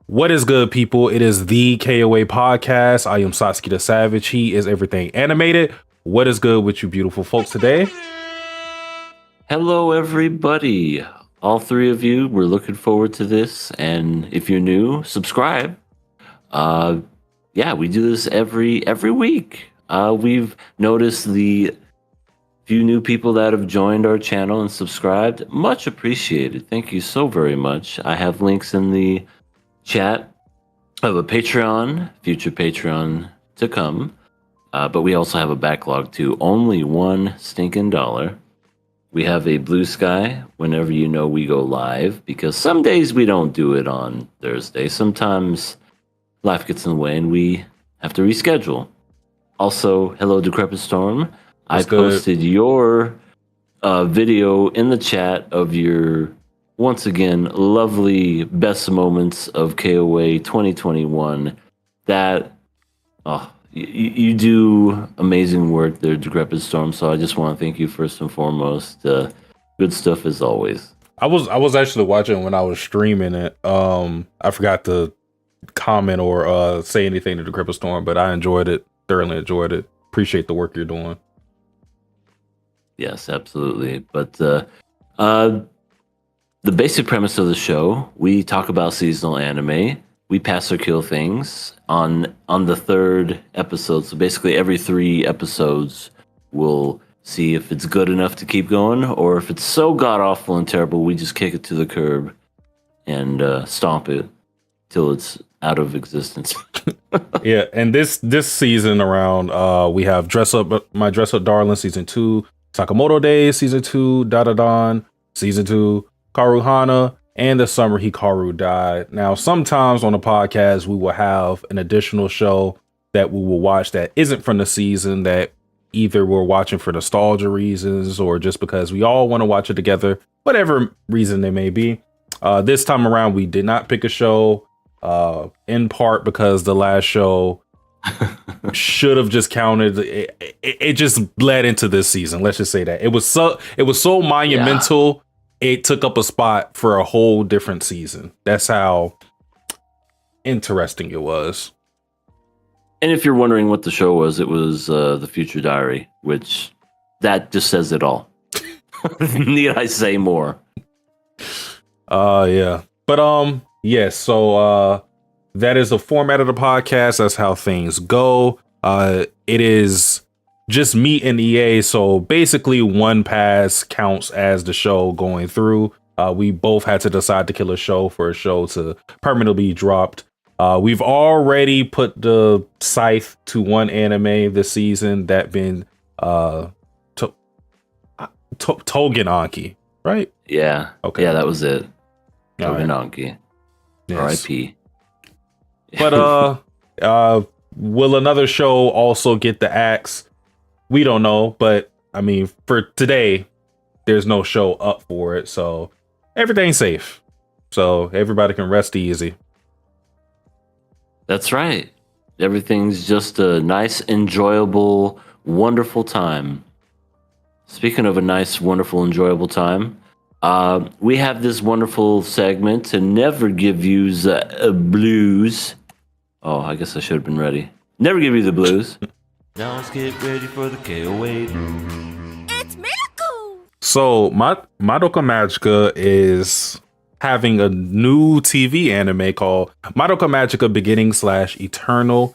What is good, people? It is the KOA podcast. I am Satsuki the Savage. He is everything animated. What is good with you beautiful folks today? Hello, everybody. All three of you, we're looking forward to this. And if you're new, subscribe. We do this every week. We've noticed the few new people that have joined our channel and subscribed. Much appreciated. Thank you so very much. I have links in the chat of a Patreon, future Patreon to come. But we also have a backlog too. Only $1 stinking. We have a Blue Sky whenever you know we go live, because some days we don't do it on Thursday. Sometimes life gets in the way and we have to reschedule. Also, hello Decrepit Storm. I posted your video in the chat of your, once again, lovely best moments of KOA 2021. That, you do amazing work there, Decrepit Storm. So I just want to thank you first and foremost. Good stuff as always. I was actually watching when I was streaming it. I forgot to comment or say anything to Decrepit Storm, but I enjoyed it. Thoroughly enjoyed it. Appreciate the work you're doing. Yes, absolutely. But the basic premise of the show, we talk about seasonal anime. We pass or kill things on the third episode. So basically every 3 episodes, we'll see if it's good enough to keep going, or if it's so god-awful and terrible, we just kick it to the curb and stomp it till it's out of existence. Yeah, and this season around, we have My Dress Up Darling Season 2, Sakamoto Days Season 2, Dandadan Season 2, Kaoru Hana, and the summer Hikaru died. Now, sometimes on the podcast, we will have an additional show that we will watch that isn't from the season, that either we're watching for nostalgia reasons or just because we all want to watch it together, whatever reason they may be. This time around, we did not pick a show, in part because the last show should have just counted. It just bled into this season. Let's just say that it was so monumental. Yeah. It took up a spot for a whole different season. That's how interesting it was. And if you're wondering what the show was, it was The Future Diary, which that just says it all. Need I say more? Yeah. But yes, so that is the format of the podcast. That's how things go. It is just me and EA, so basically one pass counts as the show going through. We both had to decide to kill a show for a show to permanently be dropped. We've already put the scythe to one anime this season, that being Togenanki, right? Yeah. Okay. Yeah, that was it. Togenanki. Yes. R.I.P. But will another show also get the axe? We don't know, but I mean, for today, there's no show up for it, so everything's safe. So everybody can rest easy. That's right. Everything's just a nice, enjoyable, wonderful time. Speaking of a nice, wonderful, enjoyable time, We have this wonderful segment to never give you the blues. Oh, I guess I should have been ready. Never give you the blues. Now let's get ready for the KOA. It's Miracle! So Madoka Magica is having a new TV anime called Madoka Magica Beginning / Eternal.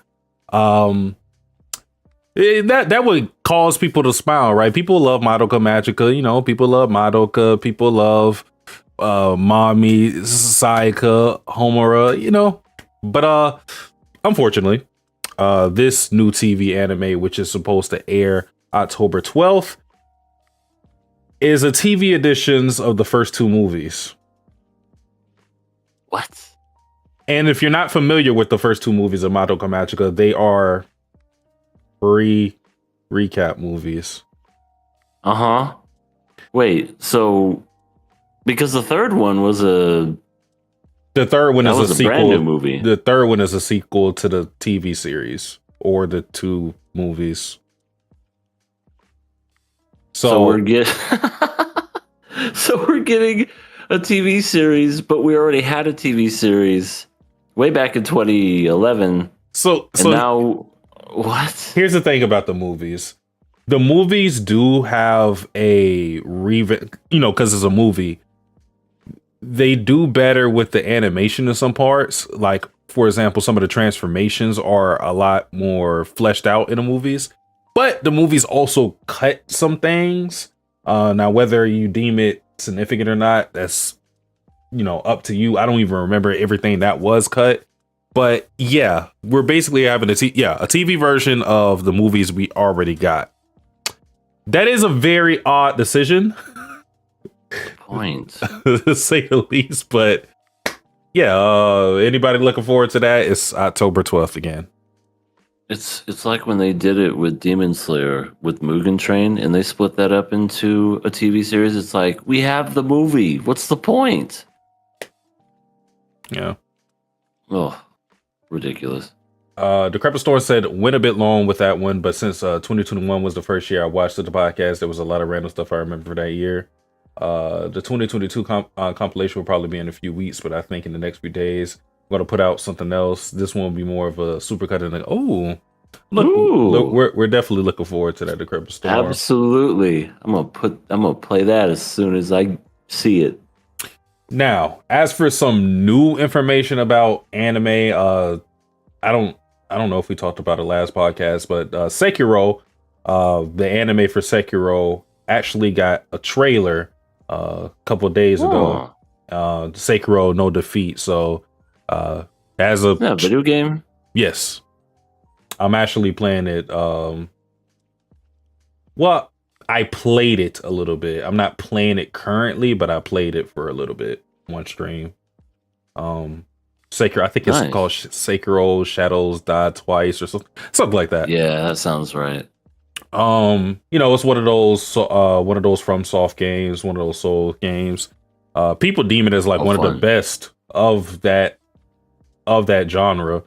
That would cause people to smile, right? People love Madoka Magica, you know, people love Madoka, people love Mami, Sayaka, Homura, you know. But unfortunately, this new TV anime, which is supposed to air October 12th, is a TV editions of the first two movies. What? And if you're not familiar with the first two movies of Madoka Magica, they are free recap movies. Wait, so because the third one was the third one is a sequel. Brand new movie. The third one is a sequel to the TV series or the two movies. So we're getting a TV series, but we already had a TV series way back in 2011. So now what? Here's the thing about the movies. The movies do have a because it's a movie. They do better with the animation in some parts. Like, for example, some of the transformations are a lot more fleshed out in the movies. But the movies also cut some things. Now, whether you deem it significant or not, that's, up to you. I don't even remember everything that was cut. But yeah, we're basically having a TV version of the movies we already got. That is a very odd decision. Point. To say the least. But yeah, anybody looking forward to that? It's October 12th again. It's like when they did it with Demon Slayer with Mugen Train, and they split that up into a TV series. It's like, we have the movie. What's the point? Yeah. Oh, ridiculous. Decrepit Storm said, went a bit long with that one, but since 2021 was the first year I watched the podcast, there was a lot of random stuff I remember for that year. The 2022 compilation will probably be in a few weeks, but I think in the next few days, I'm going to put out something else. This one will be more of a supercut. And look, we're definitely looking forward to that Decrepit Storm. Absolutely. I'm gonna play that as soon as I see it. Now, as for some new information about anime, I don't know if we talked about it last podcast, but Sekiro, the anime for Sekiro, actually got a trailer a couple of days ago. Sekiro No Defeat. So as a video game, yes, I'm actually playing it. Well, I played it a little bit. I'm not playing it currently, but I played it for a little bit, one stream. Sekiro, I think it's called Sekiro Shadows Die Twice or something like that. Yeah, that sounds right. It's one of those from Soft games, one of those Soul games. People deem it as like one of the best of that genre.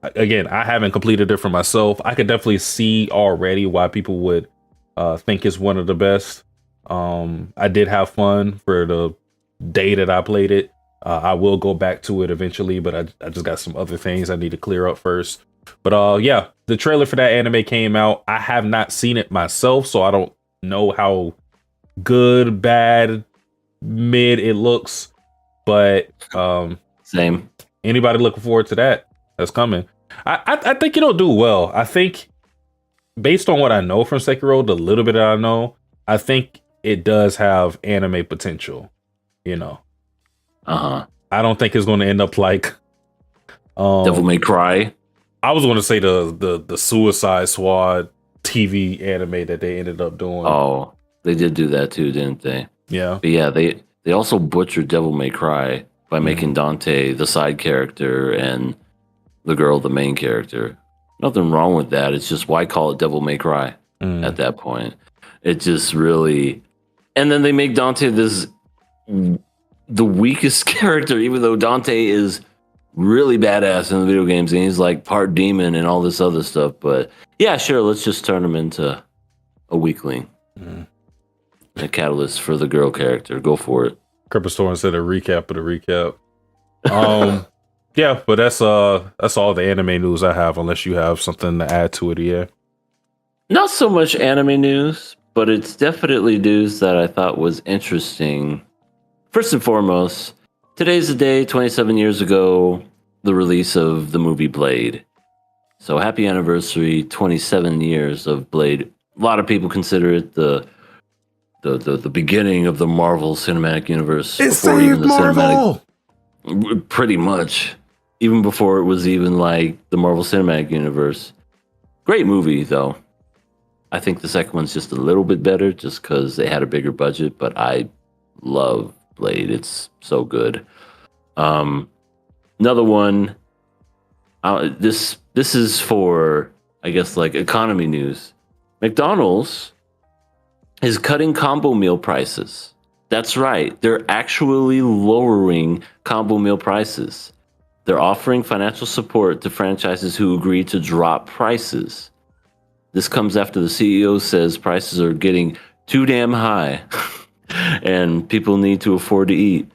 Again, I haven't completed it for myself. I could definitely see already why people would think it's one of the best. I did have fun for the day that I played it. I will go back to it eventually, but I just got some other things I need to clear up first. But yeah, the trailer for that anime came out. I have not seen it myself, so I don't know how good, bad, mid it looks. But same. Anybody looking forward to that? That's coming. I think it'll do well. I think based on what I know from Sekiro, the little bit that I know, I think it does have anime potential. I don't think it's going to end up like Devil May Cry. I was going to say the Suicide Squad TV anime that they ended up doing. Oh, they did do that too, didn't they? Yeah. But yeah, they also butchered Devil May Cry by making Dante the side character and the girl the main character. Nothing wrong with that. It's just, why call it Devil May Cry at that point? It just really... And then they make Dante the weakest character, even though Dante is really badass in the video games and he's like part demon and all this other stuff. But yeah, sure, let's just turn him into a weakling. a catalyst for the girl character. Go for it. Cripple Store instead of recap of the recap. Yeah, but that's all the anime news I have, unless you have something to add to it, yeah. Not so much anime news, but it's definitely news that I thought was interesting. First and foremost, today's the day, 27 years ago, the release of the movie Blade. So happy anniversary, 27 years of Blade. A lot of people consider it the beginning of the Marvel Cinematic Universe. It saved Marvel! Pretty much. Even before it was even like the Marvel Cinematic Universe. Great movie, though. I think the second one's just a little bit better just because they had a bigger budget, but I love Blade. It's so good. Another one. This is for, I guess, like economy news. McDonald's is cutting combo meal prices. That's right. They're actually lowering combo meal prices. They're offering financial support to franchises who agree to drop prices. This comes after the CEO says prices are getting too damn high and people need to afford to eat.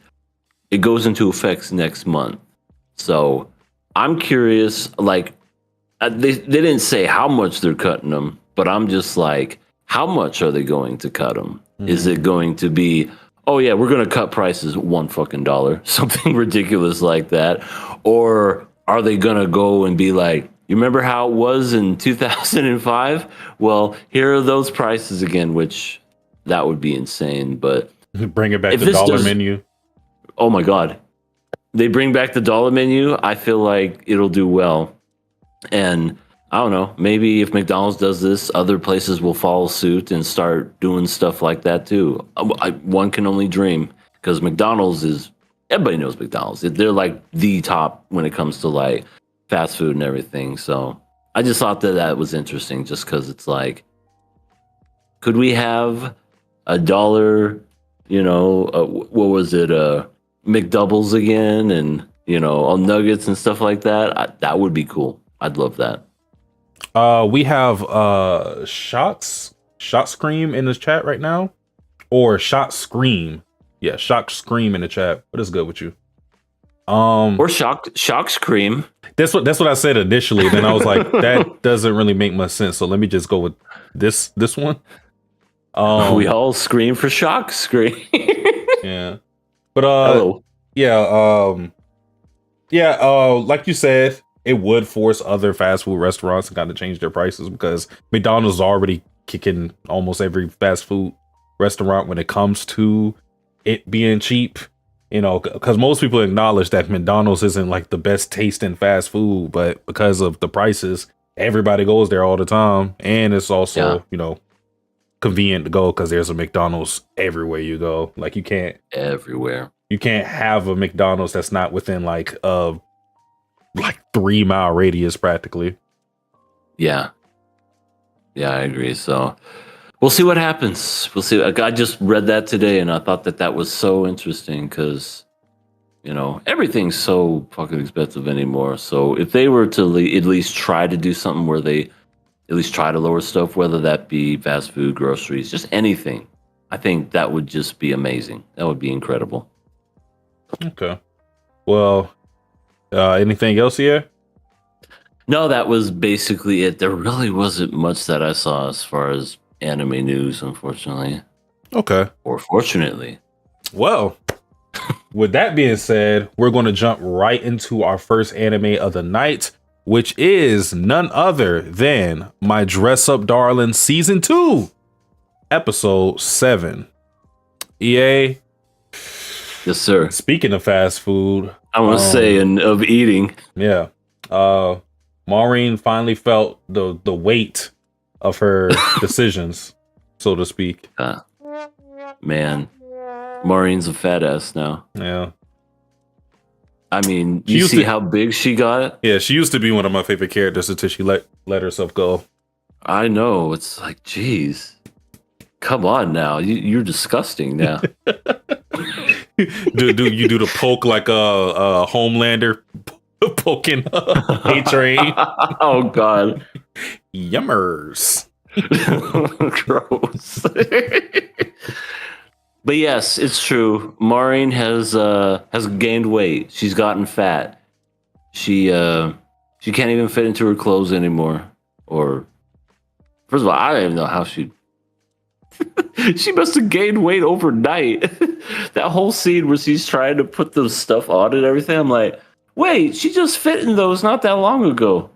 It goes into effect next month. So I'm curious, like, they didn't say how much they're cutting them, but I'm just like, how much are they going to cut them? Mm-hmm. Is it going to be, oh yeah, we're going to cut prices $1, something ridiculous like that? Or are they going to go and be like, you remember how it was in 2005? Well, here are those prices again, which that would be insane. But bring it back to dollar menu. Oh my God. They bring back the dollar menu. I feel like it'll do well. And I don't know, maybe if McDonald's does this, other places will follow suit and start doing stuff like that too. One can only dream, because McDonald's everybody knows McDonald's. They're like the top when it comes to like fast food and everything. So I just thought that was interesting, just because it's like, could we have $1, what was it, McDoubles again, and on nuggets and stuff like that? That would be cool. I'd love that. We have Shot Scream in the chat right now, or Shot Scream. Yeah, Shock Scream in the chat. What is good with you? Or Shock Scream. That's what I said initially. Then I was like, that doesn't really make much sense. So let me just go with this one. We all scream for Shock Scream. Yeah, but like you said, it would force other fast food restaurants to kind of change their prices, because McDonald's is already kicking almost every fast food restaurant when it comes to it being cheap. Because most people acknowledge that McDonald's isn't like the best tasting fast food, but because of the prices, everybody goes there all the time. And it's also, convenient to go because there's a McDonald's everywhere you go. Like you can't have a McDonald's that's not within like 3 mile radius practically. Yeah, I agree. So we'll see what happens. We'll see. I just read that today and I thought that was so interesting, because everything's so fucking expensive anymore. So if they were to at least try to do something where they at least try to lower stuff, whether that be fast food, groceries, just anything, I think that would just be amazing. That would be incredible. Okay. Well, anything else here? No, that was basically it. There really wasn't much that I saw as far as anime news, unfortunately. Okay. Or fortunately. Well, with that being said, we're going to jump right into our first anime of the night, which is none other than My Dress Up Darling Season 2, Episode 7. EA. Yes, sir. Speaking of fast food, I want to say, and of eating. Yeah. Maureen finally felt the weight of her decisions, so to speak. Man, Maureen's a fat ass now. Yeah. I mean, you see how big she got? Yeah, she used to be one of my favorite characters until she let herself go. I know. It's like, geez. Come on now. You're disgusting now. do you do the poke like a Homelander poking A-Train? Oh, God. Yummers. Gross. But yes, it's true. Maureen has gained weight. She's gotten fat. She can't even fit into her clothes anymore. Or first of all, I don't even know how she she must have gained weight overnight. That whole scene where she's trying to put the stuff on and everything, I'm like, wait, she just fit in those not that long ago.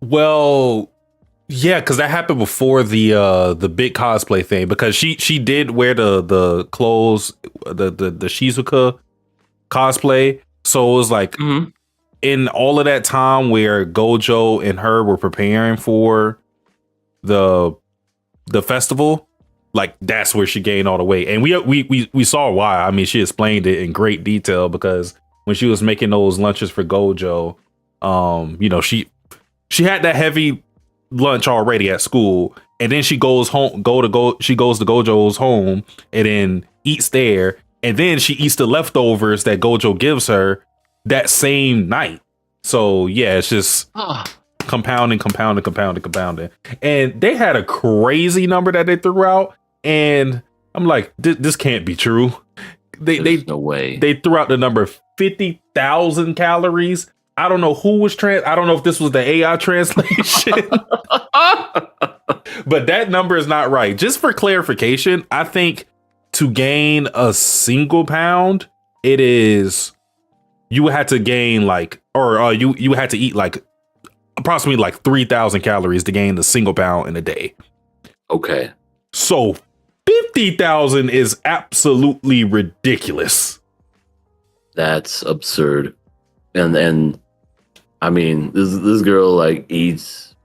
Well, yeah, because that happened before the big cosplay thing. Because she did wear the clothes, the Shizuka cosplay. So it was like in all of that time where Gojo and her were preparing for the festival, like that's where she gained all the weight. And we saw why. I mean, she explained it in great detail because when she was making those lunches for Gojo, you know, she had that heavy lunch already at school, and then she goes home, she goes to Gojo's home and then eats there, and then she eats the leftovers that Gojo gives her that same night. So yeah, it's just compounding. And they had a crazy number that they threw out, and I'm like, this can't be true. There's no way. They threw out the number 50,000 calories. I don't know who was I don't know if this was the AI translation. But that number is not right. Just for clarification, I think to gain a single pound, it is you would have to gain like, or you had to eat like approximately like 3,000 calories to gain the single pound in a day. Okay. So 50,000 is absolutely ridiculous. That's absurd. And I mean, this girl like eats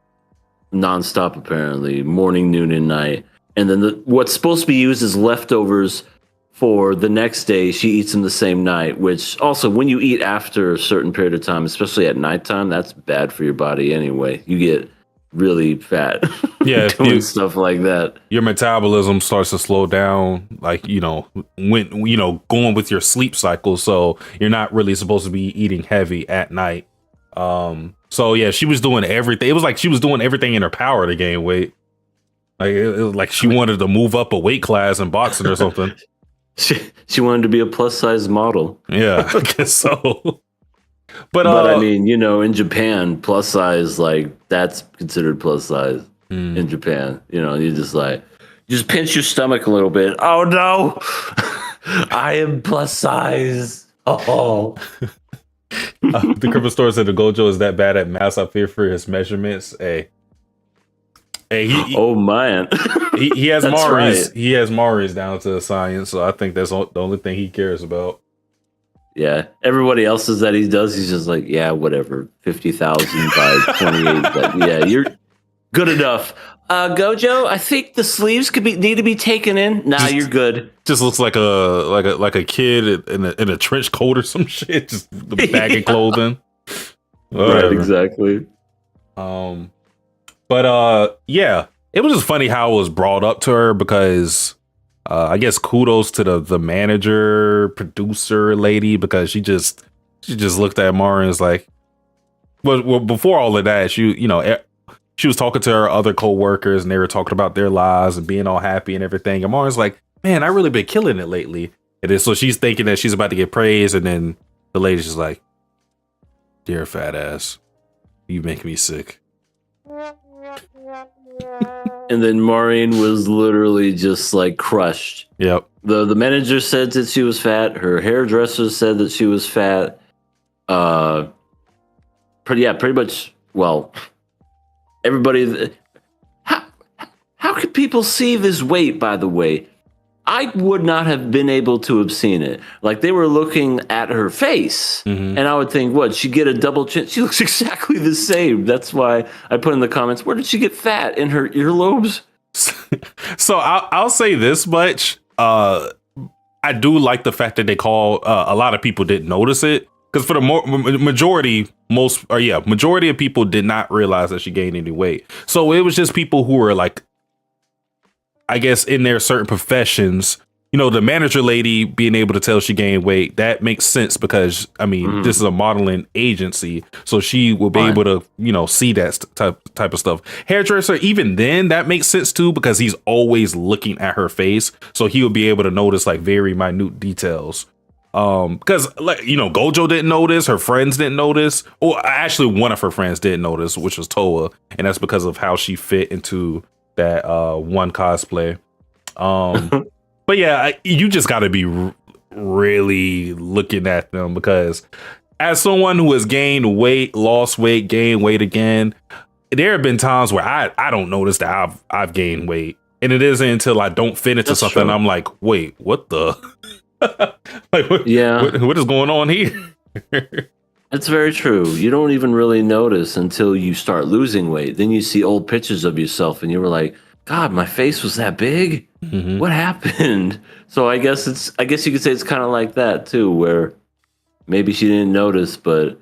nonstop apparently, morning, noon, and night. And then what's supposed to be used as leftovers for the next day, she eats them the same night, which also when you eat after a certain period of time, especially at nighttime, that's bad for your body anyway. You get really fat. Yeah, doing stuff like that. Your metabolism starts to slow down, like, you know, when, you know, going with your sleep cycle. So you're not really supposed to be eating heavy at night. So yeah, she was doing everything. It was like she was doing everything in her power to gain weight. Like it was like she wanted to move up a weight class in boxing or something. She wanted to be a plus size model. Yeah, I guess so. But I mean, you know, in Japan, plus size, like that's considered plus size in Japan. You know, you just pinch your stomach a little bit. Oh no, I am plus size. Oh. The Cripple Store said the Gojo is that bad at math. I fear for his measurements. Hey, oh man, he has Mari's. Right. He has Mari's down to science. So I think that's the only thing he cares about. Yeah, everybody else's that he does, he's just like, yeah, whatever, 50,000 by 28. But yeah, you're good enough. Gojo, I think the sleeves need to be taken in. Nah, you're good. Just looks like a kid in a trench coat or some shit. Just the bag of clothing. Right, exactly. But yeah, it was just funny how it was brought up to her because I guess kudos to the manager, producer lady, because she just looked at Mara and was like, well, before all of that, she was talking to her other co-workers and they were talking about their lives and being all happy and everything. And Mara's like, man, I really been killing it lately. And then, so she's thinking that she's about to get praise. And then the lady's just like, dear fat ass, you make me sick. And then Maureen was literally just like crushed. Yep. The manager said that she was fat. Her hairdresser said that she was fat. Pretty much. Well, everybody. How could people see this weight? By the way, I would not have been able to have seen it. Like they were looking at her face, and I would think, what? She get a double chin? She looks exactly the same. That's why I put in the comments, where did she get fat in her earlobes? So I'll say this much. I do like the fact that they call a lot of people didn't notice it because for the majority of people did not realize that she gained any weight. So it was just people who were like, I guess in their certain professions the manager lady being able to tell she gained weight, that makes sense because, I mean, this is a modeling agency. So she will be able to, see that type of stuff. Hairdresser, even then, that makes sense too, because he's always looking at her face. So he will be able to notice like very minute details. Because like, Gojo didn't notice, her friends didn't notice, or actually one of her friends didn't notice, which was Toa. And that's because of how she fit into that one cosplay. But yeah, you just got to be really looking at them, because as someone who has gained weight, lost weight, gained weight again, there have been times where I don't notice that I've gained weight, and it isn't until I don't fit into something true. I'm like, wait, what the? Like, what is going on here? It's very true. You don't even really notice until you start losing weight. Then you see old pictures of yourself, and you were like, God, my face was that big? What happened? So I guess you could say it's kind of like that too, where maybe she didn't notice, but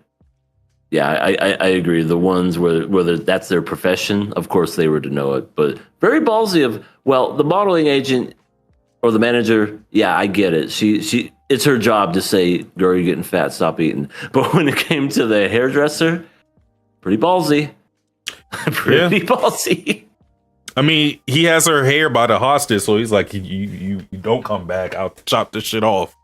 yeah, I agree. The ones where that's their profession, of course they were to know it, but very ballsy of, well, the modeling agent or the manager, yeah, I get it. She it's her job to say, girl, you're getting fat, stop eating. But when it came to the hairdresser, pretty ballsy. Pretty ballsy. I mean, he has her hair by the hostage, so he's like, you don't come back. I'll chop this shit off.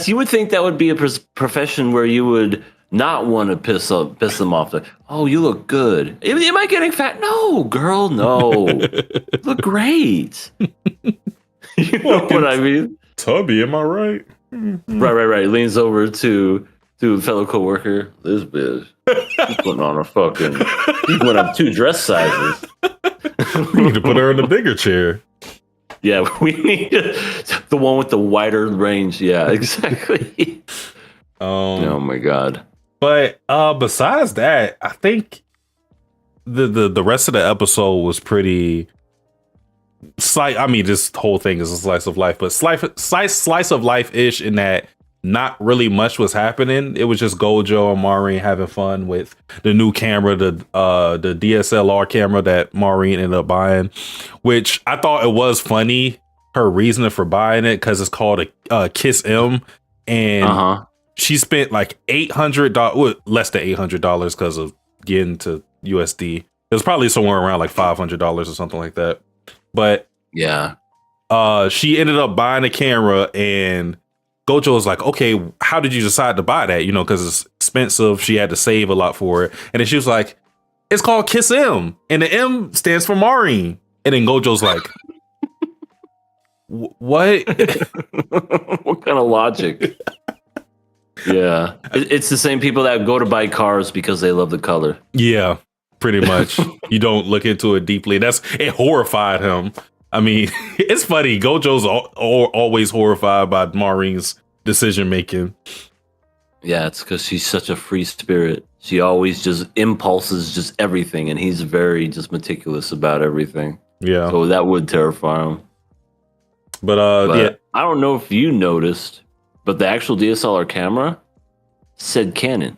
You would think that would be a profession where you would not want to piss them off. Like, oh, you look good. Am I getting fat? No, girl, no. You look great. You know what I mean? Tubby, am I right? Right. Leans over to a fellow coworker. This bitch. She's putting on she went up 2 dress sizes. We need to put her in a bigger chair. Yeah, we need the one with the wider range. Yeah, exactly. Oh my God. But besides that, I think the rest of the episode was pretty slight. I mean, this whole thing is a slice of life, but slice of life-ish in that not really much was happening. It was just Gojo and Maureen having fun with the new camera, the DSLR camera that Maureen ended up buying, which I thought it was funny, her reasoning for buying it, because it's called a Kiss M, and she spent like $800, less than $800 because of getting to USD. It was probably somewhere around like $500 or something like that. But yeah, she ended up buying a camera, and Gojo was like, okay, how did you decide to buy that? Because it's expensive. She had to save a lot for it. And then she was like, it's called Kiss M. And the M stands for Maureen. And then Gojo's like, what? What kind of logic? Yeah. It's the same people that go to buy cars because they love the color. Yeah, pretty much. You don't look into it deeply. It horrified him. I mean, it's funny. Gojo's always horrified by Maureen's decision making. Yeah, it's because she's such a free spirit. She always just impulses just everything, and he's very just meticulous about everything. Yeah. So that would terrify him. But yeah. I don't know if you noticed, but the actual DSLR camera said Canon.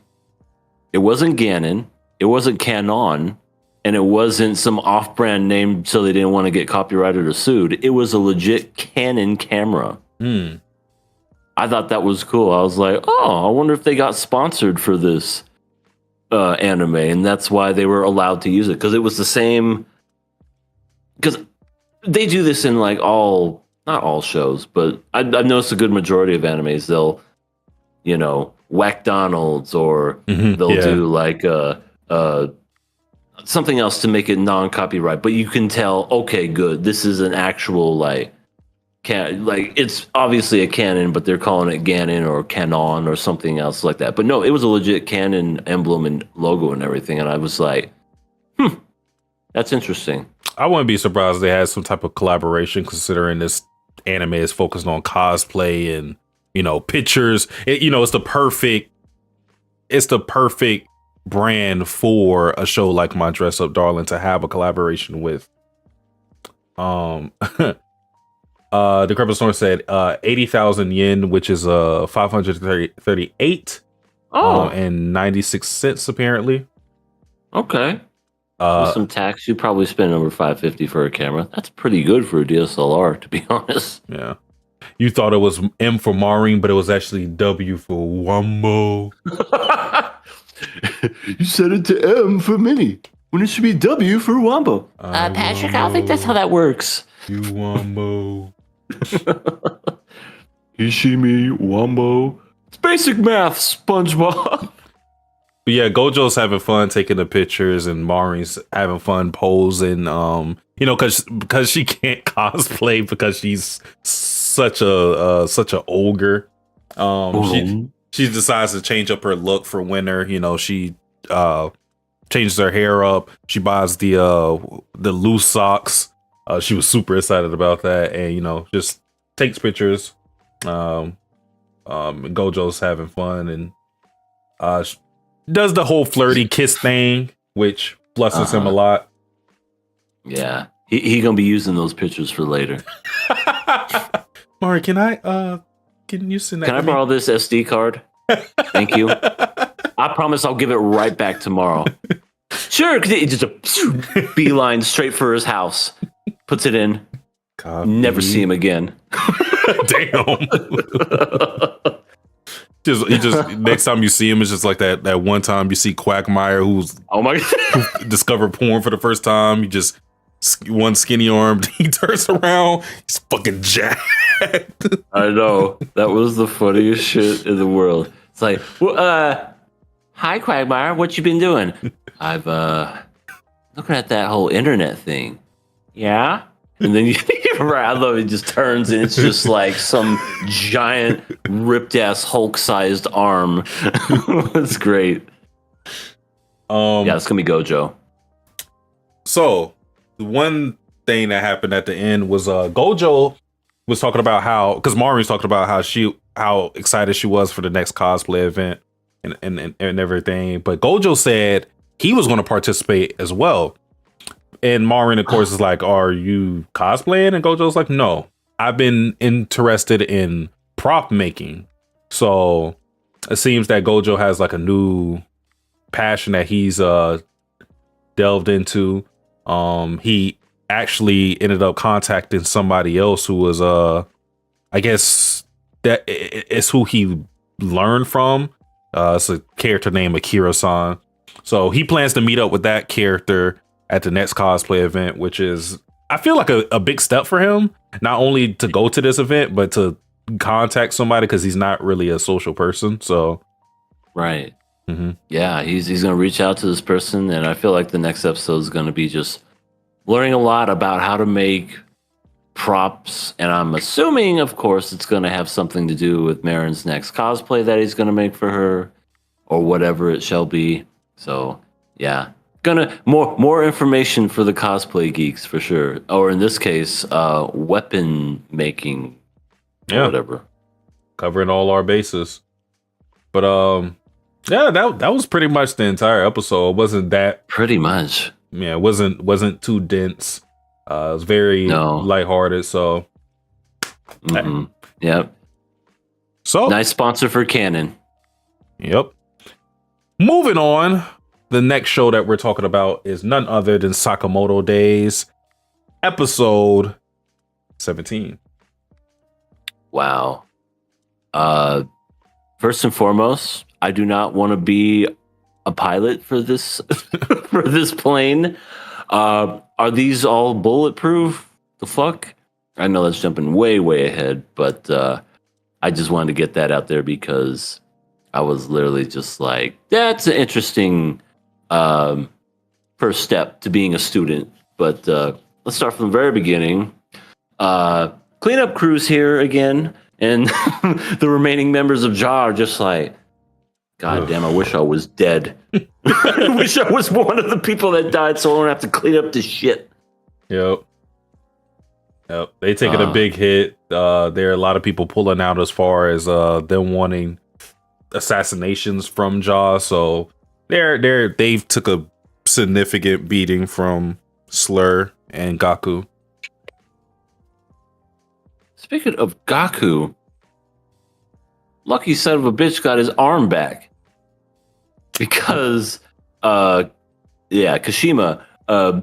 It wasn't Ganon. It wasn't Canon. And it wasn't some off-brand name so they didn't want to get copyrighted or sued. It was a legit Canon camera. I thought that was cool. I was like, oh, I wonder if they got sponsored for this anime, and that's why they were allowed to use it. Because it was the same... Because they do this in like not all shows, but I've noticed a good majority of animes. They'll, whack Donald's, or they'll do like something else to make it non-copyright, but you can tell, okay, good, this is an actual it's obviously a Canon, but they're calling it Ganon or Canon or something else like that. But no, it was a legit Canon emblem and logo and everything, and I was like, that's interesting. I wouldn't be surprised if they had some type of collaboration, considering this anime is focused on cosplay and pictures. It's the perfect brand for a show like My Dress Up Darling to have a collaboration with. The Decrepit Storm said 80,000 yen, which is 538 and 96 cents apparently. Okay. With some tax, you probably spend over $550 for a camera. That's pretty good for a DSLR, to be honest. Yeah. You thought it was M for Maureen, but it was actually W for Wumbo. You set it to M for Mini, when it should be W for Wombo. Patrick, I don't think that's how that works. You Wumbo. Ishimi, Wombo. It's basic math, SpongeBob. But yeah, Gojo's having fun taking the pictures, and Maureen's having fun posing. Because she can't cosplay because she's such a ogre. She decides to change up her look for winter. She changes her hair up. She buys the loose socks. She was super excited about that, and just takes pictures. Gojo's having fun, and does the whole flirty kiss thing, which flutters him a lot. Yeah, he gonna be using those pictures for later. Mari, can you send that? Can I borrow this SD card? Thank you. I promise I'll give it right back tomorrow. Sure, because it just a beeline straight for his house. Puts it in. Copy. Never see him again. Damn. Just next time you see him, it's just like that one time you see Quagmire who discovered porn for the first time. He just one skinny arm. He turns around. He's fucking jacked. I know, that was the funniest shit in the world. It's like, hi Quagmire, what you been doing? I've looking at that whole internet thing. Yeah. And then I love it. Just turns and it's just like some giant ripped ass Hulk sized arm. That's great. Yeah, it's gonna be Gojo. So the one thing that happened at the end was Gojo was talking about because Maureen's talking about how excited she was for the next cosplay event and everything. But Gojo said he was going to participate as well. And Maureen, of course, is like, "Are you cosplaying?" And Gojo's like, "No, I've been interested in prop making." So it seems that Gojo has like a new passion that he's delved into. He actually ended up contacting somebody else who was I guess that it's who he learned from. It's a character named Akira-san. So he plans to meet up with that character at the next cosplay event, which is, I feel like a big step for him, not only to go to this event, but to contact somebody, because he's not really a social person. So right. Mm-hmm. Yeah, he's going to reach out to this person, and I feel like the next episode is going to be just learning a lot about how to make props, and I'm assuming, of course, it's going to have something to do with Marin's next cosplay that he's going to make for her, or whatever it shall be. So, yeah, more information for the cosplay geeks for sure, or in this case, weapon making, or whatever. Covering all our bases, but yeah, that was pretty much the entire episode. It wasn't that pretty much. Yeah, it wasn't too dense. It was very lighthearted. So, Yep. So nice sponsor for Canon. Yep. Moving on, the next show that we're talking about is none other than Sakamoto Days, episode 17. Wow. First and foremost, I do not want to be a pilot for this for this plane. Are these all bulletproof? The fuck? I know that's jumping way ahead, but I just wanted to get that out there because I was literally just like, that's an interesting first step to being a student. But let's start from the very beginning. Cleanup crews here again, and the remaining members of JAR are just like, God damn, I wish I was dead. I wish I was one of the people that died so I don't have to clean up this shit. Yep. They taking a big hit. There are a lot of people pulling out as far as them wanting assassinations from Jaw. So they've took a significant beating from Slur and Gaku. Speaking of Gaku, lucky son of a bitch got his arm back because Kashima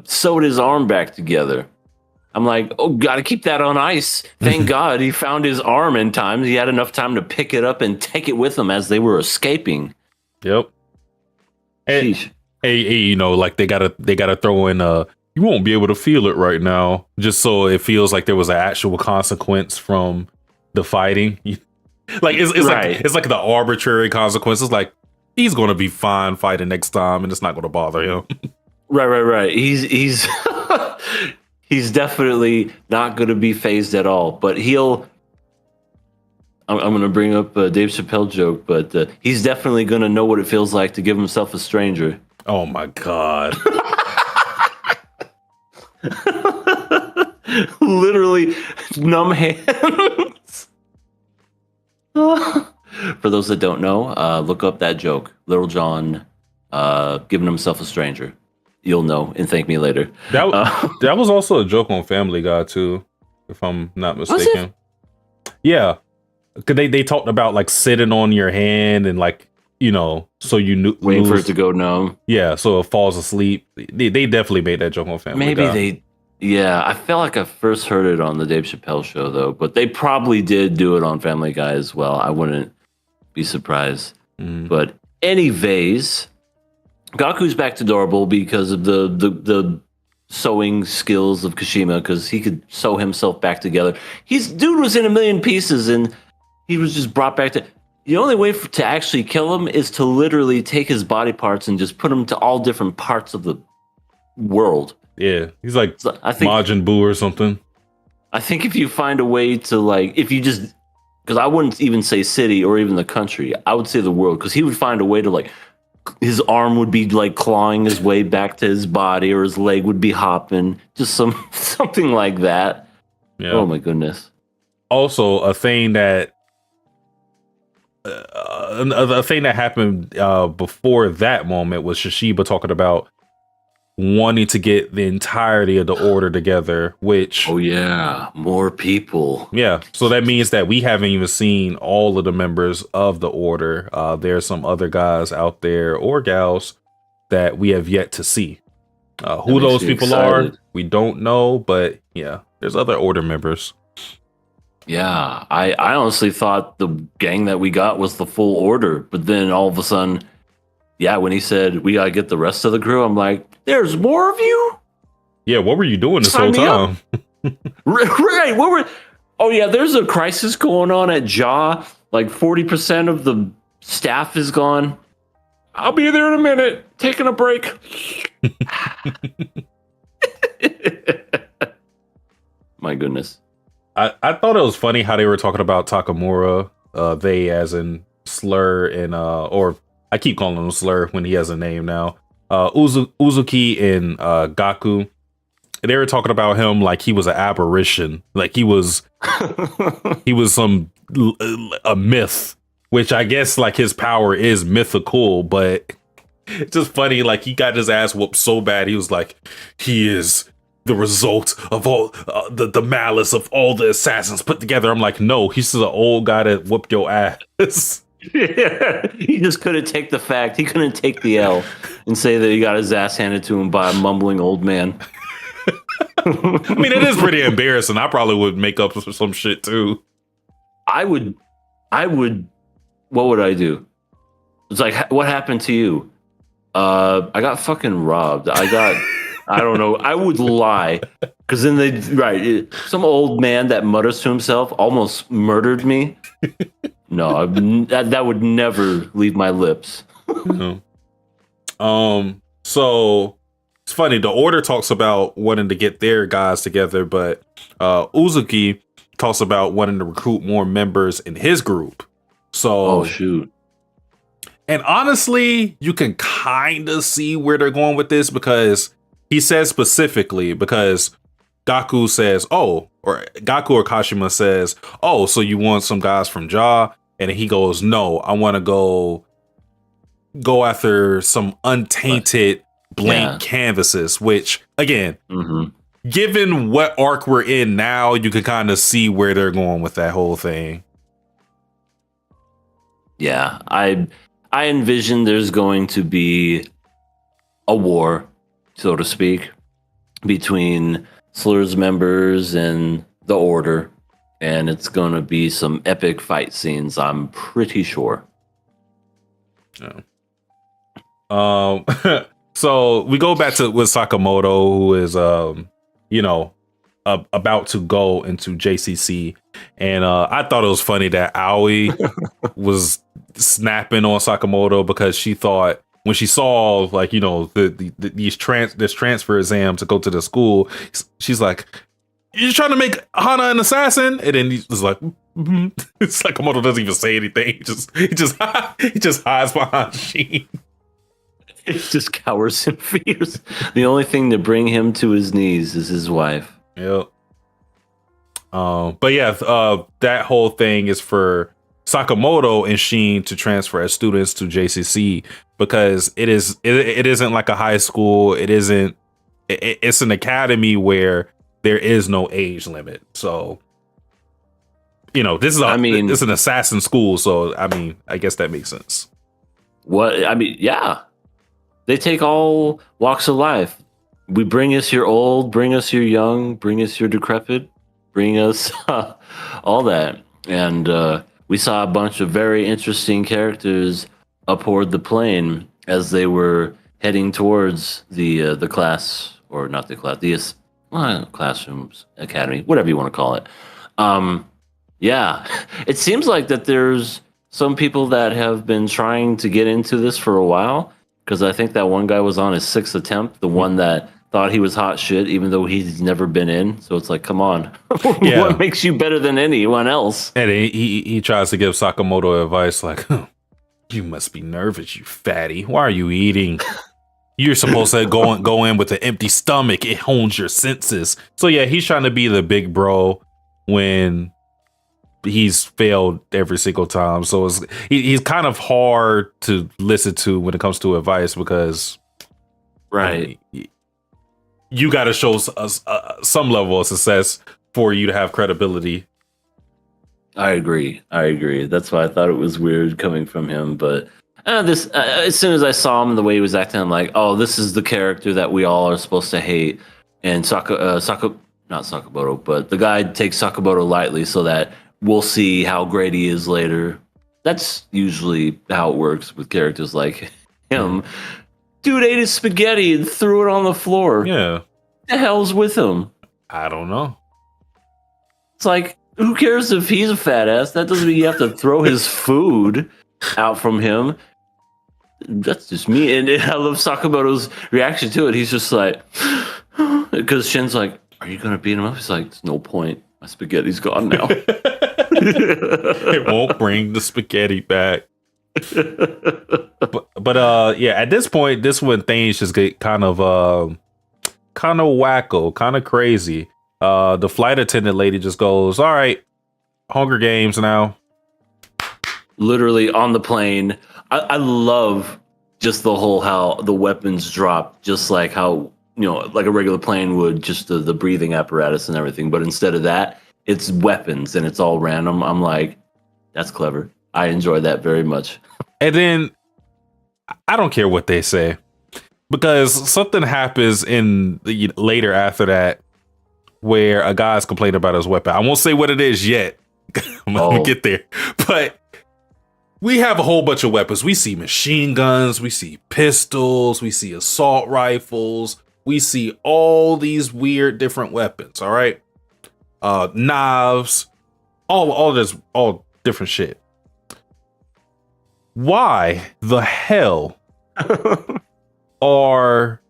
sewed his arm back together. I'm like, oh, gotta keep that on ice. Thank God he found his arm in time. He had enough time to pick it up and take it with him as they were escaping. Yep. Hey, Sheesh. you know, like they gotta throw in you won't be able to feel it right now, just so it feels like there was an actual consequence from the fighting. Like it's Right. like it's like the arbitrary consequences. Like he's gonna be fine fighting next time, and it's not gonna bother him. Right. He's he's definitely not going to be phased at all. But I'm going to bring up a Dave Chappelle joke, but he's definitely going to know what it feels like to give himself a stranger. Oh my god. Literally numb hands. For those that don't know, look up that joke. Little John giving himself a stranger. You'll know and thank me later. That was also a joke on Family Guy too, if I'm not mistaken. Yeah, because they talked about like sitting on your hand and like, you know, so you knew waiting for it to go numb. Yeah, so it falls asleep. They definitely made that joke on Family Guy. Yeah, I felt like I first heard it on the Dave Chappelle show though, but they probably did do it on Family Guy as well. I wouldn't be surprised. But anyways, Gaku's back adorable because of the sewing skills of Kashima, because he could sew himself back together. Dude was in a million pieces and he was just brought back to. The only way to actually kill him is to literally take his body parts and just put them to all different parts of the world. Yeah, he's like I think, Majin Buu or something. I think if you find a way to like, if you just, because I wouldn't even say city or even the country, I would say the world, because he would find a way to like, his arm would be like clawing his way back to his body, or his leg would be hopping, just something like that. Yeah. Oh my goodness. Also, a thing that happened before that moment was Shishiba talking about wanting to get the entirety of the order together, which more people. Yeah, so that means that we haven't even seen all of the members of the order. There's some other guys out there or gals that we have yet to see. Who those people are, we don't know, but yeah, there's other order members. Yeah, I honestly thought the gang that we got was the full order, but then all of a sudden, when he said we gotta get the rest of the crew, I'm like, there's more of you? Yeah, what were you doing this whole time? Right, what were... Oh yeah, there's a crisis going on at Jaw. Like 40% of the staff is gone. I'll be there in a minute, taking a break. My goodness. I thought it was funny how they were talking about Takamura, they as in Slur and or I keep calling him Slur when he has a name now. Uzuki and Gaku. They were talking about him like he was an apparition, like he was some a myth, which I guess like his power is mythical, but it's just funny. Like he got his ass whooped so bad, he was like, he is the result of all the malice of all the assassins put together. I'm like, no, he's just an old guy that whooped your ass. Yeah, he just couldn't take the fact. He couldn't take the L and say that he got his ass handed to him by a mumbling old man. I mean, it is pretty embarrassing. I probably would make up some shit too. I would. What would I do? It's like, what happened to you? I got fucking robbed. I don't know. I would lie, because then some old man that mutters to himself almost murdered me. No, that would never leave my lips. So it's funny. The order talks about wanting to get their guys together, but Uzuki talks about wanting to recruit more members in his group. So, oh shoot. And honestly, you can kind of see where they're going with this, because he says specifically, because Gaku says, or Gaku or Kashima says, oh, so you want some guys from Ja? And he goes, no, I want to go after some untainted blank canvases, which again, given what arc we're in now, you can kind of see where they're going with that whole thing. Yeah, I envision there's going to be a war so to speak, between Slur's members and the Order. And it's going to be some epic fight scenes, I'm pretty sure. Yeah. So we go back to with Sakamoto, who is about to go into JCC, and I thought it was funny that Aoi was snapping on Sakamoto because she thought when she saw like this transfer exam to go to the school, she's like, "You're trying to make Hana an assassin?" And then he was like, mm-hmm. Sakamoto doesn't even say anything. He just hides behind Sheen. He just cowers in fears. The only thing to bring him to his knees is his wife. Yep. But yeah, that whole thing is for Sakamoto and Sheen to transfer as students to JCC because it isn't like a high school. It's an academy where there is no age limit. So, this is it's an assassin school. So, I guess that makes sense. Yeah. They take all walks of life. We bring us your old, bring us your young, bring us your decrepit, bring us all that. And we saw a bunch of very interesting characters aboard the plane as they were heading towards the class, or not the class, the classrooms, academy, whatever you want to call it. Yeah, it seems like that there's some people that have been trying to get into this for a while. Because I think that one guy was on his 6th attempt, the one that thought he was hot shit, even though he's never been in. So it's like, come on. Yeah. What makes you better than anyone else? And he tries to give Sakamoto advice like, you must be nervous, you fatty. Why are you eating? You're supposed to go in with an empty stomach. It hones your senses. So yeah, he's trying to be the big bro when he's failed every single time. So he's kind of hard to listen to when it comes to advice because right, you got to show us some level of success for you to have credibility. I agree. That's why I thought it was weird coming from him. But as soon as I saw him, the way he was acting, I'm like, oh, this is the character that we all are supposed to hate. And not Sakamoto, but the guy takes Sakamoto lightly so that we'll see how great he is later. That's usually how it works with characters like him. Dude ate his spaghetti and threw it on the floor. Yeah. What the hell's with him? I don't know. It's like, who cares if he's a fat ass? That doesn't mean you have to throw his food out from him. That's just me. And I love Sakamoto's reaction to it. He's just like, because Shin's like, are you going to beat him up? He's like, there's no point. My spaghetti's gone now. It won't bring the spaghetti back. but yeah, at this point, this when things just get kind of wacko, kind of crazy. The flight attendant lady just goes, all right, Hunger Games now. Literally on the plane. I love just the whole how the weapons drop, just like how, like a regular plane would, just the breathing apparatus and everything. But instead of that, it's weapons and it's all random. I'm like, that's clever. I enjoy that very much. And then I don't care what they say because something happens later after that where a guy's complaining about his weapon. I won't say what it is yet. I'm gonna get there. But we have a whole bunch of weapons. We see machine guns, we see pistols, we see assault rifles, we see all these weird different weapons, all right? Knives, all different shit. Why the hell are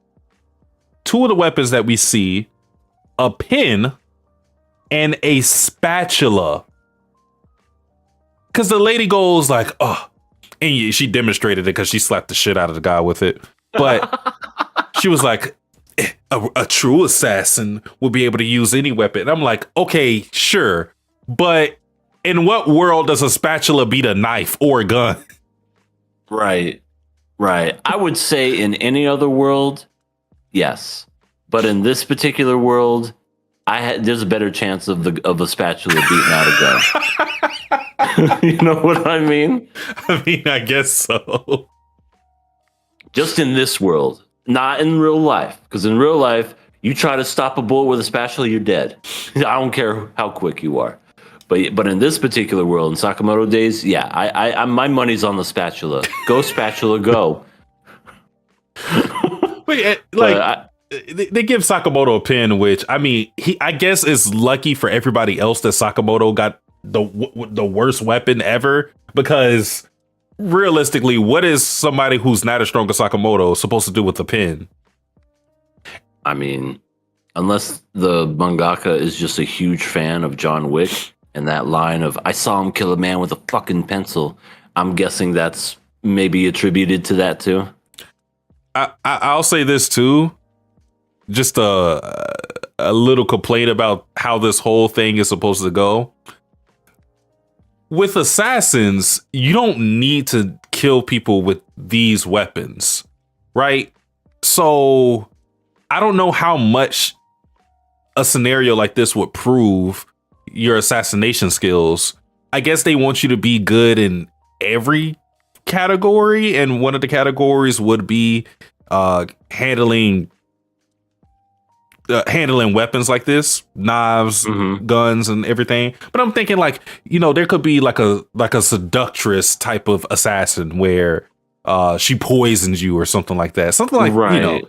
two of the weapons that we see a pin and a spatula? Because the lady goes like, oh, and she demonstrated it because she slapped the shit out of the guy with it. But she was like, a true assassin will be able to use any weapon. And I'm like, okay, sure. But in what world does a spatula beat a knife or a gun? Right. I would say in any other world, yes. But in this particular world, there's a better chance of a spatula beating out a gun. You know what I mean? I mean, I guess so. Just in this world. Not in real life, because in real life, you try to stop a bullet with a spatula, you're dead. I don't care how quick you are. But in this particular world, in Sakamoto days, yeah, I my money's on the spatula. Go spatula, go. Wait, But I, they give Sakamoto a pin, which I mean, I guess is lucky for everybody else that Sakamoto got the worst weapon ever, because realistically, what is somebody who's not as strong as Sakamoto supposed to do with the pin? I mean, unless the mangaka is just a huge fan of John Wick and that line of "I saw him kill a man with a fucking pencil," I'm guessing that's maybe attributed to that too. I'll say this too, just a little complaint about how this whole thing is supposed to go. With assassins, you don't need to kill people with these weapons, right? So I don't know how much a scenario like this would prove your assassination skills. I guess they want you to be good in every category, and one of the categories would be handling weapons like this, knives, guns, and everything. But I'm thinking, like, there could be like a seductress type of assassin where she poisons you or something like that. Something like, right.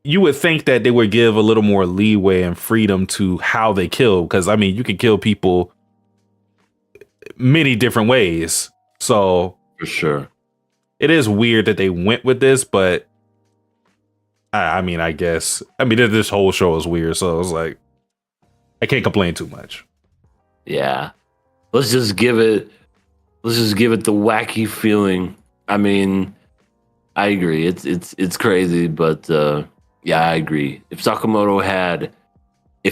You would think that they would give a little more leeway and freedom to how they kill, because I mean, you can kill people many different ways. So For sure. it is weird that they went with this, but I mean, I guess. I mean, this whole show is weird, so it's like I can't complain too much. Yeah. Let's just give it the wacky feeling. I mean, I agree. It's crazy, but yeah, I agree. If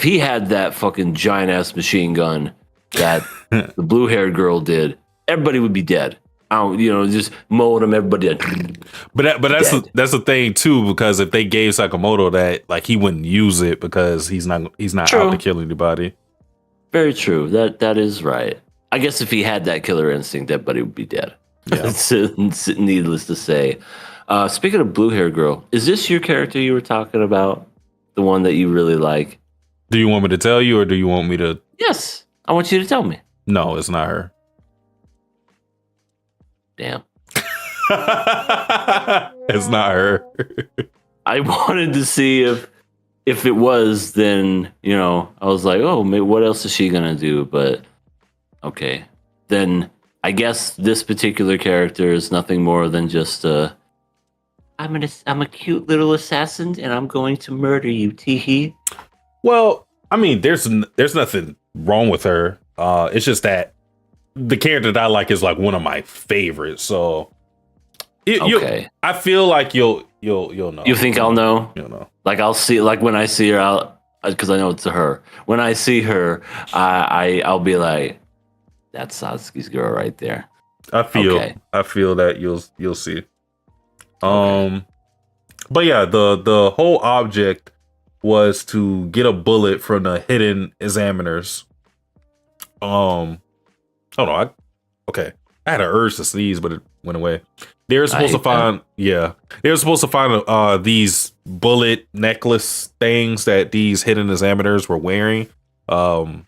he had that fucking giant ass machine gun that the blue haired girl did, everybody would be dead. Just mowing them, everybody dead. But that's the thing too, because if they gave Sakamoto that, like, he wouldn't use it because he's not out to kill anybody. Very true. That is right. I guess if he had that killer instinct, everybody would be dead. Yeah. It's needless to say. Speaking of blue hair girl, is this your character you were talking about? The one that you really like? Do you want me to tell you, or do you want me to? Yes, I want you to tell me. No, it's not her. Damn. It's not her. I wanted to see if it was, then, I was like, oh, maybe, what else is she gonna do? But okay, then I guess this particular character is nothing more than just I'm a cute little assassin, and I'm going to murder you, teehee. Well, I mean, there's nothing wrong with her. It's just that the character that I like is like one of my favorites. So okay, I feel like you'll know. You think I'll know? You'll know. Like, I'll see, like, when I see her, because I know it's her. When I see her, I'll be like, that's Satsuki's girl right there. I feel that you'll see. Okay. But yeah, the whole object was to get a bullet from the hidden examiners. Oh no, I had an urge to sneeze, but it went away. They were supposed to find, these bullet necklace things that these hidden examiners were wearing. So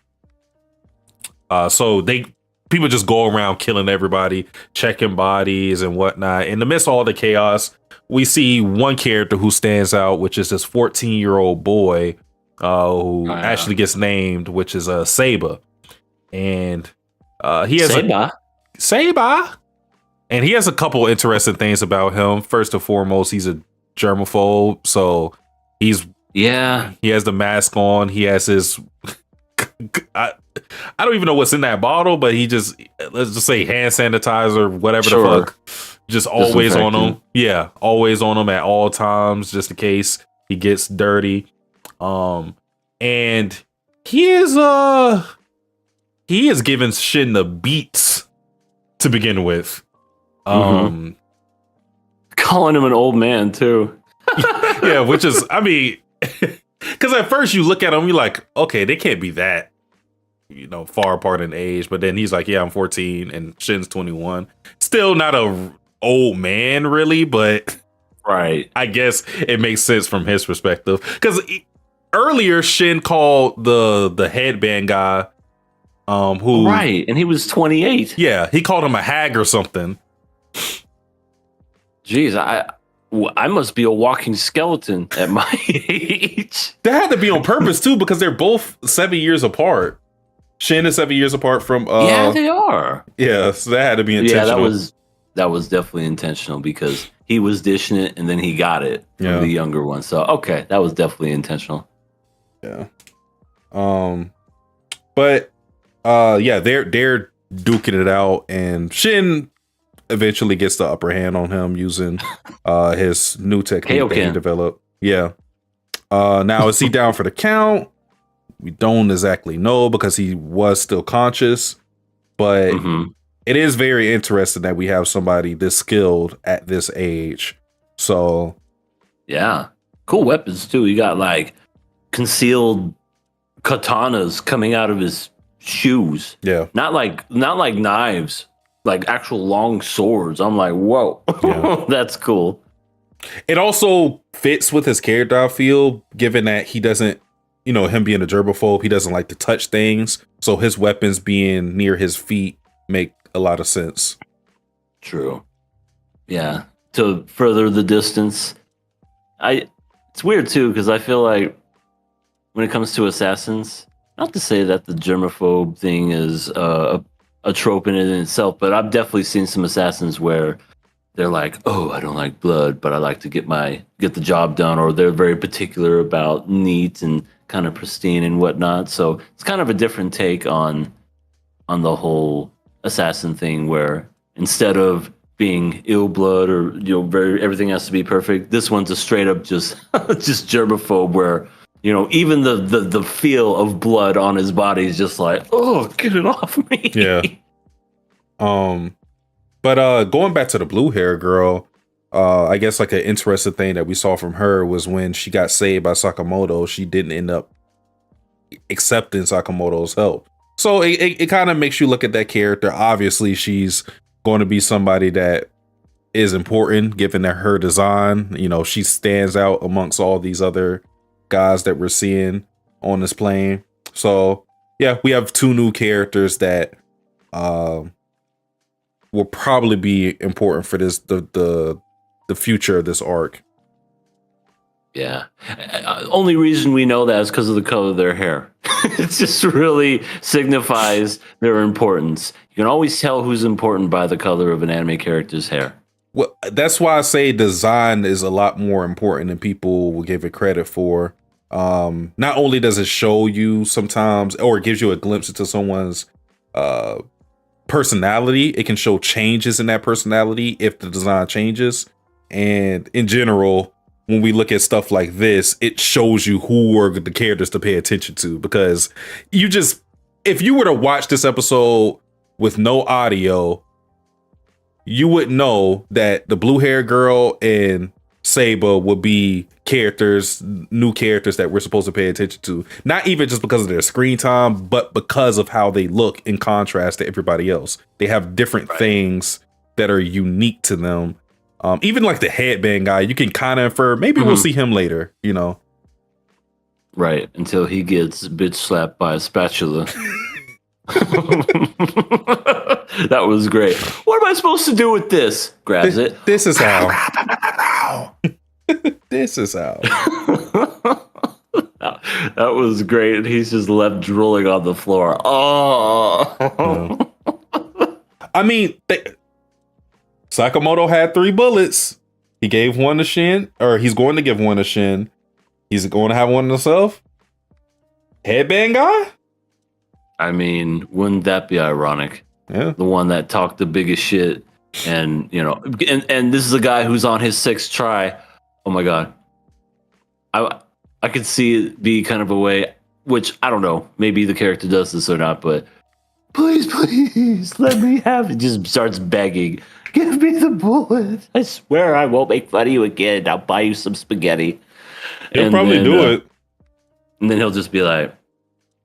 people just go around killing everybody, checking bodies and whatnot. In the midst of all the chaos, we see one character who stands out, which is this 14-year-old boy who actually gets named, which is Saba. And he has Saba. And he has a couple interesting things about him. First and foremost, he's a germaphobe. So he has the mask on. He has his I don't even know what's in that bottle, but he just, let's just say hand sanitizer, whatever the fuck, just always on him. Yeah, always on him at all times, just in case he gets dirty. And he is giving Shin the beats to begin with. Calling him an old man too. Yeah, which is, I mean, because at first you look at him, you're like, okay, they can't be that, far apart in age. But then he's like, yeah, I'm 14 and Shin's 21. Still not a old man, really, but Right. I guess it makes sense from his perspective. Because earlier, Shin called the headband guy, who Right, and he was 28. yeah, he called him a hag or something. Jeez, I must be a walking skeleton at my age. That had to be on purpose too, because they're both 7 years apart. Shin is 7 years apart from Yeah, they are. yeah, so that had to be intentional. Yeah, that was definitely intentional because he was dishing it and then he got it from the younger one. So okay, that was definitely intentional. Yeah. But yeah, they're duking it out, and Shin eventually gets the upper hand on him using his new technique that he developed. Yeah. Now is he down for the count? We don't exactly know because he was still conscious, but it is very interesting that we have somebody this skilled at this age. So yeah, cool weapons too. You got like concealed katanas coming out of his shoes. Yeah, not like knives, like actual long swords. I'm like, whoa, yeah. That's cool. It also fits with his character, I feel, given that he doesn't, him being a germaphobe, he doesn't like to touch things. So his weapons being near his feet make a lot of sense. True. Yeah. To further the distance. It's weird too, because I feel like when it comes to assassins, not to say that the germaphobe thing is a trope in it in itself, but I've definitely seen some assassins where they're like, oh, I don't like blood, but I like to get the job done, or they're very particular about neat and kind of pristine and whatnot. So it's kind of a different take on the whole assassin thing, where instead of being ill blood or everything has to be perfect, this one's a straight up just germaphobe, where even the feel of blood on his body is just like, oh, get it off me. Yeah. But going back to the blue hair girl, I guess like an interesting thing that we saw from her was when she got saved by Sakamoto, she didn't end up accepting Sakamoto's help. So it kind of makes you look at that character. Obviously, she's going to be somebody that is important, given that her design, she stands out amongst all these other guys that we're seeing on this plane. So yeah, we have two new characters that will probably be important for this the future of this arc. Yeah. Only reason we know that is because of the color of their hair. It just really signifies their importance. You can always tell who's important by the color of an anime character's hair. Well, that's why I say design is a lot more important than people will give it credit for. Not only does it show you sometimes, or it gives you a glimpse into someone's personality, it can show changes in that personality if the design changes. And in general, when we look at stuff like this, it shows you who are the characters to pay attention to, because if you were to watch this episode with no audio, you would know that the blue hair girl and Saba would be new characters that we're supposed to pay attention to. Not even just because of their screen time, but because of how they look in contrast to everybody else. They have different things that are unique to them. Even like the headband guy, you can kind of infer maybe we'll see him later, Right, until he gets bitch slapped by a spatula. That was great. What am I supposed to do with this? Grabs it. This is how. This is how. That was great. He's just left drooling on the floor. Oh. I mean, Sakamoto had 3 bullets. He gave one to Shin, or he's going to give one to Shin. He's going to have one himself. Headband guy? I mean, wouldn't that be ironic? Yeah. The one that talked the biggest shit, and and this is a guy who's on his 6th try. Oh my god. I could see it be kind of a way, which I don't know, maybe the character does this or not, but please let me have it. Just starts begging, give me the bullet. I swear I won't make fun of you again. I'll buy you some spaghetti. He'll probably do it. And then he'll just be like,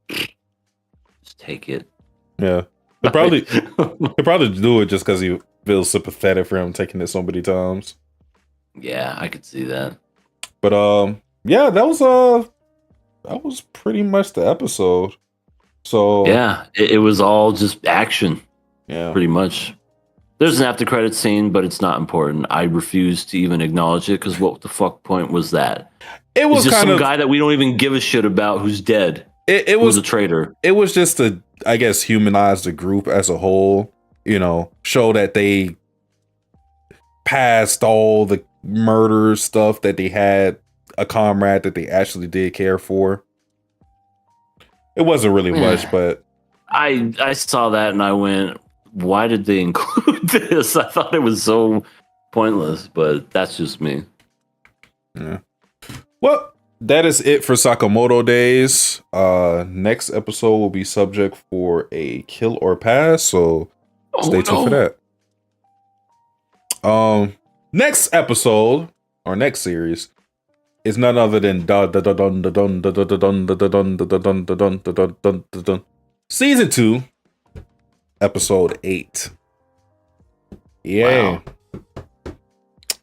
just take it. Yeah. He'll probably do it just because he feels sympathetic for him taking it so many times. Yeah, I could see that. But yeah, that was pretty much the episode. So Yeah, it was all just action, yeah, pretty much. There's an after credit scene, but it's not important. I refuse to even acknowledge it because what the fuck point was that? it It's was just kind some of guy that we don't even give a shit about who's dead. it Who's was a traitor. it was just to, I guess, humanize the group as a whole. You know, show that they passed all the murder stuff, that they had a comrade that they actually did care for. It wasn't really much, but I saw that and I went, why did they include this? I thought it was so pointless, but that's just me. yeah. Well, that is it for Sakamoto Days. Next episode will be subject for a kill or pass, so stay tuned for that. Next episode or next series is none other than Season 2, Episode 8. Yeah. Wow.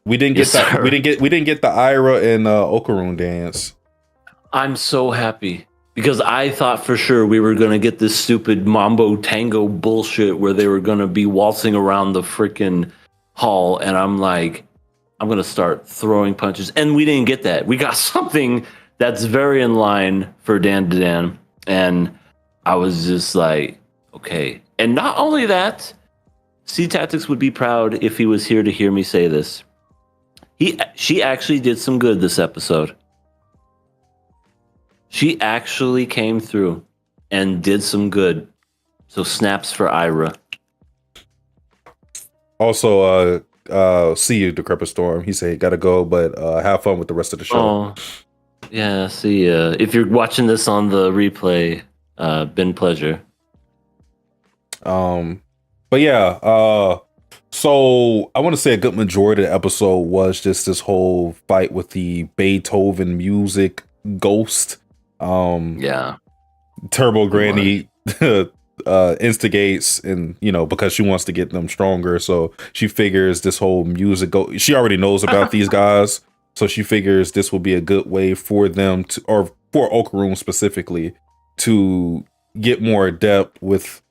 We didn't get Yes, we didn't get the Ira and Okarun dance. I'm so happy because I thought for sure we were going to get this stupid mambo tango bullshit where they were going to be waltzing around the freaking hall. And I'm like, I'm going to start throwing punches. And we didn't get that. We got something that's very in line for Dandadan. And I was just like, okay. And not only that, C Tactics would be proud if he was here to hear me say this. She actually did some good this episode. She actually came through and did some good. So snaps for Ira. Also, see you, Decrepit Storm. He said, gotta go, but have fun with the rest of the show. Oh, yeah, see ya. If you're watching this on the replay, been pleasure. But yeah, so I want to say a good majority of the episode was just this whole fight with the Beethoven music ghost. Yeah. Turbo Granny instigates, and because she wants to get them stronger, so she figures this whole music she already knows about these guys, so she figures this will be a good way for them to, or for Okarun specifically, to get more adept with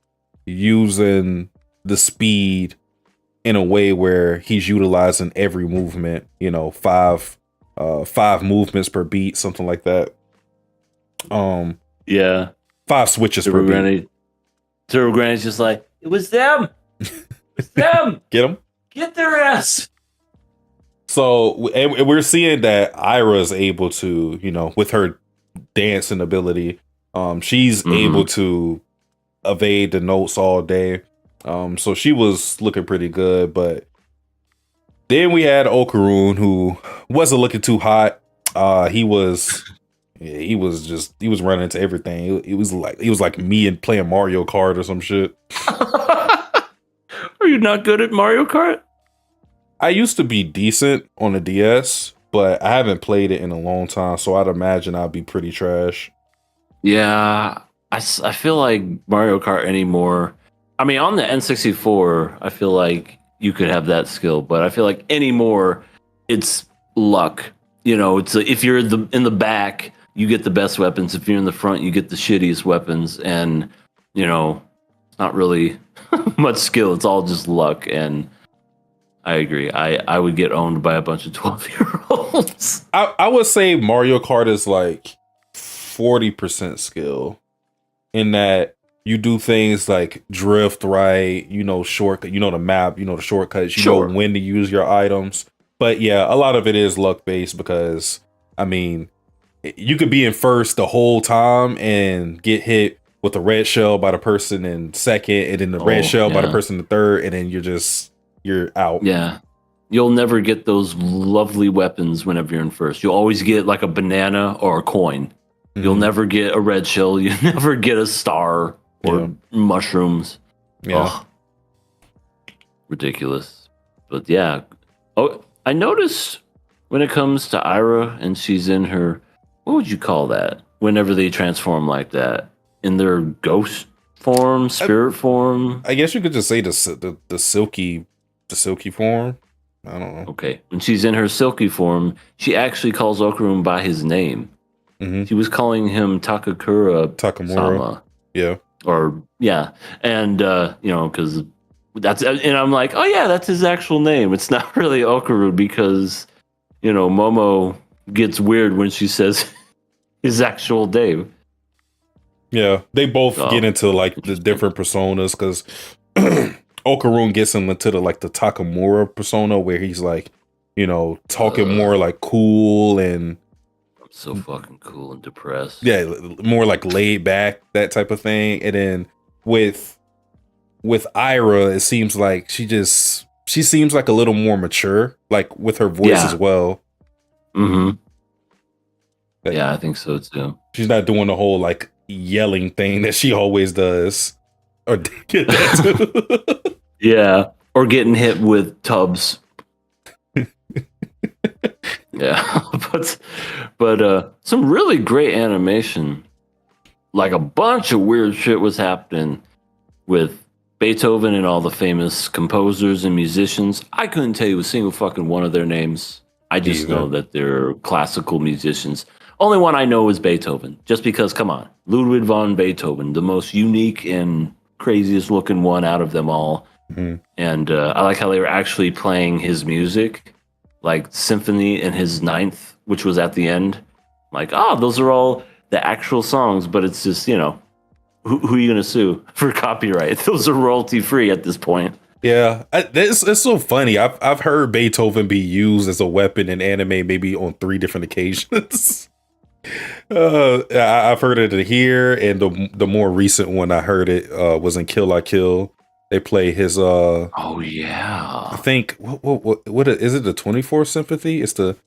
using the speed in a way where he's utilizing every movement, five movements per beat, something like that. Yeah. 5 switches per beat. Turbo Granny's just like, it was them. It's them. Get them? Get their ass. So and we're seeing that Ira is able to, with her dancing ability, she's able to evade the notes all day. So she was looking pretty good, but then we had Okarun, who wasn't looking too hot. He was running into everything. He was like me and playing Mario Kart or some shit. Are you not good at Mario Kart? I used to be decent on the DS, but I haven't played it in a long time, so I'd imagine I'd be pretty trash. Yeah, I feel like Mario Kart anymore. I mean, on the N64, I feel like you could have that skill, but I feel like anymore, it's luck. It's if you're in the back, you get the best weapons. If you're in the front, you get the shittiest weapons, and it's not really much skill. It's all just luck. And I agree. I would get owned by a bunch of 12-year-olds. I would say Mario Kart is like 40% skill, in that you do things like drift right, shortcut, the map, the shortcuts, Sure. know when to use your items. But yeah, a lot of it is luck based, because I mean, you could be in first the whole time and get hit with a red shell by the person in second, and then the red shell by the person in third, and then you're out. Yeah. You'll never get those lovely weapons whenever you're in first. You'll always get like a banana or a coin. You'll never get a red shell. You never get a star or mushrooms. Yeah. Ugh. Ridiculous. But yeah. Oh, I noticed when it comes to Ira and she's in her, what would you call that? Whenever they transform like that, in their ghost form, spirit form. I guess you could just say the silky form. I don't know. Okay. When she's in her silky form, she actually calls Okarun by his name. Mm-hmm. She was calling him Takamura. Yeah. Or yeah. And because that's, and I'm like, oh yeah, that's his actual name. It's not really Okarun because, Momo gets weird when she says his actual name. Yeah. They both get into like the different personas because Okarun gets him into the Takamura persona where he's like, talking more like cool and so fucking cool and depressed. Yeah, more like laid back, that type of thing. And then with Ira, it seems like she seems like a little more mature, like with her voice as well. Mm-hmm. Yeah, I think so too. She's not doing the whole like yelling thing that she always does. Or yeah, or getting hit with tubs. Yeah, but some really great animation. Like a bunch of weird shit was happening with Beethoven and all the famous composers and musicians. I couldn't tell you a single fucking one of their names. I just know that they're classical musicians. Only one I know is Beethoven, just because, come on, Ludwig von Beethoven, the most unique and craziest looking one out of them all. Mm-hmm. And I like how they were actually playing his music. Like Symphony in his 9th, which was at the end. Like, those are all the actual songs, but it's just, who are you going to sue for copyright? Those are royalty free at this point. Yeah, it's so funny. I've heard Beethoven be used as a weapon in anime maybe on 3 different occasions. I've heard it here, and the more recent one I heard it was in Kill La Kill. They play his oh yeah. I think what is it, the 24th Symphony? It's the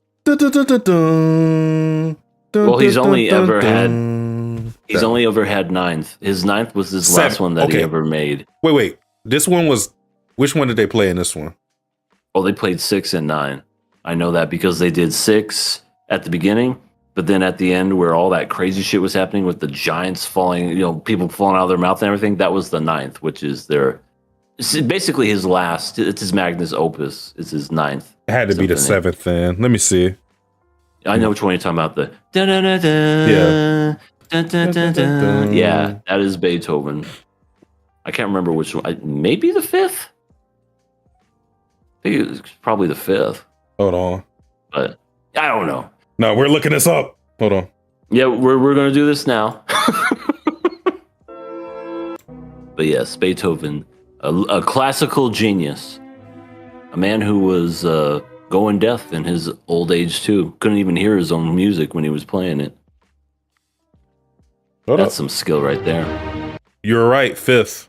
well, he's only ever had 9th. His 9th was his last one that he ever made. Wait. This one was, which one did they play in this one? Oh, they played 6 and 9. I know that because they did 6 at the beginning, but then at the end where all that crazy shit was happening with the giants falling, people falling out of their mouth and everything, that was the 9th, which is it's basically his last. It's his magnus opus. It's his 9th. It had to be the 7th then. Let me see. I know which one you're talking about. The yeah. Yeah, that is Beethoven. I can't remember which one. Maybe the 5th? I think it's probably the 5th. Hold on. But I don't know. No, we're looking this up. Hold on. Yeah, we're going to do this now. But yes, Beethoven, a classical genius. A man who was going deaf in his old age too. Couldn't even hear his own music when he was playing it. That's some skill right there. You're right, 5th.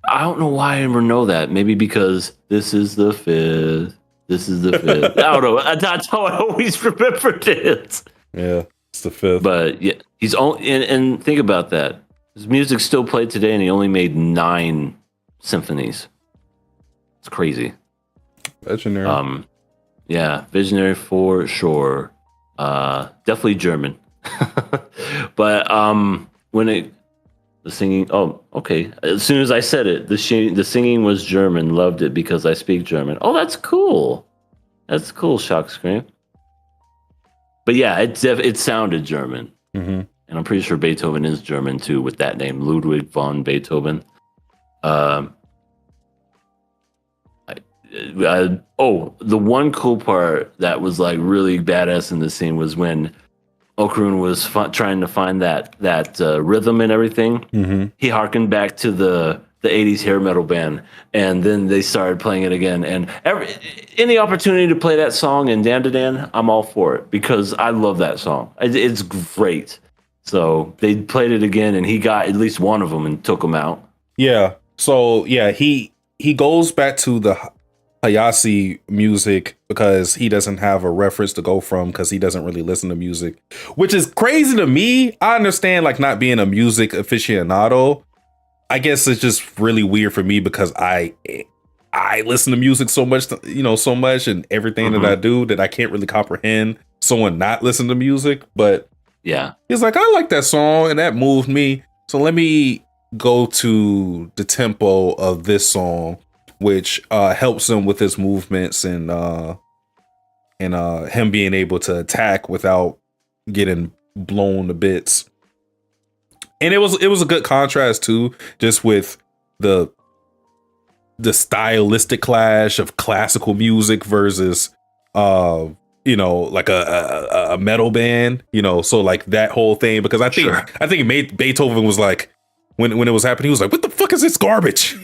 I don't know why I ever know that. Maybe because this is the 5th. This is the 5th. I don't know. That's how I always remembered it. Yeah, it's the 5th. But yeah, he's only and think about that. His music's still played today, and he only made 9 symphonies. It's crazy. Visionary. Yeah, visionary for sure. Definitely German. But the singing. Oh, okay. As soon as I said it, the singing was German. Loved it because I speak German. Oh, that's cool. That's cool. Shock scream. But yeah, it sounded German. Mm-hmm. And I'm pretty sure Beethoven is German too, with that name, Ludwig von Beethoven. The one cool part that was like really badass in the scene was when Okarun was trying to find that rhythm and everything. Mm-hmm. He harkened back to the 80s hair metal band, and then they started playing it again. And any opportunity to play that song in Dandadan, I'm all for it because I love that song. It's great. So they played it again, and he got at least one of them and took them out. Yeah. So yeah, he goes back to the Hayase music because he doesn't have a reference to go from because he doesn't really listen to music, which is crazy to me. I understand like not being a music aficionado. I guess it's just really weird for me because I listen to music so much, so much and everything that I do that I can't really comprehend someone not listen to music. But yeah, he's like, I like that song and that moved me. So let me go to the tempo of this song, which helps him with his movements and him being able to attack without getting blown to bits. And it was a good contrast too, just with the stylistic clash of classical music versus like a metal band, so like that whole thing, because I think Beethoven was like, when it was happening, he was like, what the fuck is this garbage?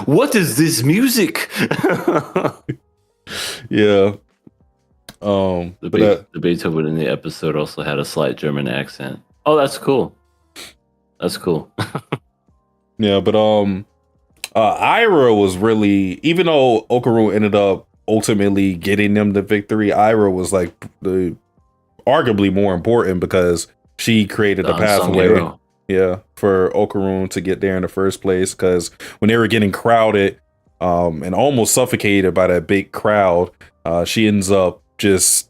What is this music? Yeah. The Beethoven in the episode also had a slight German accent. Oh, that's cool. That's cool. Yeah, but Ira was really, even though Okarun ended up ultimately getting them the victory, Ira was like the arguably more important because she created the pathway. Yeah, for Okarun to get there in the first place, because when they were getting crowded and almost suffocated by that big crowd, she ends up just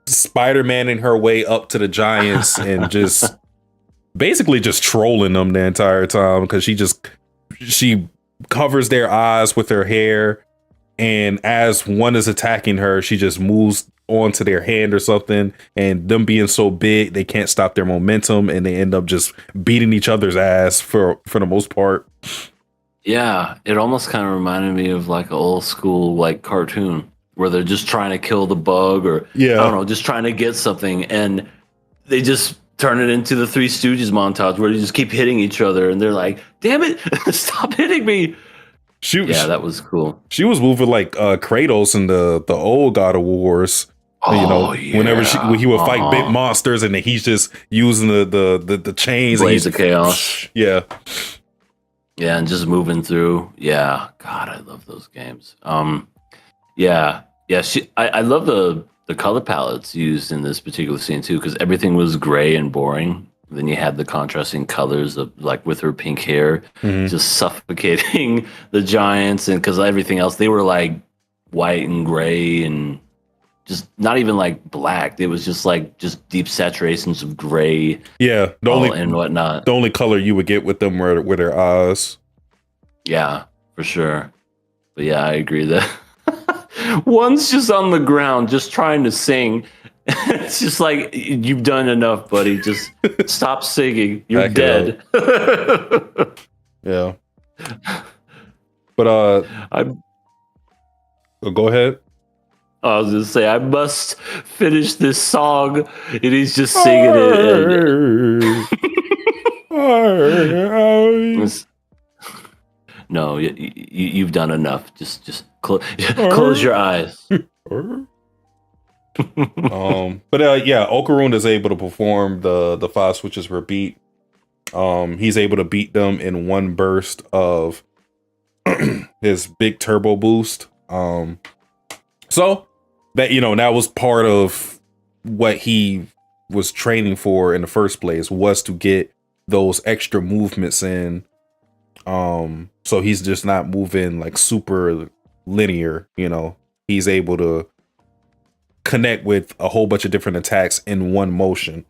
Spider-Man-ing her way up to the giants and just basically just trolling them the entire time, because she covers their eyes with her hair, and as one is attacking her, she just moves onto their hand or something, and them being so big, they can't stop their momentum, and they end up just beating each other's ass for the most part. Yeah, it almost kind of reminded me of like an old school like cartoon where they're just trying to kill the bug, or I don't know, just trying to get something, and they just turn it into the Three Stooges montage where they just keep hitting each other, and they're like, "Damn it, stop hitting me!" That was cool. She was moving like Kratos in the old God of Wars. Whenever he would fight big monsters, and then he's just using the chains, Blades of Chaos. Yeah, and just moving through. Yeah, God, I love those games. I love the color palettes used in this particular scene too, because everything was gray and boring. Then you had the contrasting colors of like with her pink hair, just suffocating the giants, and because everything else they were like white and gray and just not even like black. It was just like deep saturations of gray. Yeah, and whatnot. The only color you would get with them were their eyes. Yeah, for sure. But yeah, I agree that one's just on the ground, just trying to sing. It's just like, you've done enough, buddy. Just stop singing. You're dead. Yeah. But go ahead. I was gonna say, I must finish this song, and he's just singing it. No, you've done enough. Just close your eyes. Okarun is able to perform the 5 switches per beat. He's able to beat them in one burst of his big turbo boost. So that that was part of what he was training for in the first place, was to get those extra movements in. So he's just not moving like super linear, he's able to connect with a whole bunch of different attacks in one motion.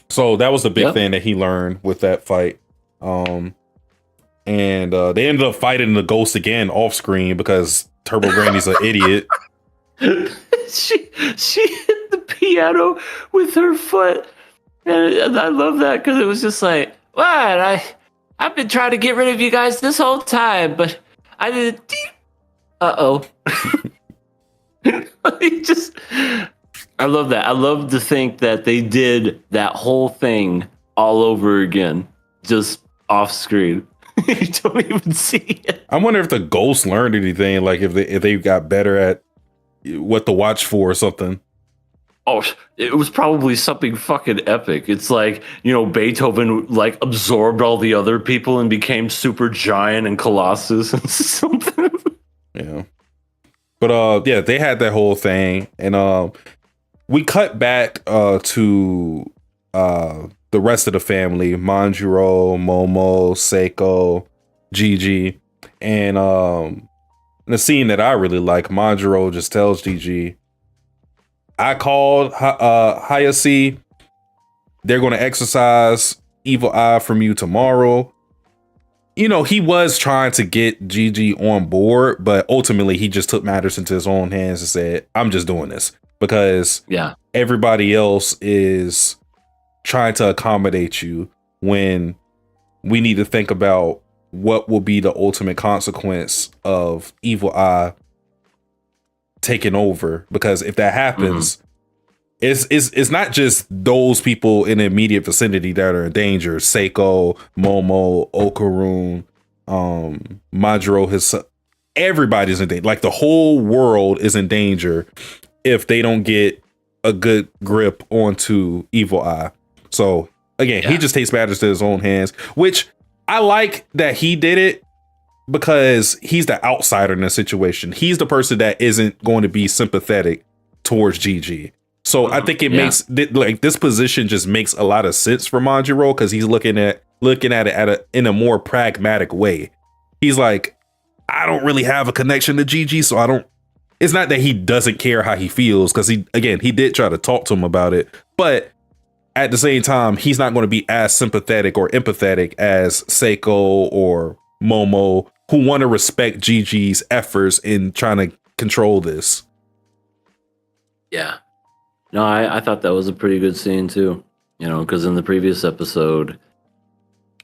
So that was the big thing that he learned with that fight. And they ended up fighting the ghost again off screen because Turbo Granny's an idiot. She hit the piano with her foot, and I love that because it was just like, what? I've been trying to get rid of you guys this whole time, but I did. I love that. I love to think that they did that whole thing all over again, just off screen. You don't even see it. I wonder if the ghosts learned anything, like if they got better at what to watch for or something. Oh, it was probably something fucking epic. It's like, Beethoven like absorbed all the other people and became super giant and Colossus and something. Yeah. But they had that whole thing, and we cut back to the rest of the family: Manjiro, Momo, Seiko, Gigi, and the scene that I really like, Manjiro just tells Gigi, "I called Hayase. They're going to exercise Evil Eye from you tomorrow. he was trying to get Gigi on board, but ultimately he just took matters into his own hands and said, I'm just doing this because everybody else is trying to accommodate you when we need to think about what will be the ultimate consequence of Evil Eye taking over. Because if that happens, it's not just those people in the immediate vicinity that are in danger. Seiko, Momo, Okarun, Majiro, everybody's in danger. Like the whole world is in danger if they don't get a good grip onto Evil Eye. So again, he just takes matters to his own hands, which I like that he did it because he's the outsider in the situation. He's the person that isn't going to be sympathetic towards Gigi. So I think it makes like this position just makes a lot of sense for Manjiro because he's looking at it in a more pragmatic way. He's like, I don't really have a connection to Gigi, so I don't. It's not that he doesn't care how he feels because he did try to talk to him about it, but at the same time, he's not going to be as sympathetic or empathetic as Seiko or Momo, who want to respect Gigi's efforts in trying to control this. Yeah. No, I thought that was a pretty good scene too. Because in the previous episode,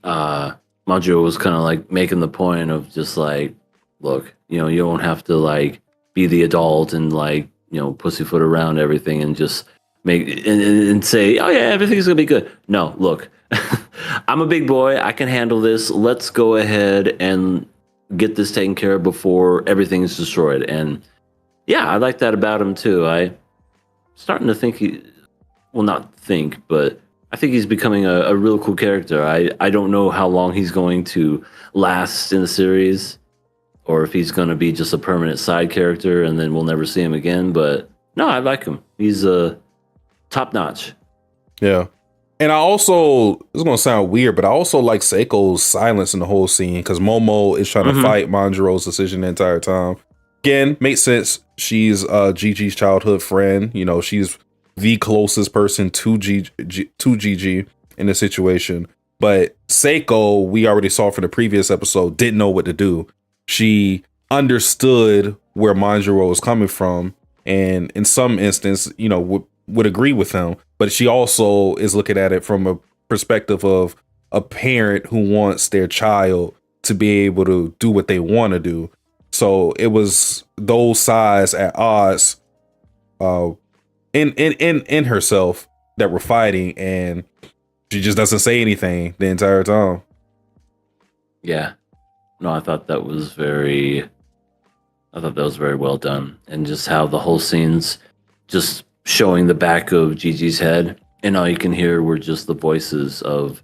Majiro was kind of like making the point of just like, look, you don't have to like be the adult and like, pussyfoot around everything and just make and say, oh yeah, everything's gonna be good. No, look, I'm a big boy. I can handle this. Let's go ahead and get this taken care of before everything is destroyed. And yeah, I like that about him too. I starting to think but I think he's becoming a real cool character. I don't know how long he's going to last in the series or if he's going to be just a permanent side character and then we'll never see him again. But no, I like him. He's top notch. Yeah. And I also, it's going to sound weird, but I also like Seiko's silence in the whole scene because Momo is trying to fight Manjiro's decision the entire time. Again, makes sense. She's Gigi's childhood friend. She's the closest person to Gigi in the situation. But Seiko, we already saw from the previous episode, didn't know what to do. She understood where Manjiro was coming from, and in some instance, would agree with him. But she also is looking at it from a perspective of a parent who wants their child to be able to do what they want to do. So it was those sides at odds in herself that were fighting, and she just doesn't say anything the entire time. Yeah. No, I thought that was very well done. And just how the whole scene's just showing the back of Gigi's head, and all you can hear were just the voices of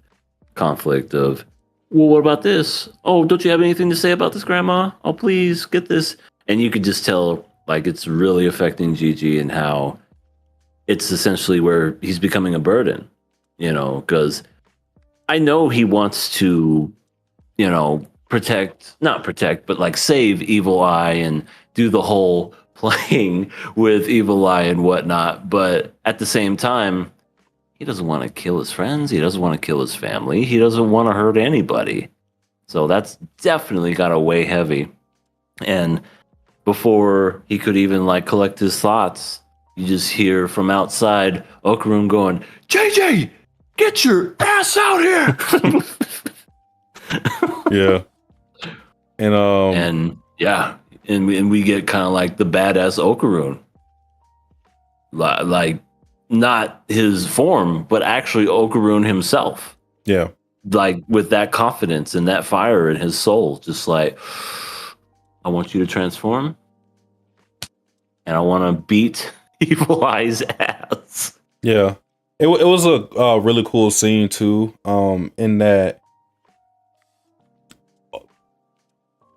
conflict of, well, what about this? Oh, don't you have anything to say about this, Grandma? Oh, please get this. And you could just tell, like, it's really affecting Gigi and how it's essentially where he's becoming a burden, because I know he wants to, not protect, but like save Evil Eye and do the whole playing with Evil Eye and whatnot. But at the same time, he doesn't want to kill his friends. He doesn't want to kill his family. He doesn't want to hurt anybody. So that's definitely got to weigh heavy. And before he could even like collect his thoughts, you just hear from outside Okarun going, JJ, get your ass out here. Yeah. And we get kind of like the badass Okarun. Like, not his form, but actually Okarun himself. Yeah. Like with that confidence and that fire in his soul, just like, I want you to transform and I want to beat Evil Eye's ass. Yeah. It was a really cool scene too, in that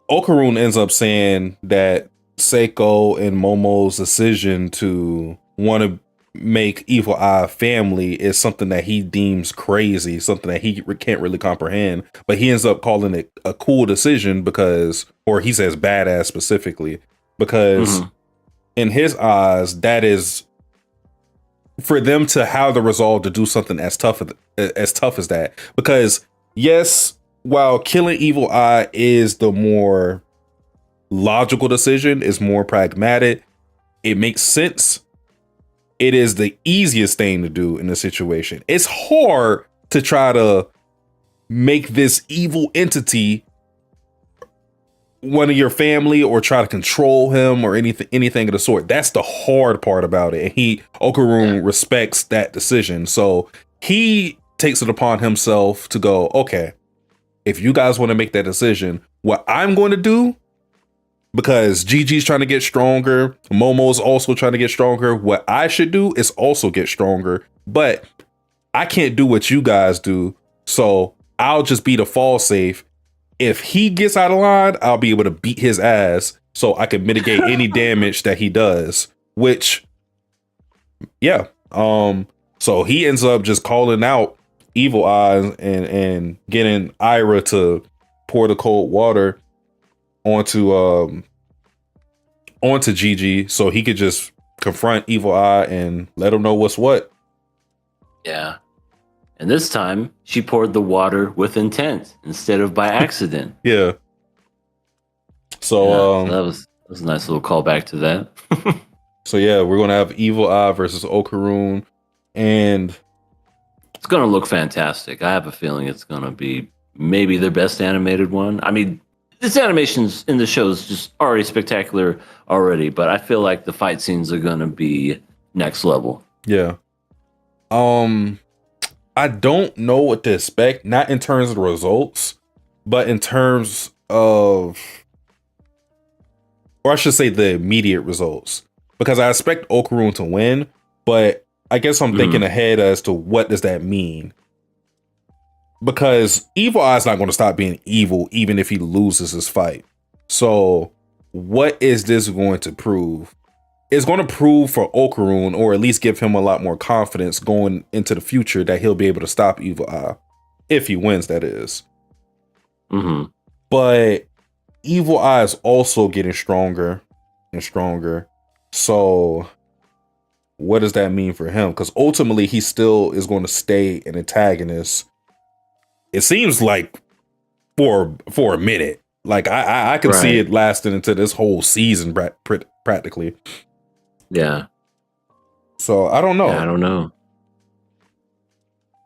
Okarun ends up saying that Seiko and Momo's decision to want to make Evil Eye family is something that he deems crazy, something that he can't really comprehend, but he ends up calling it a cool decision because, or he says badass specifically, because in his eyes, that is for them to have the resolve to do something as tough as that. Because yes, while killing Evil Eye is the more logical decision, is more pragmatic, it makes sense. It is the easiest thing to do in the situation. It's hard to try to make this evil entity one of your family or try to control him or anything of the sort. That's the hard part about it. And Okarun respects that decision. So he takes it upon himself to go, okay, if you guys want to make that decision, what I'm going to do, because Gigi's trying to get stronger, Momo's also trying to get stronger, what I should do is also get stronger, but I can't do what you guys do. So I'll just be the fall safe. If he gets out of line, I'll be able to beat his ass so I can mitigate any damage that he does, which, yeah. So he ends up just calling out Evil Eye and getting Ira to pour the cold water onto Gigi so he could just confront Evil Eye and let him know what's what. Yeah. And this time, she poured the water with intent instead of by accident. Yeah. So, that was a nice little callback to that. So yeah, we're gonna have Evil Eye versus Okarun, and it's gonna look fantastic. I have a feeling it's gonna be maybe their best animated one. I mean, this animation's in the show is just already spectacular already, but I feel like the fight scenes are gonna be next level. Yeah. I don't know what to expect, not in terms of the results, but in terms of, or I should say the immediate results, because I expect Okarun to win, but I guess I'm thinking ahead as to what does that mean? Because Evil Eye's not going to stop being evil even if he loses his fight. So what is this going to prove? It's going to prove for Okarun, or at least give him a lot more confidence going into the future that he'll be able to stop Evil Eye. If he wins, that is. Mm-hmm. But Evil Eye is also getting stronger and stronger. So what does that mean for him? Because ultimately, he still is going to stay an antagonist. It seems like for a minute. Like I can see it lasting into this whole season practically. Yeah. So I don't know. Yeah, I don't know.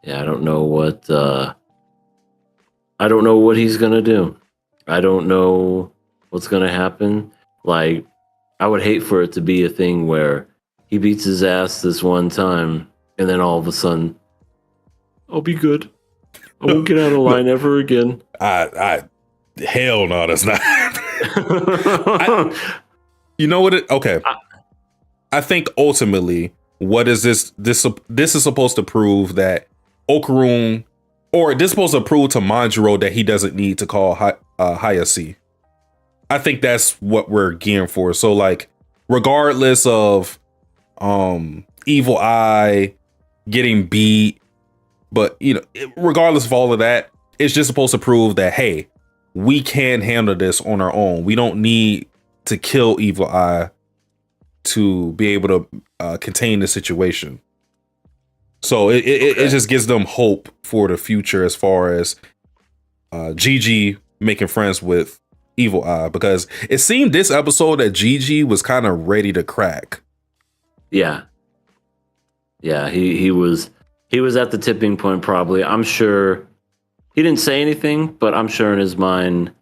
Yeah, I don't know what he's gonna do. I don't know what's gonna happen. Like, I would hate for it to be a thing where he beats his ass this one time and then all of a sudden, I'll be good. I won't get out of line ever again. Hell no, that's not. You know what? Okay. I think ultimately, what is this? This is supposed to prove that Okarun, or this is supposed to prove to Manjiro that he doesn't need to call Hayase. I think that's what we're gearing for. So, like, regardless of Evil Eye getting beat, but regardless of all of that, it's just supposed to prove that, hey, we can handle this on our own. We don't need to kill Evil Eye to be able to contain the situation. So it just gives them hope for the future as far as Gigi making friends with Evil Eye, because it seemed this episode that Gigi was kind of ready to crack. Yeah. Yeah, he was at the tipping point probably. I'm sure he didn't say anything, but I'm sure in his mind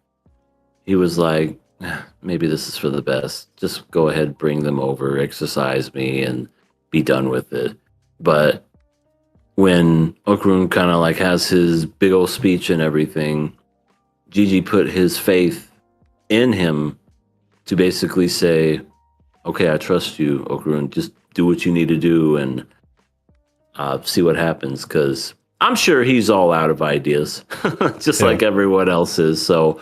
he was like, maybe this is for the best. Just go ahead, bring them over, exercise me, and be done with it. But when Okarun kind of like has his big old speech and everything, Gigi put his faith in him to basically say, okay, I trust you, Okarun. Just do what you need to do and see what happens. Because I'm sure he's all out of ideas, just like everyone else is. So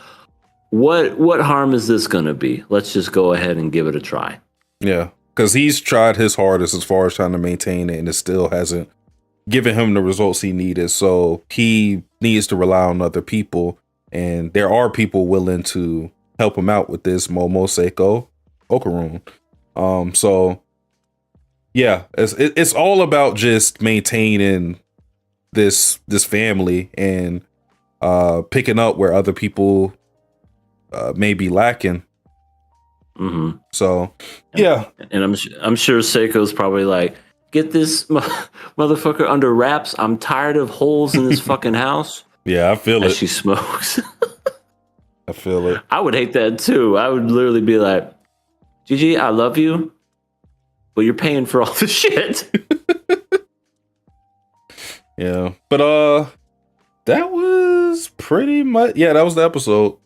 what harm is this going to be? Let's just go ahead and give it a try. Yeah, because he's tried his hardest as far as trying to maintain it, and it still hasn't given him the results he needed. So he needs to rely on other people, and there are people willing to help him out with this. Momo, Seiko, Okarun. So yeah, it's all about just maintaining this family and picking up where other people may be lacking. Mm-hmm. So, yeah. And I'm sure Seiko's probably like, get this motherfucker under wraps. I'm tired of holes in this fucking house. Yeah, I feel as it. she smokes. I feel it. I would hate that too. I would literally be like, Gigi, I love you, but you're paying for all the shit. Yeah. But that was pretty much, yeah, that was the episode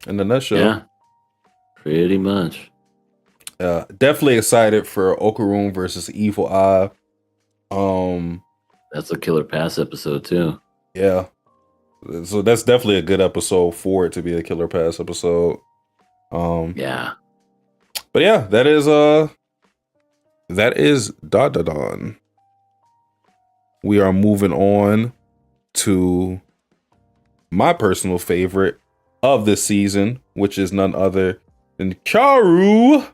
in the nutshell. Yeah. Pretty much. Definitely excited for Okarun versus Evil Eye. That's a Killer Pass episode too. Yeah. So that's definitely a good episode for it to be a Killer Pass episode. Yeah. But yeah, that is Dandadan. We are moving on to my personal favorite of this season, which is none other than Kaoru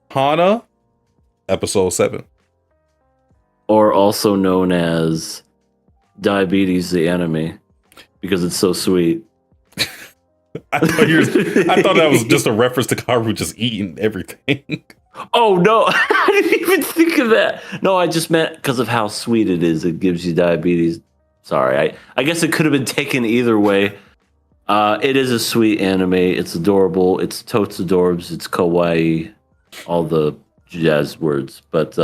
Hana, episode 7. Or also known as Diabetes the Anime, because it's so sweet. I thought that was just a reference to Kaoru just eating everything. Oh no, I didn't even think of that. No, I just meant because of how sweet it is. It gives you diabetes. Sorry, I guess it could have been taken either way. It is a sweet anime. It's adorable. It's totes adorbs. It's kawaii. All the jazz words. But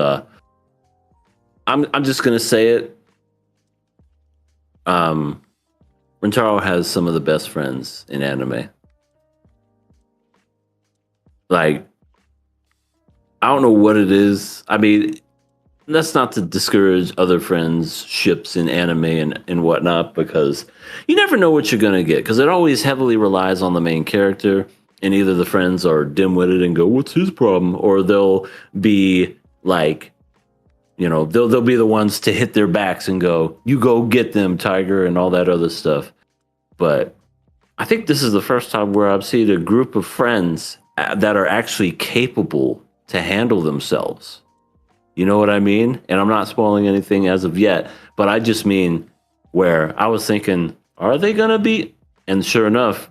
I'm just gonna say it. Rintaro has some of the best friends in anime. Like, I don't know what it is. I mean, that's not to discourage other friends' ships in anime and whatnot, because you never know what you're going to get, because it always heavily relies on the main character, and either the friends are dim-witted and go, what's his problem? Or they'll be like, you know, they'll be the ones to hit their backs and go, you go get them, Tiger, and all that other stuff. But I think this is the first time where I've seen a group of friends that are actually capable to handle themselves. You know what I mean? And I'm not spoiling anything as of yet, but I just mean where I was thinking, are they going to be? And sure enough,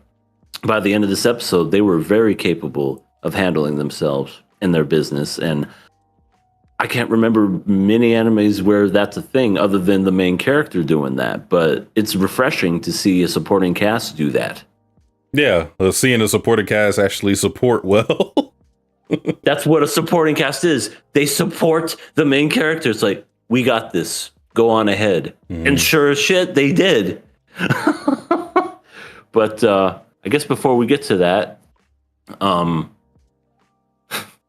by the end of this episode, they were very capable of handling themselves and their business. And I can't remember many animes where that's a thing other than the main character doing that. But it's refreshing to see a supporting cast do that. Yeah, seeing a supporting cast actually support well. That's what a supporting cast is. They support the main character. It's like, we got this. Go on ahead. And sure as shit, they did. But I guess before we get to that,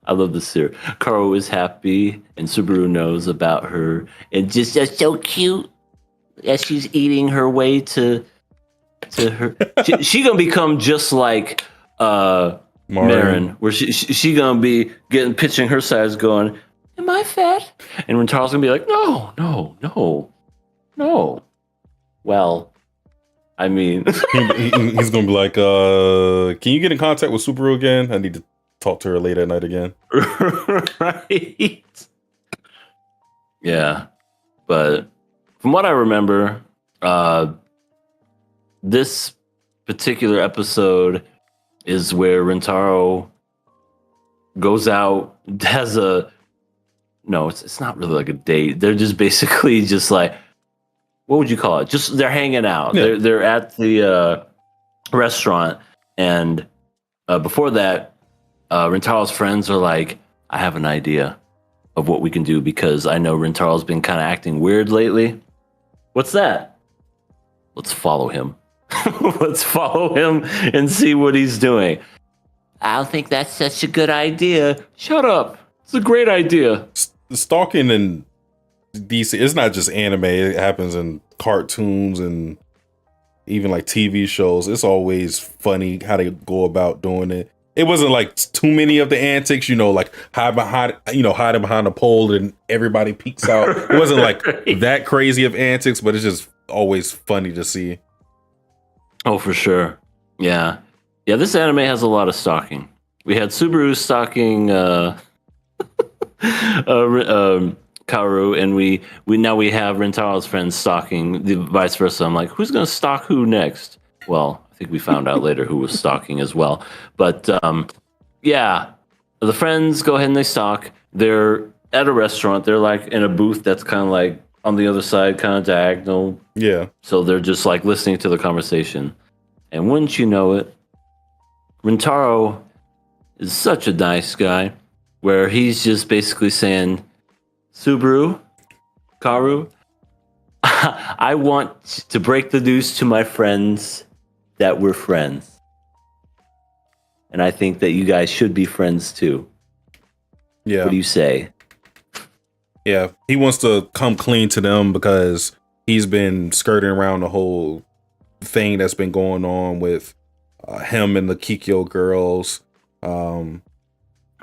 I love this here. Kaoru is happy, and Subaru knows about her, and just that's so cute as she's eating her way to her. She gonna become just like Marin, where she gonna be pitching her size, going, "Am I fat?" And when Charles gonna be like, "No. Well, I mean, he's gonna be like, "Can you get in contact with Subaru again? I need to talk to her late at night again." Right? Yeah, but from what I remember, this particular episode is where Rintaro goes out, has it's not really like a date. They're just basically just like, what would you call it? Just they're hanging out. Yeah. They're at the restaurant, and before that, Rintaro's friends are like, I have an idea of what we can do, because I know Rintaro's been kind of acting weird lately. What's that? Let's follow him. Let's follow him and see what he's doing. I don't think that's such a good idea. Shut up. It's a great idea. Stalking in DC, it's not just anime. It happens in cartoons and even like TV shows. It's always funny how they go about doing it. It wasn't like too many of the antics, like hiding behind a pole and everybody peeks out. It wasn't like that crazy of antics, but it's just always funny to see. Oh, for sure. Yeah. Yeah, this anime has a lot of stalking. We had Subaru stalking Kaoru, and we now we have Rintaro's friends stalking the vice versa. I'm like, who's gonna stalk who next? Well, I think we found out later who was stalking as well. But yeah, the friends go ahead and they stalk. They're at a restaurant. They're like in a booth that's kind of like on the other side, kind of diagonal. Yeah. So they're just like listening to the conversation. And wouldn't you know it, Rintaro is such a nice guy where he's just basically saying, Subaru, Kaoru, I want to break the news to my friends that we're friends. And I think that you guys should be friends too. Yeah. What do you say? Yeah. He wants to come clean to them because he's been skirting around the whole thing that's been going on with him and the Kikyo girls.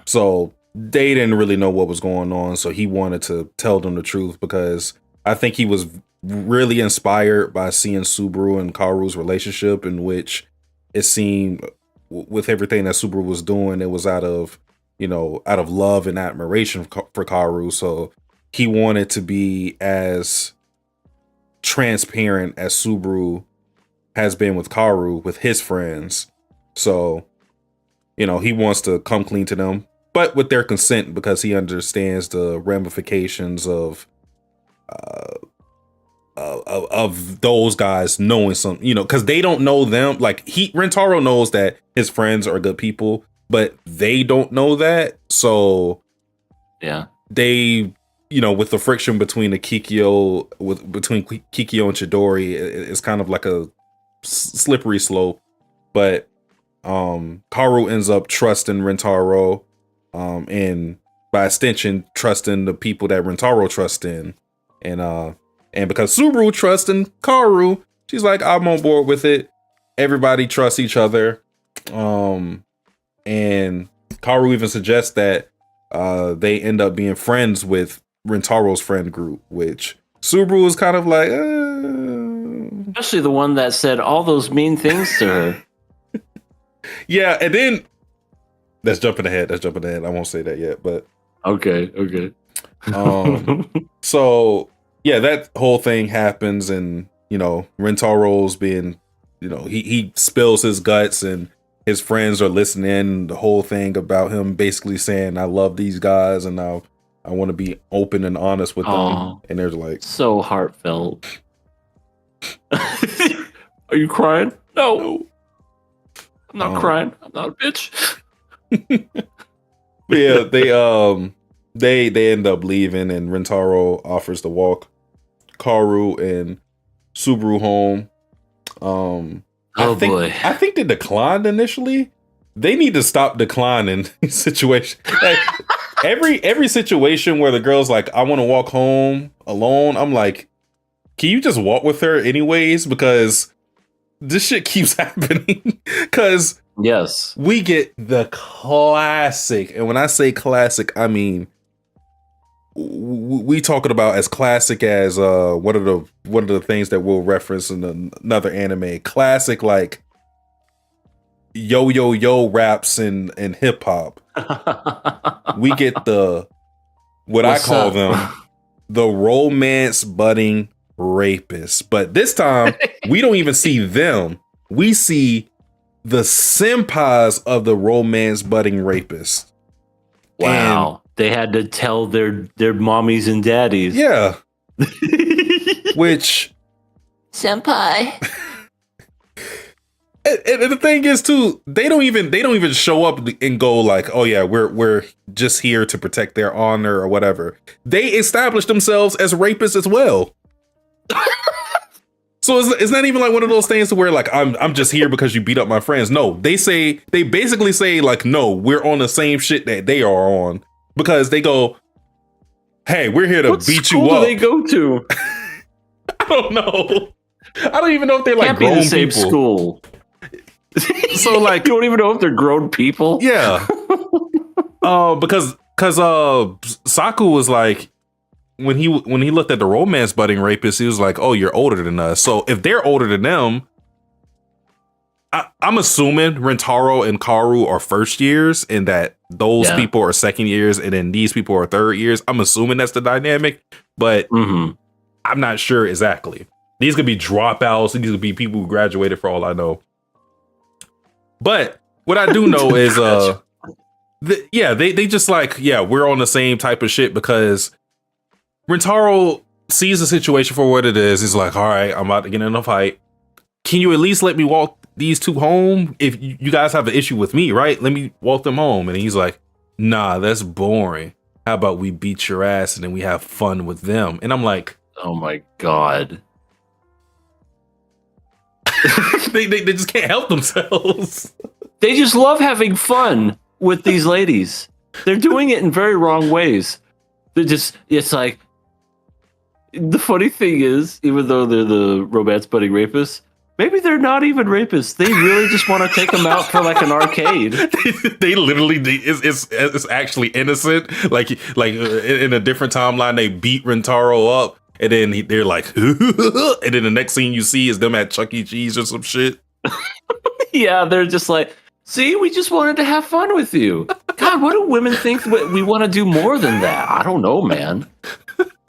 So they didn't really know what was going on. So he wanted to tell them the truth because I think he was really inspired by seeing Subaru and Kaoru's relationship, in which it seemed with everything that Subaru was doing, it was out of love and admiration for Kaoru. So he wanted to be as transparent as Subaru has been with Kaoru, with his friends. So, he wants to come clean to them, but with their consent, because he understands the ramifications of those guys knowing something, because they don't know them. Like Rintaro knows that his friends are good people, but they don't know that. So yeah, they, with the friction between between Kikyo and Chidori, it's kind of like a slippery slope. But Kaoru ends up trusting Rintaro, and by extension trusting the people that Rintaro trusts in, and because Subaru trusts in Kaoru, she's like, I'm on board with it. Everybody trusts each other, and Kaoru even suggests that they end up being friends with Rintaro's friend group, which Subaru is kind of like, especially the one that said all those mean things to her. Yeah, and then that's jumping ahead. I won't say that yet, but okay. So yeah, that whole thing happens, and Rintaro's being, he spills his guts, and his friends are listening. The whole thing about him basically saying, "I love these guys, and I want to be open and honest with them." And they're like, so heartfelt. Are you crying? No. I'm not crying. I'm not a bitch. Yeah, they end up leaving, and Rintaro offers to walk Kaoru and Subaru home. I think they declined initially. They need to stop declining situations. Like, every situation where the girl's like, I want to walk home alone, I'm like, can you just walk with her anyways? Because this shit keeps happening. Because yes, we get the classic, and when I say classic, I mean we talking about as classic as one of the things that we'll reference in another anime. Classic, like yo raps and hip hop. We get What's I call up? them the romance budding rapists. But this time we don't even see them. We see the senpais of the romance budding rapists. Wow. They had to tell their mommies and daddies. Yeah. Which Senpai. and the thing is too, they don't even show up and go like, oh yeah, we're just here to protect their honor or whatever. They establish themselves as rapists as well. So it's not even like one of those things to where like I'm just here because you beat up my friends. No, they basically say like, no, we're on the same shit that they are on, because they go, hey, we're here to beat you up. What do they go to? I don't know. I don't even know if they're like Can't be grown the same people. school. So like, you don't even know if they're grown people. yeah. Because Saku was like, when he looked at the romance budding rapist, he was like, oh, you're older than us. So if they're older than them, I'm assuming Rintaro and Kaoru are first years, and that those people are second years and then these people are third years. I'm assuming that's the dynamic, but I'm not sure exactly. These could be dropouts. These could be people who graduated for all I know. But what I do know is, they just like, we're on the same type of shit because Rentaro sees the situation for what it is. He's like, all right, I'm about to get in a fight. Can you at least let me walk these two home? If you guys have an issue with me, right? Let me walk them home. And he's like, nah, that's boring. How about we beat your ass and then we have fun with them? And I'm like, oh my God. they just can't help themselves. They just love having fun with these ladies. They're doing it in very wrong ways. It's like, the funny thing is, even though they're the romance buddy rapists, maybe they're not even rapists. They really just want to take them out for like an arcade. They literally, it's actually innocent. Like in a different timeline, they beat Rentaro up, and then they're like, and then the next scene you see is them at Chuck E. Cheese or some shit. Yeah, they're just like, see, we just wanted to have fun with you. God, what do women think we want to do more than that? I don't know, man.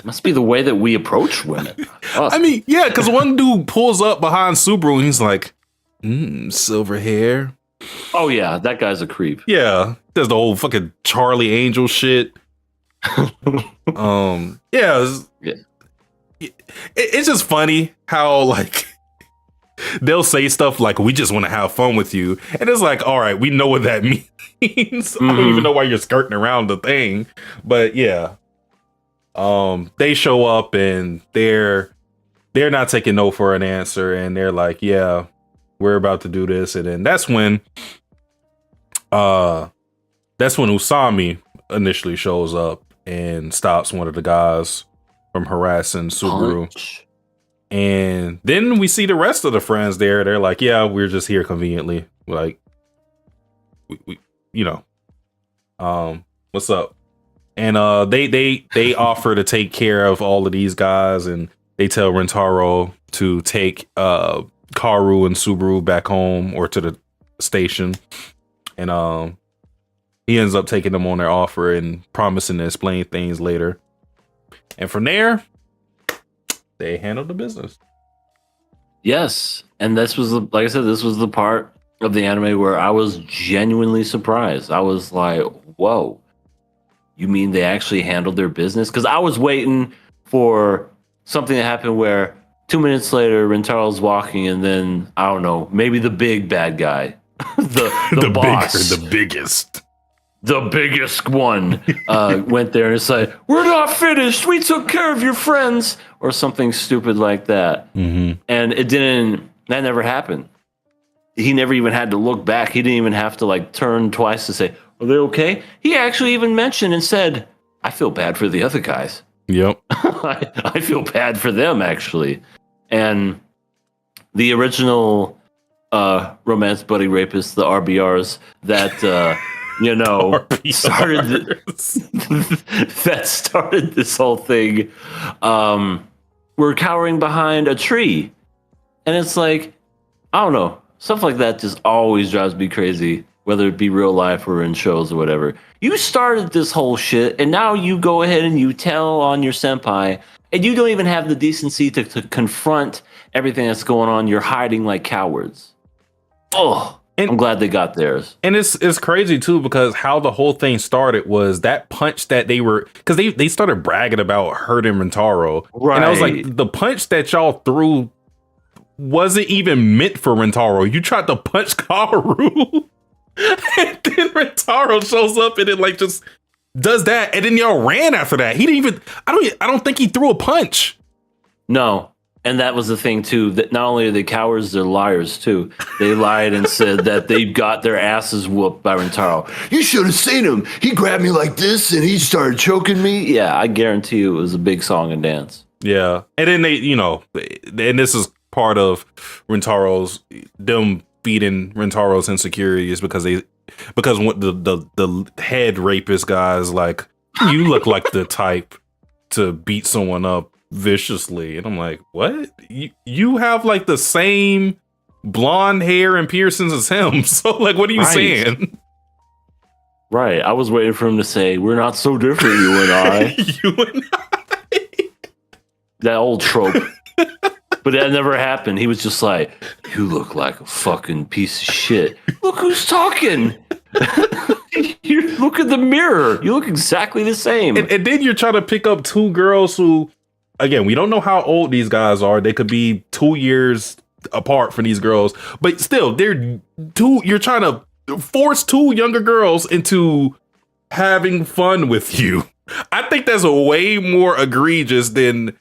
Must be the way that we approach women. I mean, yeah, because one dude pulls up behind Subaru and he's like, silver hair. Oh, yeah, that guy's a creep. Yeah, there's the whole fucking Charlie Angel shit. It's just funny how, like, they'll say stuff like, we just want to have fun with you. And it's like, all right, we know what that means. I don't even know why you're skirting around the thing. But yeah. They show up and they're not taking no for an answer, and they're like, yeah, we're about to do this. And then that's when Usami initially shows up and stops one of the guys from harassing Subaru. Punch. And then we see the rest of the friends there. They're like, yeah, we're just here conveniently. Like, we what's up? And they offer to take care of all of these guys, and they tell Rentaro to take Kaoru and Subaru back home or to the station. And he ends up taking them on their offer and promising to explain things later. And from there, they handle the business. Yes, and this was like I said, this was the part of the anime where I was genuinely surprised. I was like, whoa. You mean they actually handled their business? Because I was waiting for something to happen where 2 minutes later, Rentaro's walking, and then, I don't know, maybe the big bad guy, the boss. The biggest one went there and said, we're not finished. We took care of your friends. Or something stupid like that. Mm-hmm. And that never happened. He never even had to look back. He didn't even have to like turn twice to say, are they okay? He actually even mentioned and said, I feel bad for the other guys. Yep. I feel bad for them, actually. And the original romance buddy rapists, the RBRs, that, started this whole thing, were cowering behind a tree. And it's like, I don't know. Stuff like that just always drives me crazy, whether it be real life or in shows or whatever. You started this whole shit, and now you go ahead and you tell on your senpai, and you don't even have the decency to confront everything that's going on. You're hiding like cowards. Oh, and I'm glad they got theirs. And it's crazy, too, because how the whole thing started was that punch that they were... Because they started bragging about hurting Rentaro. Right. And I was like, the punch that y'all threw wasn't even meant for Rentaro. You tried to punch Kaoru. And then Rentaro shows up and it like just does that. And then y'all ran after that. He didn't even... I don't think he threw a punch. No. And that was the thing, too, that not only are they cowards, they're liars, too. They lied and said that they got their asses whooped by Rentaro. You should have seen him. He grabbed me like this and he started choking me. Yeah, I guarantee you it was a big song and dance. Yeah. And then they, and this is part of them beating Rentaro's insecurities because what the head rapist guy is like, you look like the type to beat someone up viciously. And I'm like, what? You have like the same blonde hair and piercings as him. So like, what are you saying? Right. I was waiting for him to say, "We're not so different, you and I." You and That old trope. But that never happened. He was just like, "You look like a fucking piece of shit. Look who's talking." You look in the mirror. You look exactly the same. and then you're trying to pick up two girls who, again, we don't know how old these guys are. They could be 2 years apart from these girls, but still, they're two. You're trying to force two younger girls into having fun with you. I think that's a way more egregious than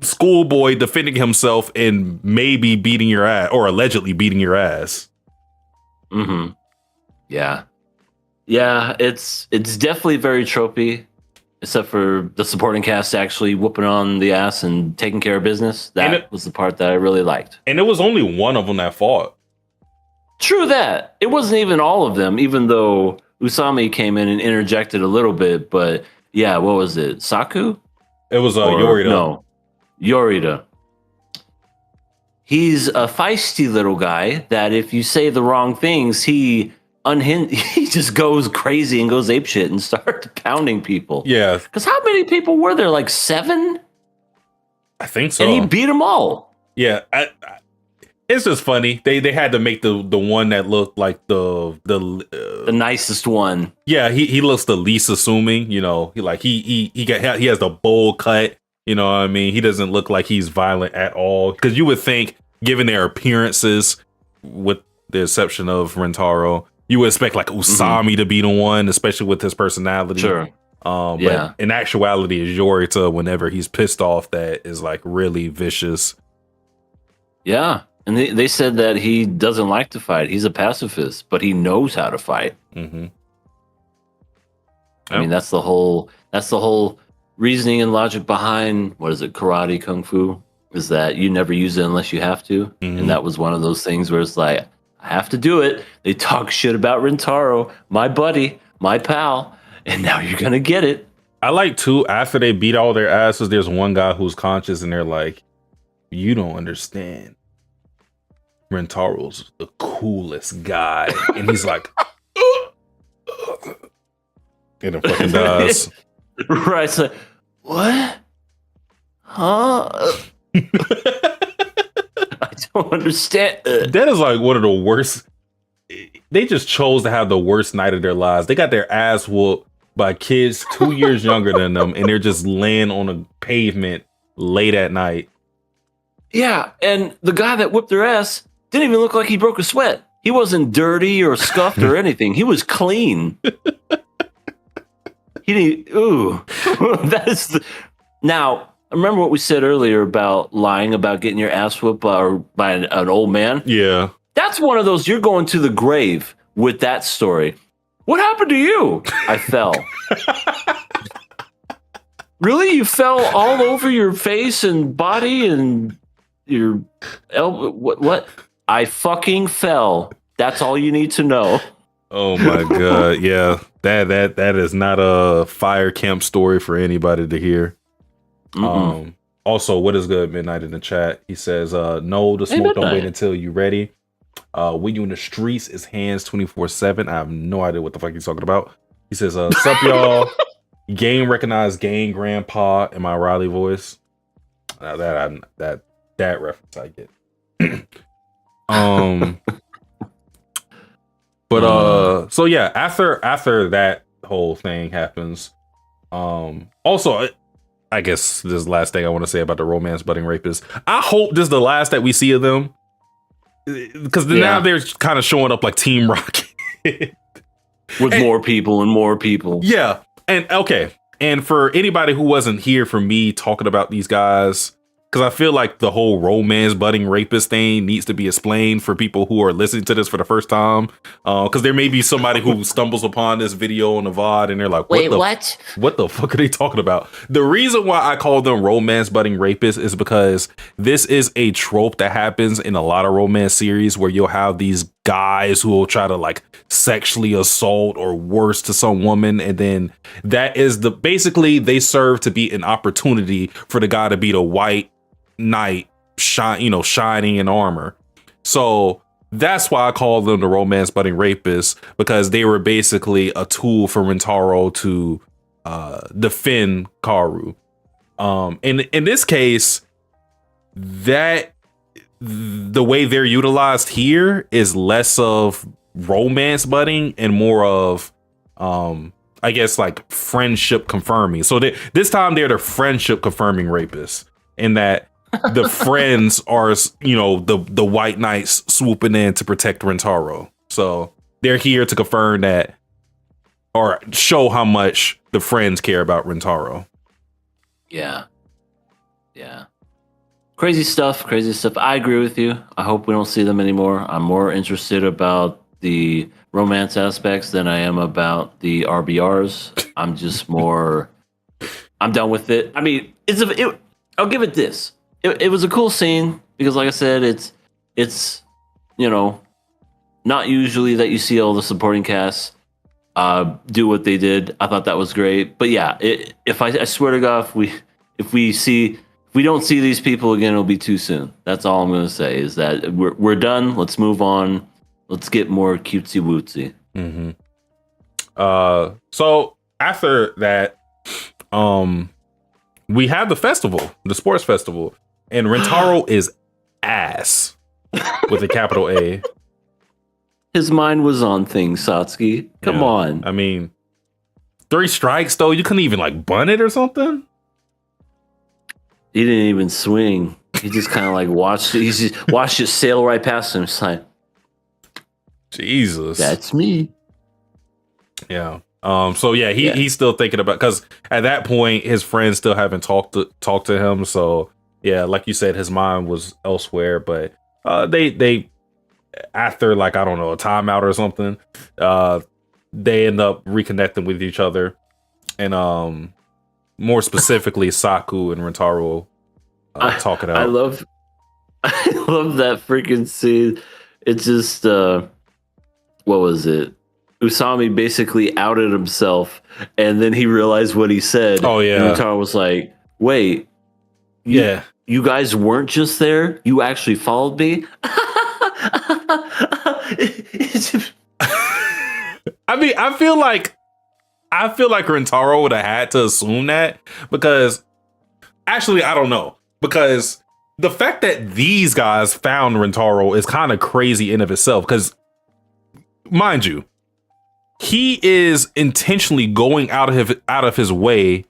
schoolboy defending himself and maybe beating your ass or allegedly beating your ass. Mm-hmm. Yeah. Yeah, it's definitely very tropey, except for the supporting cast actually whooping on the ass and taking care of business. That was the part that I really liked. And it was only one of them that fought. True that. It wasn't even all of them, even though Usami came in and interjected a little bit. But yeah, what was it? Saku? It was Yorita. No, Yorita. He's a feisty little guy that if you say the wrong things, he just goes crazy and goes apeshit and starts pounding people. Yeah. Because how many people were there? Like 7? I think so. And he beat them all. Yeah. It's just funny. They had to make the one that looked like the nicest one. Yeah, he looks the least assuming, you know. He has the bowl cut, you know what I mean? He doesn't look like he's violent at all. Because you would think, given their appearances, with the exception of Rentaro, you would expect like Usami to be the one, especially with his personality. Sure. But in actuality, it's Yorita whenever he's pissed off that is like really vicious. Yeah. And they said that he doesn't like to fight. He's a pacifist, but he knows how to fight. Mm-hmm. I mean, that's the whole reasoning and logic behind, what is it, karate, kung fu, is that you never use it unless you have to. Mm-hmm. And that was one of those things where it's like, I have to do it. They talk shit about Rentaro, my buddy, my pal, and now you're going to get it. I like, too, after they beat all their asses, there's one guy who's conscious and they're like, you don't understand. Rentaro's the coolest guy. And he's like, and it fucking dies. Right. It's like, what? Huh? I don't understand. That is like one of the worst. They just chose to have the worst night of their lives. They got their ass whooped by kids 2 years younger than them, and they're just laying on a pavement late at night. Yeah, and the guy that whipped their ass didn't even look like he broke a sweat. He wasn't dirty or scuffed or anything. He was clean. He didn't. Ooh, that is. Now, remember what we said earlier about lying about getting your ass whooped by an old man? Yeah, that's one of those. You're going to the grave with that story. What happened to you? I fell. Really? You fell all over your face and body and your elbow? What? I fucking fell. That's all you need to know. Oh my god, yeah. That is not a fire camp story for anybody to hear. Also, what is good, Midnight in the chat? He says, no, the smoke don't wait until you ready. When you in the streets, it's hands 24/7. I have no idea what the fuck he's talking about. He says, sup y'all? Game recognized game grandpa in my Riley voice. That reference I get. But so yeah, after that whole thing happens, also I guess this is the last thing I want to say about the romance budding rapists. I hope this is the last that we see of them, because now they're kind of showing up like Team Rocket with more people and more people. Yeah, and okay, and for anybody who wasn't here for me talking about these guys, because I feel like the whole romance budding rapist thing needs to be explained for people who are listening to this for the first time. Because there may be somebody who stumbles upon this video on the VOD and they're like, what the fuck are they talking about? The reason why I call them romance budding rapists is because this is a trope that happens in a lot of romance series where you'll have these guys who will try to like sexually assault or worse to some woman, and then that is basically they serve to be an opportunity for the guy to be the white knight shining in armor. So that's why I call them the romance budding rapists, because they were basically a tool for Rintaro to defend Kaoru. In this case, that the way they're utilized here is less of romance budding and more of I guess like friendship confirming. So this time they're the friendship confirming rapists, in that the friends are, you know, the white knights swooping in to protect Rintaro. So they're here to confirm that, or show how much the friends care about Rintaro. Yeah. Crazy stuff. I agree with you. I hope we don't see them anymore. I'm more interested about the romance aspects than I am about the RBRs. I'm just more, I'm done with it. I mean, I'll give it this. It was a cool scene because, like I said, it's you know, not usually that you see all the supporting cast do what they did. I thought that was great. But yeah, I swear to God, if we don't see these people again, it'll be too soon. That's all I'm going to say, is that we're done. Let's move on. Let's get more cutesy wootsy. Mm-hmm. So after that, we have the festival, the sports festival, and Rintaro is ass with a capital A. His mind was on things, Satsuki. Come on. I mean, 3 strikes though. You couldn't even like bunt it or something. He didn't even swing. He just kind of like watched it. He just watched it sail right past him. It's like, Jesus, that's me. Yeah. So yeah, he's still thinking about, because at that point his friends still haven't talked to him. So yeah, like you said, his mind was elsewhere. But they after, like, I don't know, a timeout or something, they end up reconnecting with each other, and more specifically, Saku and Rintaro talking out. I love that freaking scene. It's just what was it? Usami basically outed himself, and then he realized what he said. Oh yeah. And Rintaro was like, "Wait, you guys weren't just there. You actually followed me." I mean, I feel like Rintaro would have had to assume that, because actually I don't know, because the fact that these guys found Rintaro is kind of crazy in of itself, because mind you, he is intentionally going out of his way,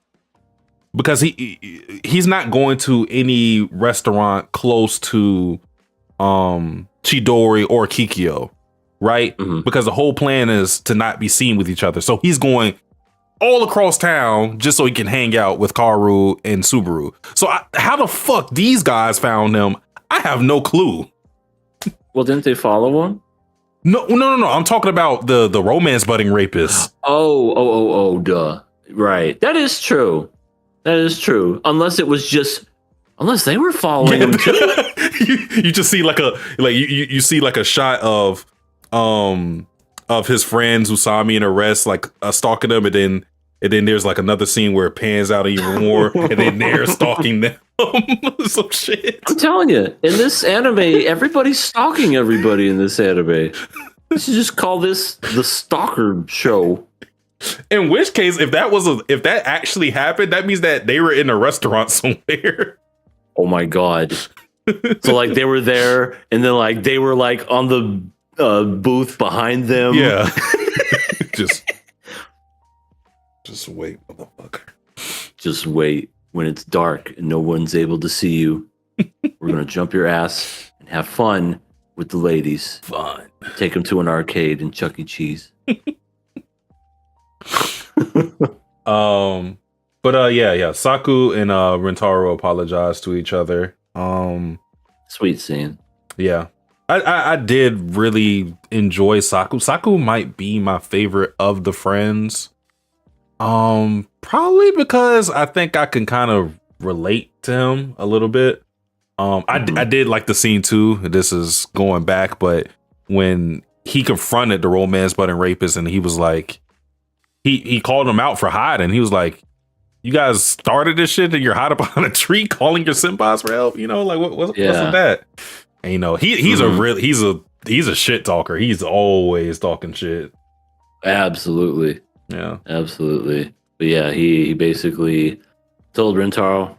because he's not going to any restaurant close to Chidori or Kikyo, right? Mm-hmm. Because the whole plan is to not be seen with each other. So he's going all across town just so he can hang out with Kaoru and Subaru. So how the fuck these guys found him, I have no clue. Well, didn't they follow him? No. I'm talking about the romance budding rapists. Oh, duh. Right. That is true. Unless they were following him too. you just see you see like a shot of his friends Usami and Arrest like stalking them, and then there's like another scene where it pans out even more, and then they're stalking them. Some shit. I'm telling you, in this anime, everybody's stalking everybody in this anime. You should just call this the Stalker Show. In which case, if that actually happened, that means that they were in a restaurant somewhere. Oh my god! So like they were there, and then like they were like on the booth behind them. Yeah. Just wait, motherfucker. Just wait. When it's dark and no one's able to see you, we're gonna jump your ass and have fun with the ladies. Fun. Take them to an arcade and Chuck E. Cheese. Yeah. Saku and Rintaro apologize to each other. Sweet scene. Yeah. I did really enjoy Saku. Saku might be my favorite of the friends. Probably because I think I can kind of relate to him a little bit. I did like the scene too. This is going back, but when he confronted the romance budding rapist, and he was like, he called him out for hiding. He was like, "You guys started this shit, and you're hiding behind a tree, calling your senpais for help." You know, like what's with that? And you know, he's he's a shit talker. He's always talking shit. Absolutely. Yeah. Absolutely. But yeah, he basically told Rintaro,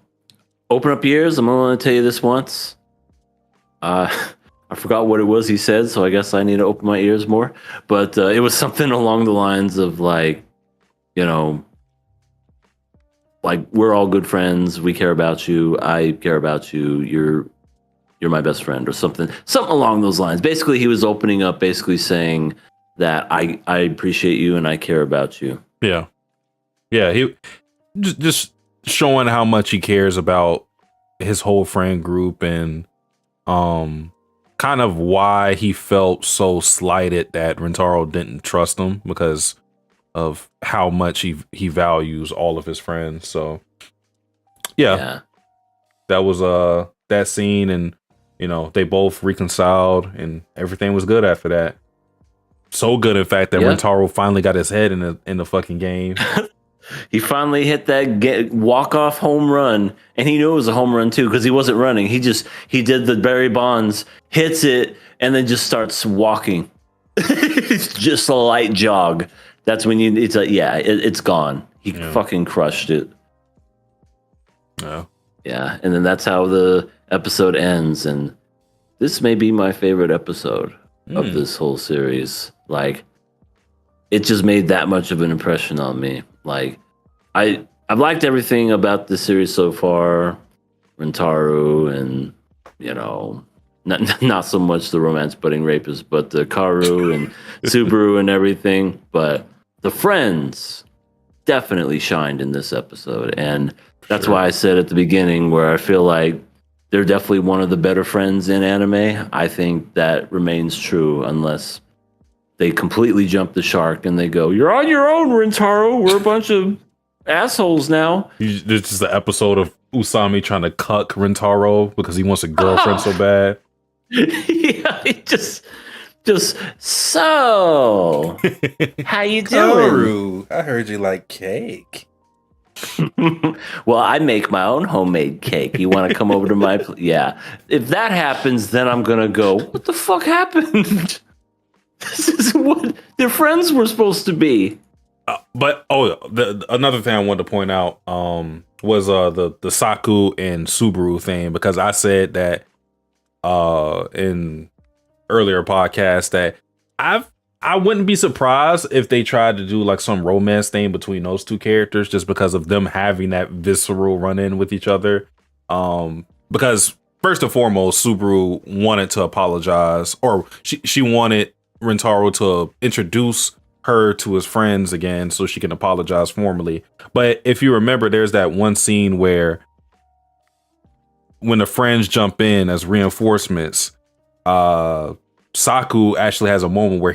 open up your ears. I'm only going to tell you this once. I forgot what it was he said, so I guess I need to open my ears more. But it was something along the lines of like, you know, like we're all good friends. We care about you. I care about you. You're my best friend, or something along those lines. Basically, he was opening up, basically saying that I appreciate you and I care about you. Yeah. Yeah. He just showing how much he cares about his whole friend group, and kind of why he felt so slighted that Rintaro didn't trust him, because of how much he values all of his friends. So yeah. That was that scene, and you know, they both reconciled and everything was good after that. So good, in fact, that Rintaro finally got his head in the fucking game. He finally hit that walk-off home run, and he knew it was a home run too, because he wasn't running. He did the Barry Bonds, hits it, and then just starts walking. It's just a light jog. That's when it's gone. He fucking crushed it. Yeah, and then that's how the episode ends, and this may be my favorite episode of this whole series. Like, it just made that much of an impression on me. Like, I've liked everything about the series so far. Rintaro, and you know, not so much the romance budding rapist, but the Kaoru and Subaru and everything. But the friends definitely shined in this episode, and that's why I said at the beginning, where I feel like they're definitely one of the better friends in anime. I think that remains true unless they completely jump the shark and they go, "You're on your own, Rintaro. We're a bunch of assholes now." This is the episode of Usami trying to cuck Rintaro because he wants a girlfriend so bad. Yeah, just so. How you doing? Kaoru, I heard you like cake. Well, I make my own homemade cake. You want to come over to my yeah. If that happens, then I'm gonna go, what the fuck happened? This is what their friends were supposed to be. But another thing I wanted to point out was the Saku and Subaru thing, because I said that in earlier podcasts that I wouldn't be surprised if they tried to do like some romance thing between those two characters, just because of them having that visceral run-in with each other. Because first and foremost, Subaru wanted to apologize, or she wanted Rintaro to introduce her to his friends again so she can apologize formally. But if you remember, there's that one scene where when the friends jump in as reinforcements, Saku actually has a moment where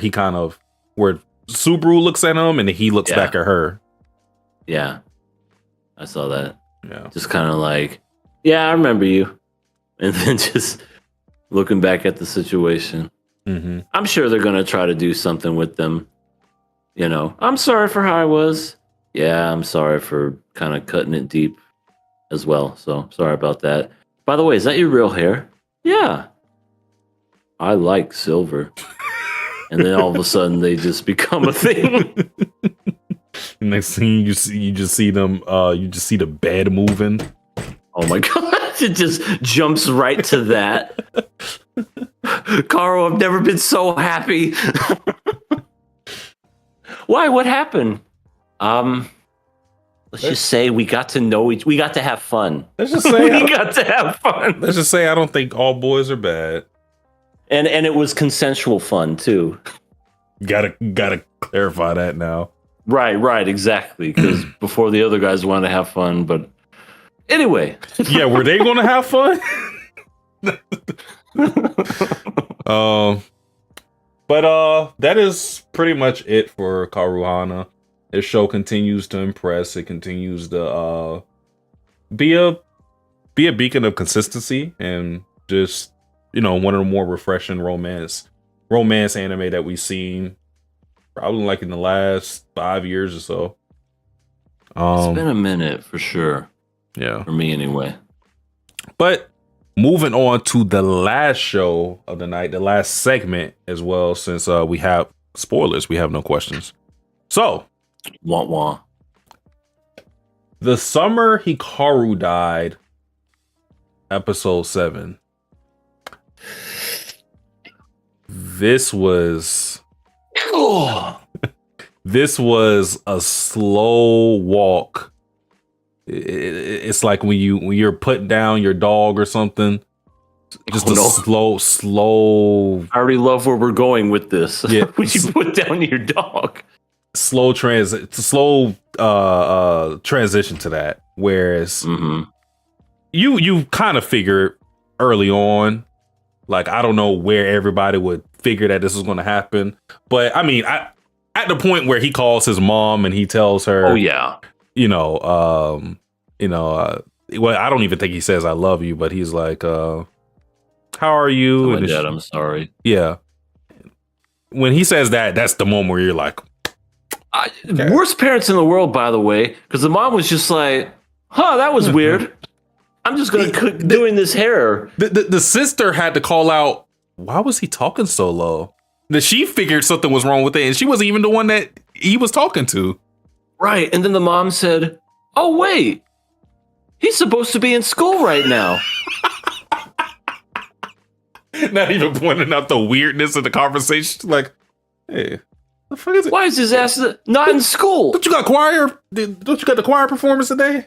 where Subaru looks at him and he looks back at her. Yeah, I saw that. Yeah, just kind of like, yeah, I remember you, and then just looking back at the situation. Mm-hmm. I'm sure they're gonna try to do something with them. You know, I'm sorry for how I was. Yeah, I'm sorry for kind of cutting it deep as well. So sorry about that. By the way, is that your real hair? Yeah. I like silver. And then all of a sudden they just become a thing. Next thing you just see them, you just see the bed moving. Oh my god, it just jumps right to that. Kaoru, I've never been so happy. Why? What happened? Let's just say we got to know we got to have fun. Let's just say we got to have fun. Let's just say I don't think all boys are bad. And it was consensual fun too. Gotta clarify that now. Right, exactly. Because before the other guys wanted to have fun, but anyway. Yeah, were they gonna have fun? But that is pretty much it for Kaoru Hana. This show continues to impress. It continues to be a beacon of consistency, and just, you know, one of the more refreshing romance anime that we've seen probably like in the last 5 years or so. It's been a minute for sure. Yeah. For me anyway. But moving on to the last show of the night, the last segment as well, since we have spoilers, we have no questions. So, Wah wah. the summer Hikaru died, episode 7. This was this was a slow walk. It's like when you're putting down your dog or something. Just slow. I already love where we're going with this. Yeah. When you put down your dog. Slow transition to that. Whereas you kind of figure early on, like, I don't know where everybody would figure that this was going to happen, but I mean, at the point where he calls his mom and he tells her, "Oh yeah," well, I don't even think he says "I love you," but he's like, "How are you?" And Dad, I'm sorry. Yeah. When he says that, that's the moment where you're like, okay. Worst parents in the world, by the way, because the mom was just like, "Huh, that was weird. I'm just gonna cook doing this hair." The sister had to call out, "Why was he talking so low?" That she figured something was wrong with it, and she wasn't even the one that he was talking to. Right, and then the mom said, "Oh wait, he's supposed to be in school right now." Not even pointing out the weirdness of the conversation. Like, hey, the fuck is it? Why is his ass not in school? Don't you got choir? Don't you got the choir performance today?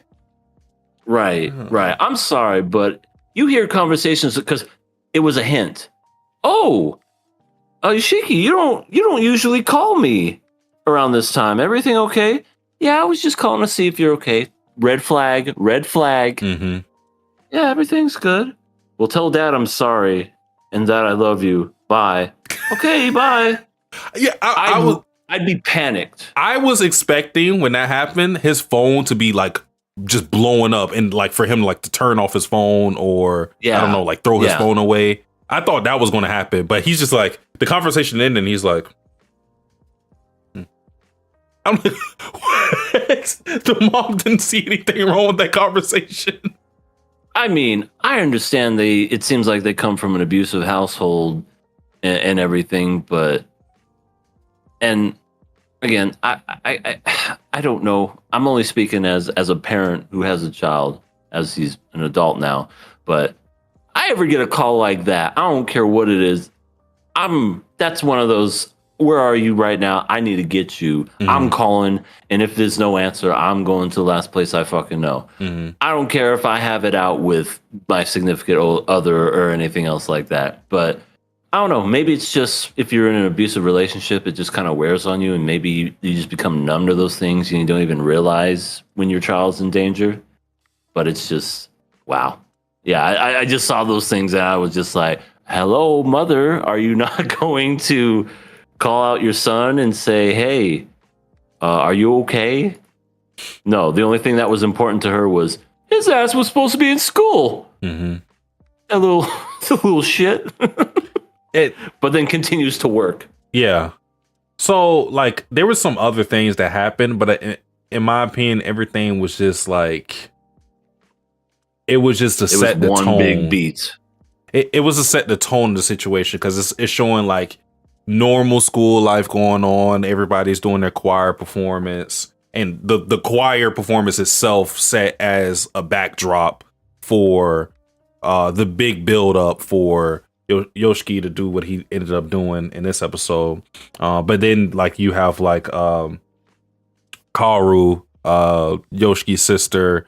Right. I'm sorry, but you hear conversations because it was a hint. Oh, Yoshiki, you don't usually call me around this time. Everything okay? Yeah, I was just calling to see if you're okay. Red flag. Mm-hmm. Yeah, everything's good. Well, tell Dad I'm sorry and that I love you. Bye. Okay, bye. Yeah, I'd be panicked. I was expecting when that happened, his phone to be like just blowing up and like for him like to turn off his phone or I don't know, like throw his phone away. I thought that was going to happen, but he's just like, the conversation ended and he's like, I'm like, what? The mom didn't see anything wrong with that conversation. I mean, I understand it seems like they come from an abusive household and everything, but, and again, I don't know. I'm only speaking as a parent who has a child, as he's an adult now, but I ever get a call like that, I don't care what it is. That's one of those, where are you right now? I need to get you. Mm-hmm. I'm calling, and if there's no answer, I'm going to the last place I fucking know. Mm-hmm. I don't care if I have it out with my significant other or anything else like that. But I don't know. Maybe it's just if you're in an abusive relationship, it just kind of wears on you, and maybe you just become numb to those things, and you don't even realize when your child's in danger. But it's just, wow. Yeah, I just saw those things, and I was just like, hello, mother, are you not going to call out your son and say, hey, are you okay? No, the only thing that was important to her was his ass was supposed to be in school. Mm-hmm. A little shit. But then continues to work. Yeah. So, like, there were some other things that happened, but in my opinion, everything was just like, it was just to set the tone. One big beat. It was to set the tone of the situation, because it's showing like normal school life going on. Everybody's doing their choir performance, and the choir performance itself set as a backdrop for the big build up for Yoshiki to do what he ended up doing in this episode. But then like you have like Kaoru, Yoshiki's sister,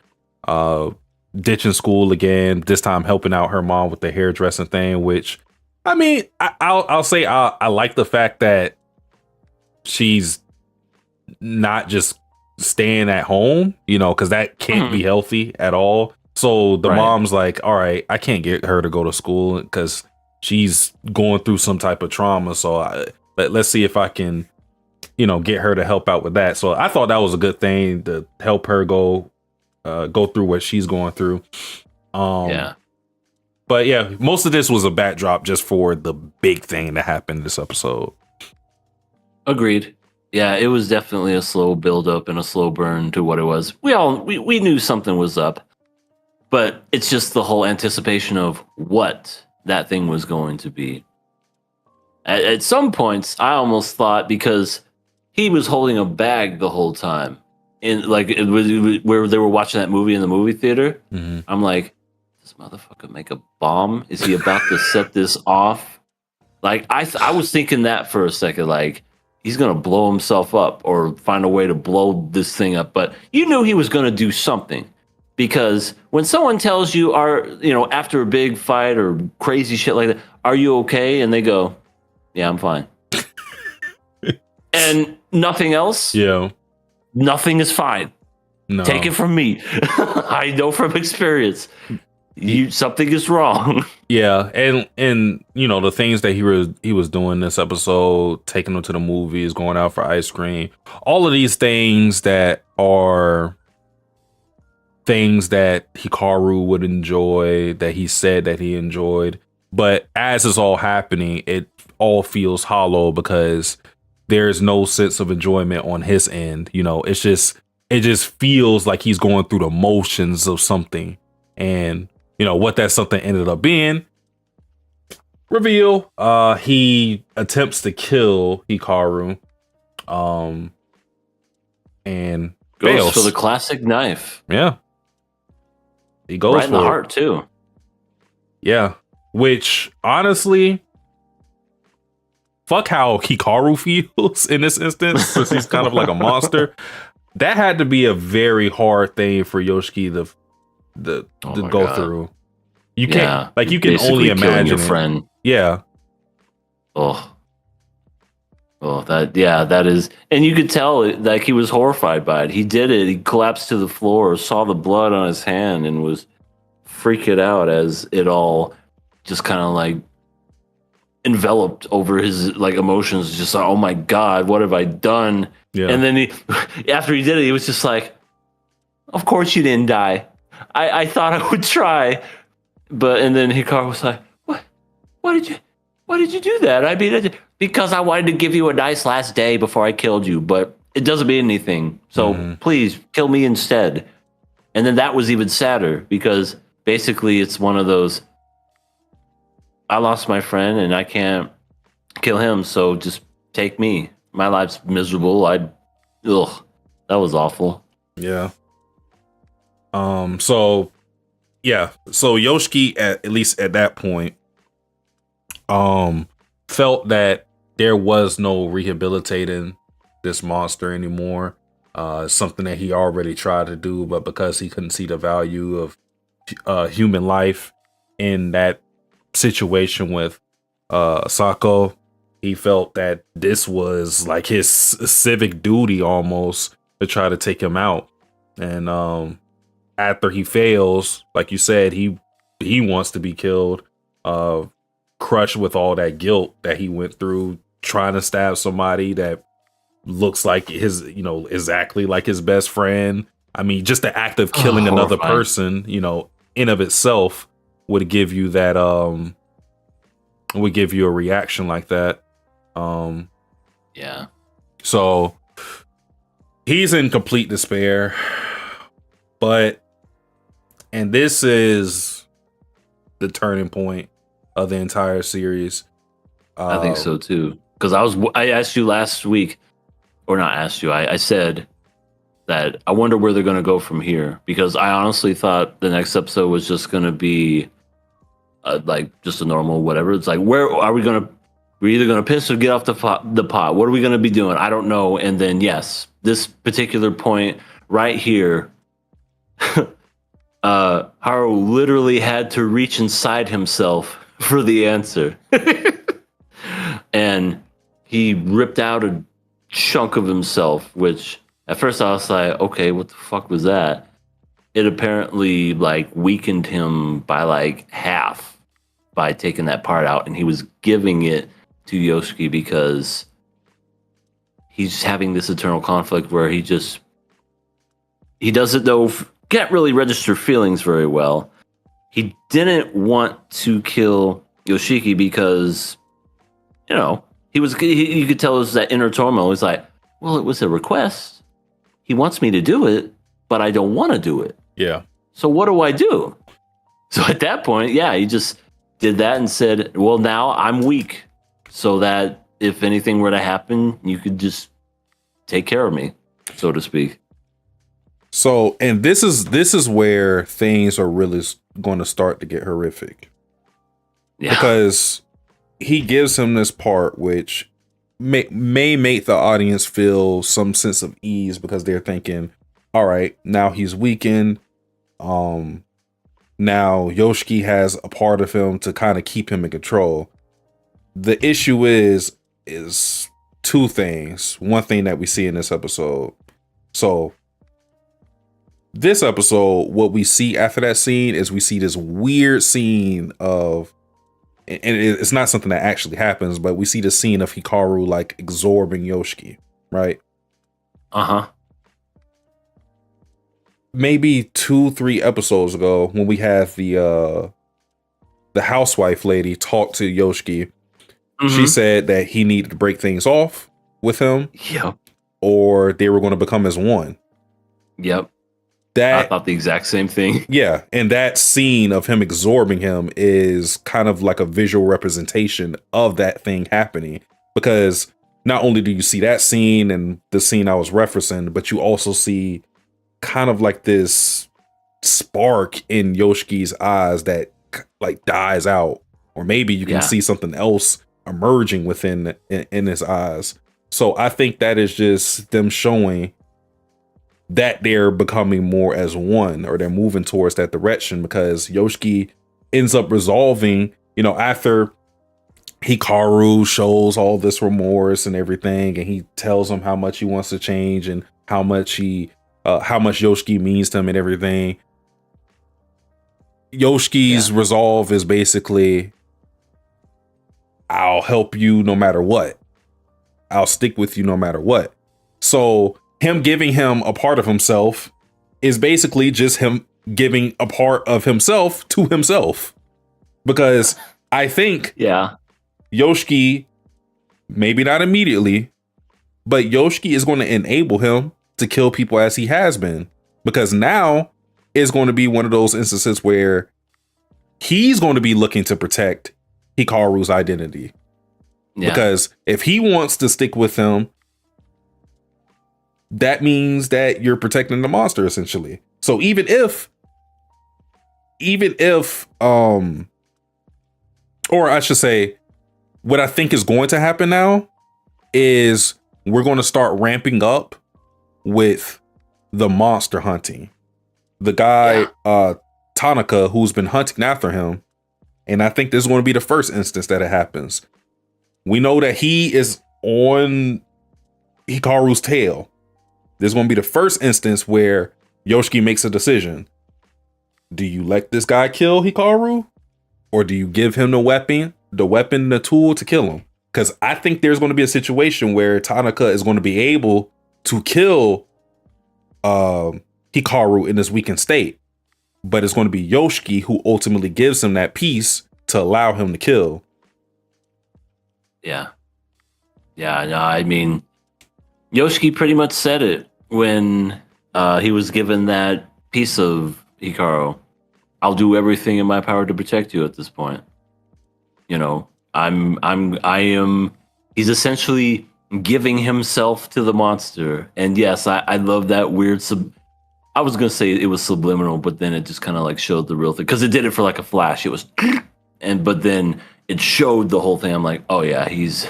ditching school again, this time helping out her mom with the hairdressing thing, which I mean, I'll say I like the fact that she's not just staying at home, because that can't be healthy at all. So the mom's like, all right, I can't get her to go to school because she's going through some type of trauma. So let's see if I can, get her to help out with that. So I thought that was a good thing to help her go through what she's going through. Yeah. But yeah, most of this was a backdrop just for the big thing that happened this episode. Agreed. Yeah, it was definitely a slow build up and a slow burn to what it was. We knew something was up. But it's just the whole anticipation of what that thing was going to be. At some points, I almost thought because he was holding a bag the whole time, where they were watching that movie in the movie theater. Mm-hmm. I'm like, this motherfucker make a bomb? Is he about to set this off? Like I was thinking that for a second, like he's gonna blow himself up or find a way to blow this thing up. But you knew he was gonna do something. Because when someone tells you, after a big fight or crazy shit like that, are you okay? And they go, yeah, I'm fine. And nothing else? Yeah. Nothing is fine. No. Take it from me. I know from experience. Something is wrong. Yeah, and the things that he was doing this episode, taking them to the movies, going out for ice cream, all of these things that are things that Hikaru would enjoy, that he said that he enjoyed. But as it's all happening, it all feels hollow because there's no sense of enjoyment on his end. It just feels like he's going through the motions of something. And what that something ended up being. Reveal. He attempts to kill Hikaru. And Goes fails. for the classic knife. Yeah. He goes right in for the it. heart too. Yeah. Which honestly, fuck how Hikaru feels in this instance, since he's kind of like a monster. That had to be a very hard thing for Yoshiki to go through. You can't you can only imagine your friend. Yeah. That is, and you could tell like he was horrified by it. He did it. He collapsed to the floor, saw the blood on his hand, and was freaking out as it all just kind of like enveloped over his like emotions. Just like, oh my god, what have I done? Yeah. And then after he did it, he was just like, "Of course you didn't die. I thought I would try." And then Hikaru was like, "What? Why did you do that? I mean, because I wanted to give you a nice last day before I killed you, but it doesn't mean anything. So please kill me instead." And then that was even sadder because basically it's one of those, I lost my friend and I can't kill him, so just take me. My life's miserable. That was awful. Yeah. So Yoshiki at least at that point felt that there was no rehabilitating this monster anymore. Something that he already tried to do, but because he couldn't see the value of human life in that situation with Sako, he felt that this was like his civic duty almost to try to take him out. And after he fails, like you said, he wants to be killed, crushed with all that guilt that he went through trying to stab somebody that looks like his, exactly like his best friend. I mean, just the act of killing another person, in of itself would give you that, would give you a reaction like that. Yeah. So he's in complete despair, and this is the turning point of the entire series. I think so too. Because I asked you last week, or not asked you, I said that I wonder where they're going to go from here. Because I honestly thought the next episode was just going to be like just a normal whatever. It's like, where are we going to? We're either going to piss or get off the pot. What are we going to be doing? I don't know. And then yes, this particular point right here, Haru literally had to reach inside himself for the answer. And he ripped out a chunk of himself, which at first I was like, okay, what the fuck was that? It apparently like weakened him by like half by taking that part out, and he was giving it to Yoshiki because he's having this eternal conflict where he doesn't know, can't really register feelings very well. He didn't want to kill Yoshiki because, you could tell it was that inner turmoil. He's like, well, it was a request. He wants me to do it, but I don't want to do it. Yeah. So what do I do? So at that point, yeah, he just did that and said, well, now I'm weak. So that if anything were to happen, you could just take care of me, so to speak. So, and this is where things are really going to start to get horrific. Yeah. Because he gives him this part which may make the audience feel some sense of ease because they're thinking, all right, now he's weakened. Now Yoshiki has a part of him to kind of keep him in control. The issue is two things. One thing that we see in this episode. So this episode, what we see after that scene is we see this weird scene of, and it's not something that actually happens, but we see the scene of Hikaru like absorbing Yoshiki, right? Uh-huh. Maybe 2-3 episodes ago when we had the housewife lady talk to Yoshiki, she said that he needed to break things off with him. Yep. Or they were going to become as one. Yep. That, I thought the exact same thing. Yeah. And that scene of him absorbing him is kind of like a visual representation of that thing happening. Because not only do you see that scene and the scene I was referencing, but you also see kind of like this spark in Yoshiki's eyes that like dies out. Or maybe you can see something else emerging within in his eyes. So I think that is just them showing that they're becoming more as one, or they're moving towards that direction, because Yoshiki ends up resolving, after Hikaru shows all this remorse and everything, and he tells him how much he wants to change and how much Yoshiki means to him and everything. Yoshiki's resolve is basically, I'll help you no matter what. I'll stick with you no matter what. So him giving him a part of himself is basically just him giving a part of himself to himself. Because I think Yoshiki, maybe not immediately, but Yoshiki is going to enable him to kill people as he has been. Because now is going to be one of those instances where he's going to be looking to protect Hikaru's identity. Yeah. Because if he wants to stick with him, that means that you're protecting the monster, essentially. So even if, or I should say, what I think is going to happen now is we're going to start ramping up with the monster hunting. The guy, Tanaka, who's been hunting after him. And I think this is going to be the first instance that it happens. We know that he is on Hikaru's tail. This is going to be the first instance where Yoshiki makes a decision. Do you let this guy kill Hikaru? Or do you give him the weapon, the tool to kill him? Because I think there's going to be a situation where Tanaka is going to be able to kill Hikaru in his weakened state. But it's going to be Yoshiki who ultimately gives him that piece to allow him to kill. Yeah. Yeah, no, I mean, Yoshiki pretty much said it when he was given that piece of Hikaru. I'll do everything in my power to protect you at this point. He's essentially giving himself to the monster. And yes, I love that weird I was going to say it was subliminal, but then it just kind of like showed the real thing. Because it did it for like a flash. It was, but then it showed the whole thing. I'm like, oh yeah, he's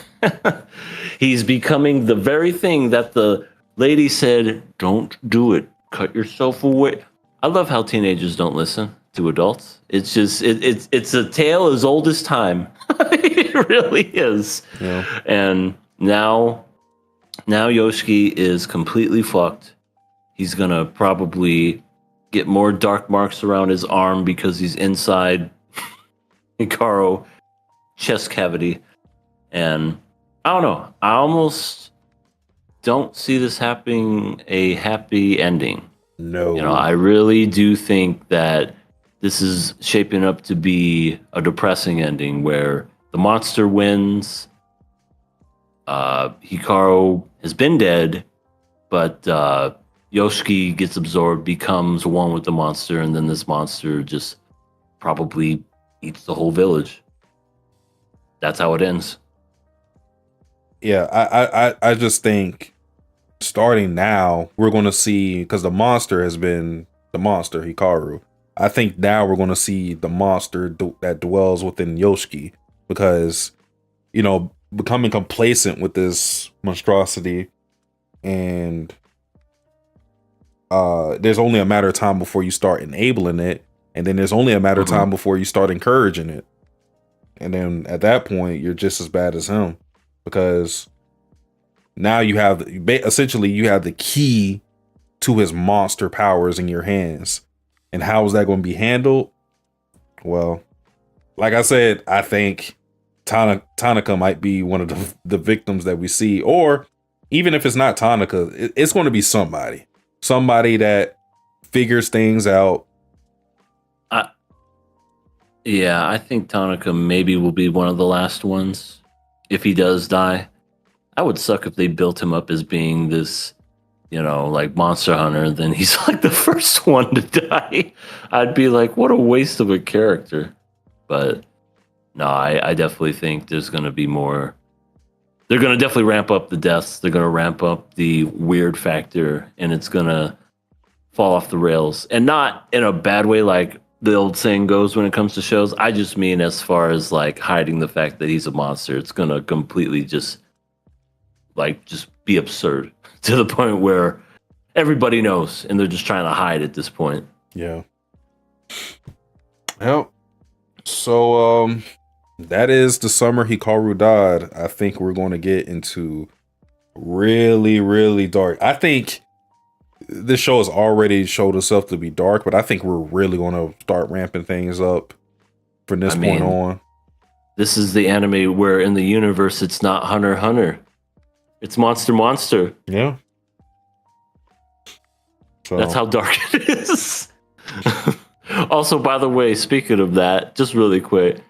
becoming the very thing that the lady said, don't do it. Cut yourself away. I love how teenagers don't listen to adults. It's just, it's a tale as old as time. It really is. Yeah. And now Yoshiki is completely fucked. He's going to probably get more dark marks around his arm because he's inside Hikaru chest cavity. And I don't know. I almost don't see this happening a happy ending. No. I really do think that this is shaping up to be a depressing ending where the monster wins. Hikaru has been dead, but Yoshiki gets absorbed, becomes one with the monster, and then this monster just probably eats the whole village. That's how it ends. Yeah, I just think starting now, we're going to see, because the monster has been the monster, Hikaru. I think now we're going to see the monster that dwells within Yoshiki, because, becoming complacent with this monstrosity, and there's only a matter of time before you start enabling it, and then there's only a matter of time before you start encouraging it. And then at that point, you're just as bad as him, because now you have the key to his monster powers in your hands. And how is that going to be handled? Well, like I said, I think Tanaka might be one of the victims that we see. Or even if it's not Tanaka, it's going to be somebody that figures things out. Yeah, I think Tanaka maybe will be one of the last ones if he does die. I would suck if they built him up as being this, like Monster Hunter, and then he's like the first one to die. I'd be like, what a waste of a character. But no, I definitely think there's going to be more. They're going to definitely ramp up the deaths. They're going to ramp up the weird factor, and it's going to fall off the rails. And not in a bad way, like the old saying goes when it comes to shows. I just mean as far as like hiding the fact that he's a monster. It's going to completely just be absurd to the point where everybody knows and they're just trying to hide at this point. Yeah. Well, so that is the summer Hikaru died. I think we're going to get into really, really dark. I think this show has already showed itself to be dark, but I think we're really going to start ramping things up from this point on. This is the anime where in the universe it's not Hunter x Hunter. It's Monster. Yeah. So. That's how dark it is. Also, by the way, speaking of that, just really quick,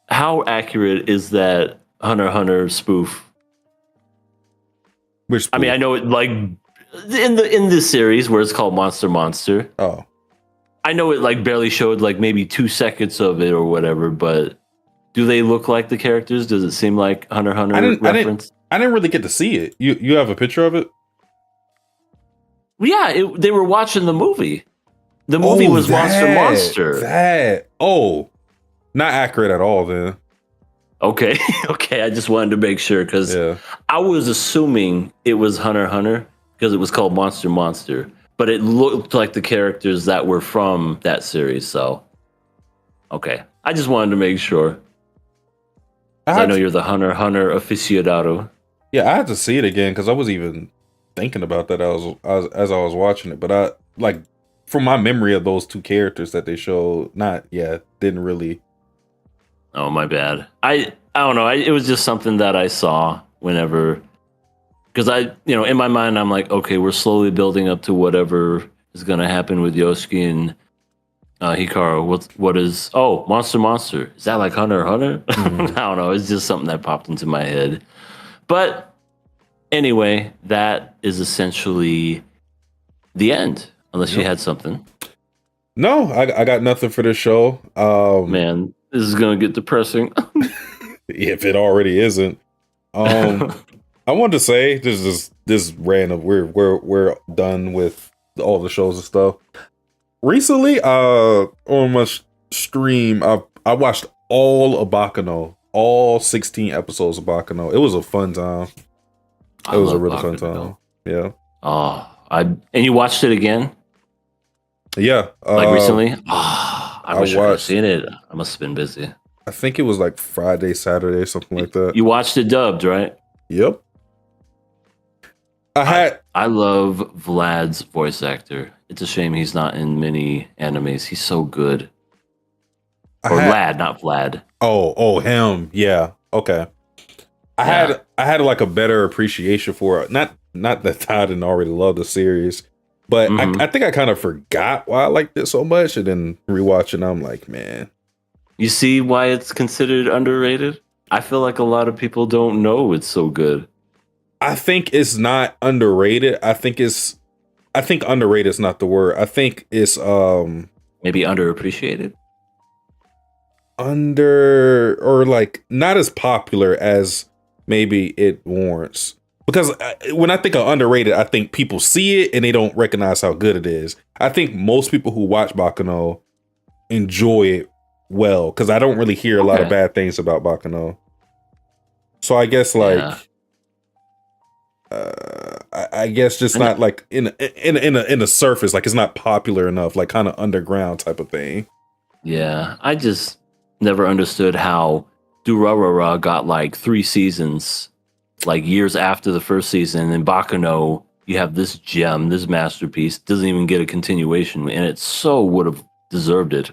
how accurate is that Hunter x Hunter spoof? Which spoof? I mean, I know it like in this series where it's called Monster. Oh. I know it like barely showed like maybe 2 seconds of it or whatever, but do they look like the characters? Does it seem like Hunter x Hunter reference? I didn't really get to see it. You have a picture of it? Yeah, they were watching the movie. The movie was Monster. Not accurate at all then. Okay. I just wanted to make sure because I was assuming it was Hunter x Hunter because it was called Monster, but it looked like the characters that were from that series. So, okay, I just wanted to make sure. I know you're the Hunter x Hunter aficionado. Yeah, I had to see it again because I was even thinking about that as I was watching it. But I like from my memory of those two characters that they showed, didn't really. Oh, my bad. I don't know. It was just something that I saw whenever, because in my mind I'm like, okay, we're slowly building up to whatever is gonna happen with Yoshiki and Hikaru. What is Monster? Is that like Hunter x Hunter? I don't know. It's just something that popped into my head. But anyway, that is essentially the end. Unless you had something. No, I got nothing for this show. Man, this is gonna get depressing. If it already isn't. I wanted to say this random. We're done with all the shows and stuff. Recently, on my stream, I watched all of Bakano, all 16 episodes of Bakano. It was a fun time. It was a really fun time. Yeah. And you watched it again? Yeah. Like recently? I wish I had seen it. I must have been busy. I think it was like Friday, Saturday, something like that. You watched it dubbed, right? Yep. I love Vlad's voice actor. It's a shame he's not in many animes. He's so good. Vlad, not Vlad. Oh, him. Yeah. Okay. I had like a better appreciation for it. Not that I didn't already love the series, but I think I kind of forgot why I liked it so much, and then rewatching, I'm like, man. You see why it's considered underrated? I feel like a lot of people don't know it's so good. I think it's not underrated. I think it's I think underrated is not the word. I think it's Maybe underappreciated. under or like not as popular as maybe it warrants. Because when I think of underrated, I think people see it and they don't recognize how good it is. I think most people who watch Baccano enjoy it well because I don't really hear a lot of bad things about Baccano. So I guess like I guess just not like in a surface, like it's not popular enough, like kind of underground type of thing. Yeah, I just never understood how Durarara got like 3 seasons, like years after the first season, and Baccano, you have this gem, this masterpiece, doesn't even get a continuation, and it so would have deserved it.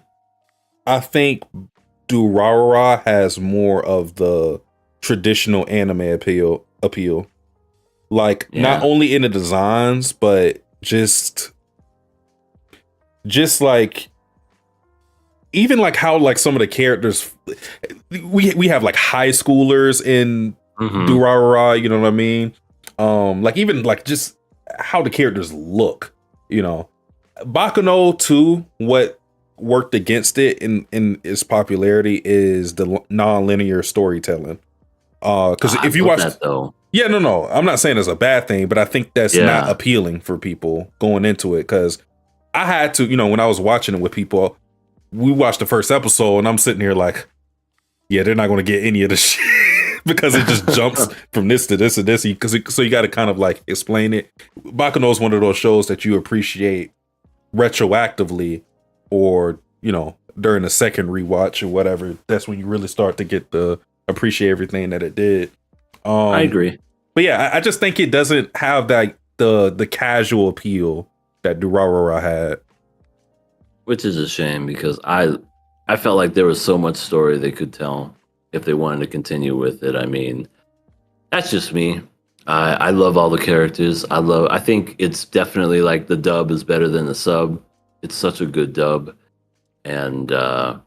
I think Durarara has more of the traditional anime appeal. Like not only in the designs, but just like even like how like some of the characters we have like high schoolers in Durarara, you know what I mean? Like even like just how the characters look, you know. Baccano too, what worked against it in its popularity is the non-linear storytelling. Because if you watch that though. Yeah, no, I'm not saying it's a bad thing, but I think that's not appealing for people going into it. Because I had to, you know, when I was watching it with people, we watched the first episode, and I'm sitting here like, yeah, they're not going to get any of the shit because it just jumps from this to this to this. So you got to kind of like explain it. Baccano is one of those shows that you appreciate retroactively, or you know, during the second rewatch or whatever. That's when you really start to get to appreciate everything that it did. I agree. But yeah, I just think it doesn't have that the casual appeal that Durarara had. Which is a shame because I felt like there was so much story they could tell if they wanted to continue with it. I mean, that's just me. I love all the characters. I think it's definitely like the dub is better than the sub. It's such a good dub. And I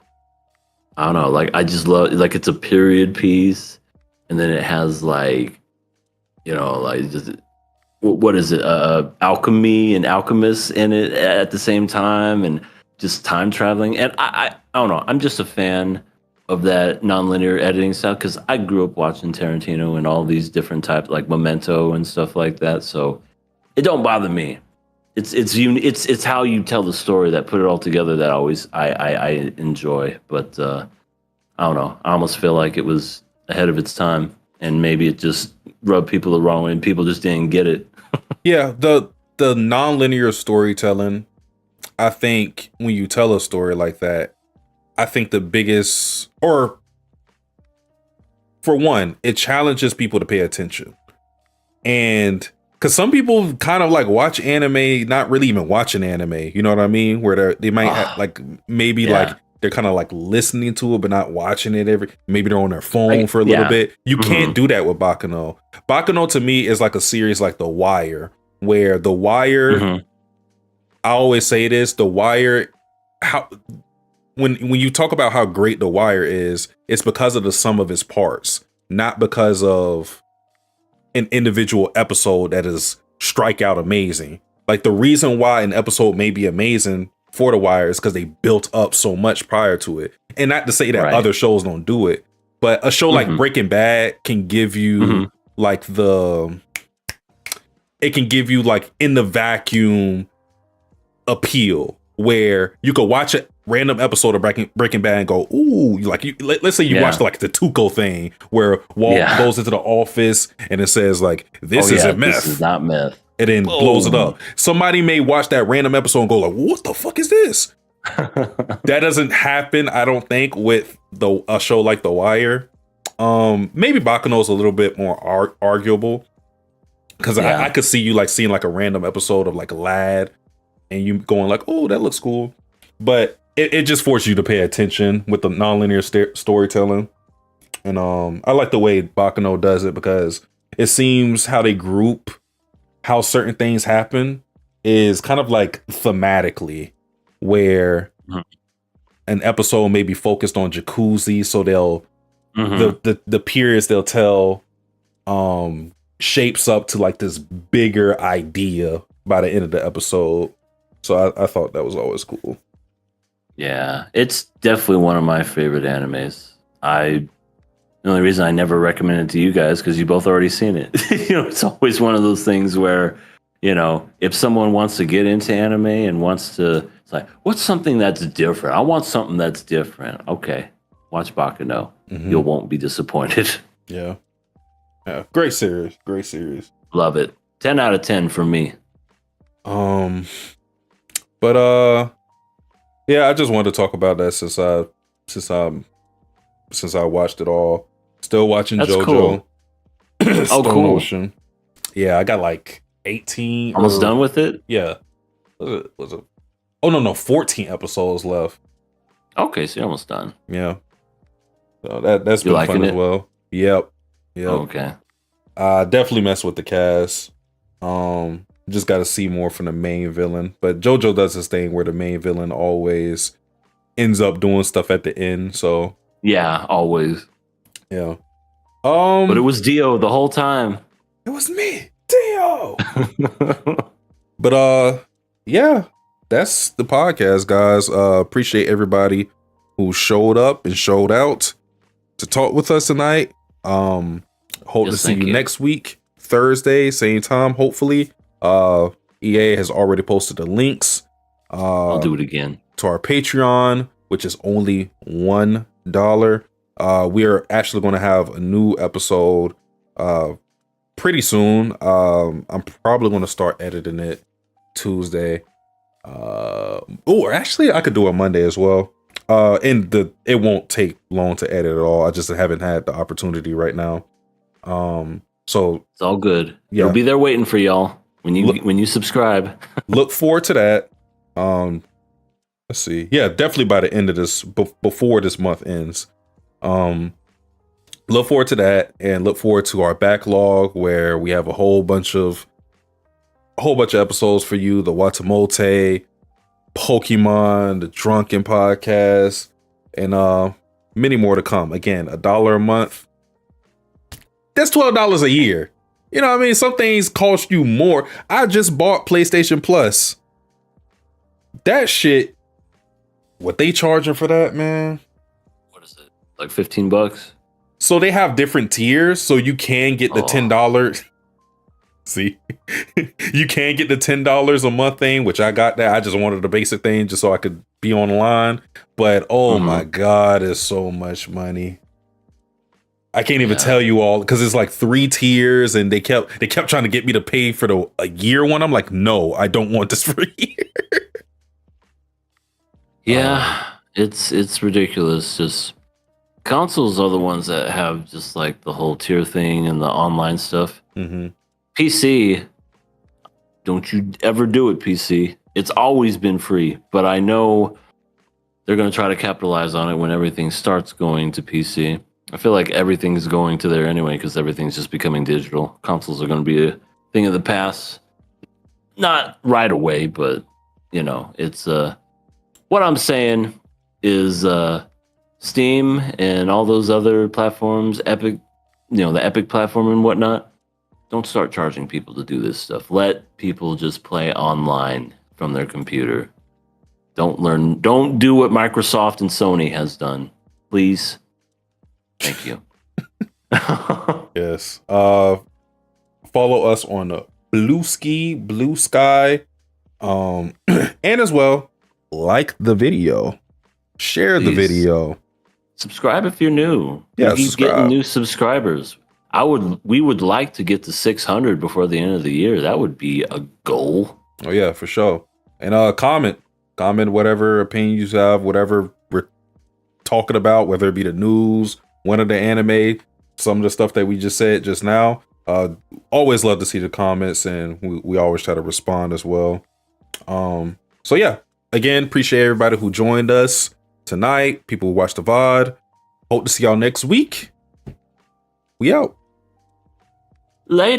don't know, like I just love like it's a period piece. And then it has like, you know, like just, what is it? Alchemy and alchemists in it at the same time, and just time traveling. And I don't know. I'm just a fan of that nonlinear editing style because I grew up watching Tarantino and all these different types, like Memento and stuff like that. So it don't bother me. It's how you tell the story that put it all together that I enjoy. But I don't know. I almost feel like it was ahead of its time, and maybe it just rubbed people the wrong way and people just didn't get it. Yeah, the non-linear storytelling, I think when you tell a story like that, I think the biggest, or for one, it challenges people to pay attention. And because some people kind of like watch anime, not really even watching anime, you know what I mean? Where they might have, like maybe like they're kind of like listening to it, but not watching it maybe they're on their phone for a little bit. You can't do that with Baccano. Baccano to me is like a series like The Wire, where The Wire, I always say this, The Wire, when you talk about how great The Wire is, it's because of the sum of its parts, not because of an individual episode that is strike out amazing. Like the reason why an episode may be amazing for The Wire is because they built up so much prior to it. And not to say that other shows don't do it, but a show like Breaking Bad can give you like it can give you like in the vacuum appeal where you could watch a random episode of Breaking Bad and go, ooh, like let's say you watched like the Tuco thing where Walt goes into the office and it says like, this isn't meth. This is not meth. And then blows it up. Somebody may watch that random episode and go like, what the fuck is this? That doesn't happen, I don't think, with a show like The Wire. Maybe Baccano is a little bit more arguable because I could see you like seeing like a random episode of like Lad and you going like, oh, that looks cool. But it just forces you to pay attention with the nonlinear storytelling. And I like the way Baccano does it because it seems how they group how certain things happen is kind of like thematically, where an episode may be focused on jacuzzi, so they'll the periods they'll tell shapes up to like this bigger idea by the end of the episode. So I thought that was always cool. Yeah, it's definitely one of my favorite animes. The only reason I never recommend it to you guys because you both already seen it. It's always one of those things where, if someone wants to get into anime and wants to, it's like, what's something that's different? I want something that's different. Okay, watch Baccano. You won't be disappointed. Yeah. Great series. Love it. 10 out of 10 for me. But yeah, I just wanted to talk about that since I watched it all. Still watching That's JoJo. cool. Stone cool. Ocean. Yeah, I got like 18. Almost done with it? Yeah. Was it? Oh no, 14 episodes left. Okay, so you're almost done. Yeah. So that's You been liking fun it? as well. Yep. Okay. Definitely mess with the cast. Just got to see more from the main villain. But JoJo does this thing where the main villain always ends up doing stuff at the end. So Yeah, always. yeah. But it was Dio the whole time. It was me, Dio. But yeah, that's the podcast, guys. Appreciate everybody who showed up and showed out to talk with us tonight. Hope to see you next week, Thursday, same time, hopefully. EA has already posted the links. I'll do it again. To our Patreon, which is only $1. We are actually going to have a new episode pretty soon. I'm probably going to start editing it Tuesday. Actually, I could do it Monday as well. It won't take long to edit at all. I just haven't had the opportunity right now. So it's all good. Yeah. It'll be there waiting for y'all when you subscribe. Look forward to that. Let's see. Yeah, definitely by the end of this, before this month ends. Look forward to that, and look forward to our backlog where we have a whole bunch of episodes for you. The Watamote, Pokemon, the Drunken Podcast, and many more to come. Again, $1 a month. That's $12 a year. You know what I mean? Some things cost you more. I just bought PlayStation Plus. That shit, what they charging for that, man? What is it? Like $15? So they have different tiers, so you can get the $10. See, you can get the $10 a month thing, which I got that. I just wanted the basic thing just so I could be online. But my God, it's so much money. I can't even tell you all because it's like 3 tiers, and they kept trying to get me to pay for a year one. I'm like, no, I don't want this for a year. Yeah, it's ridiculous. Just consoles are the ones that have just like the whole tier thing and the online stuff. PC, don't you ever do it, PC. It's always been free, but I know they're going to try to capitalize on it when everything starts going to PC. I feel like everything's going to there anyway because everything's just becoming digital. Consoles are going to be a thing of the past. Not right away, but it's what I'm saying is Steam and all those other platforms, Epic, the Epic platform and whatnot, don't start charging people to do this stuff. Let people just play online from their computer. Don't do what Microsoft and Sony has done. Please. Thank you. Yes. Follow us on Blue Sky. And as well, like the video. Share the video. Subscribe if you're new. Yeah, we keep subscribe. getting new subscribers. We would like to get to 600 before the end of the year. That would be a goal. Oh yeah, for sure. And comment whatever opinions you have, whatever we're talking about, whether it be the news, one of the anime, some of the stuff that we just said just now. Always love to see the comments, and we always try to respond as well. So yeah, again, appreciate everybody who joined us tonight, people who watched the VOD. Hope to see y'all next week. We out. Later.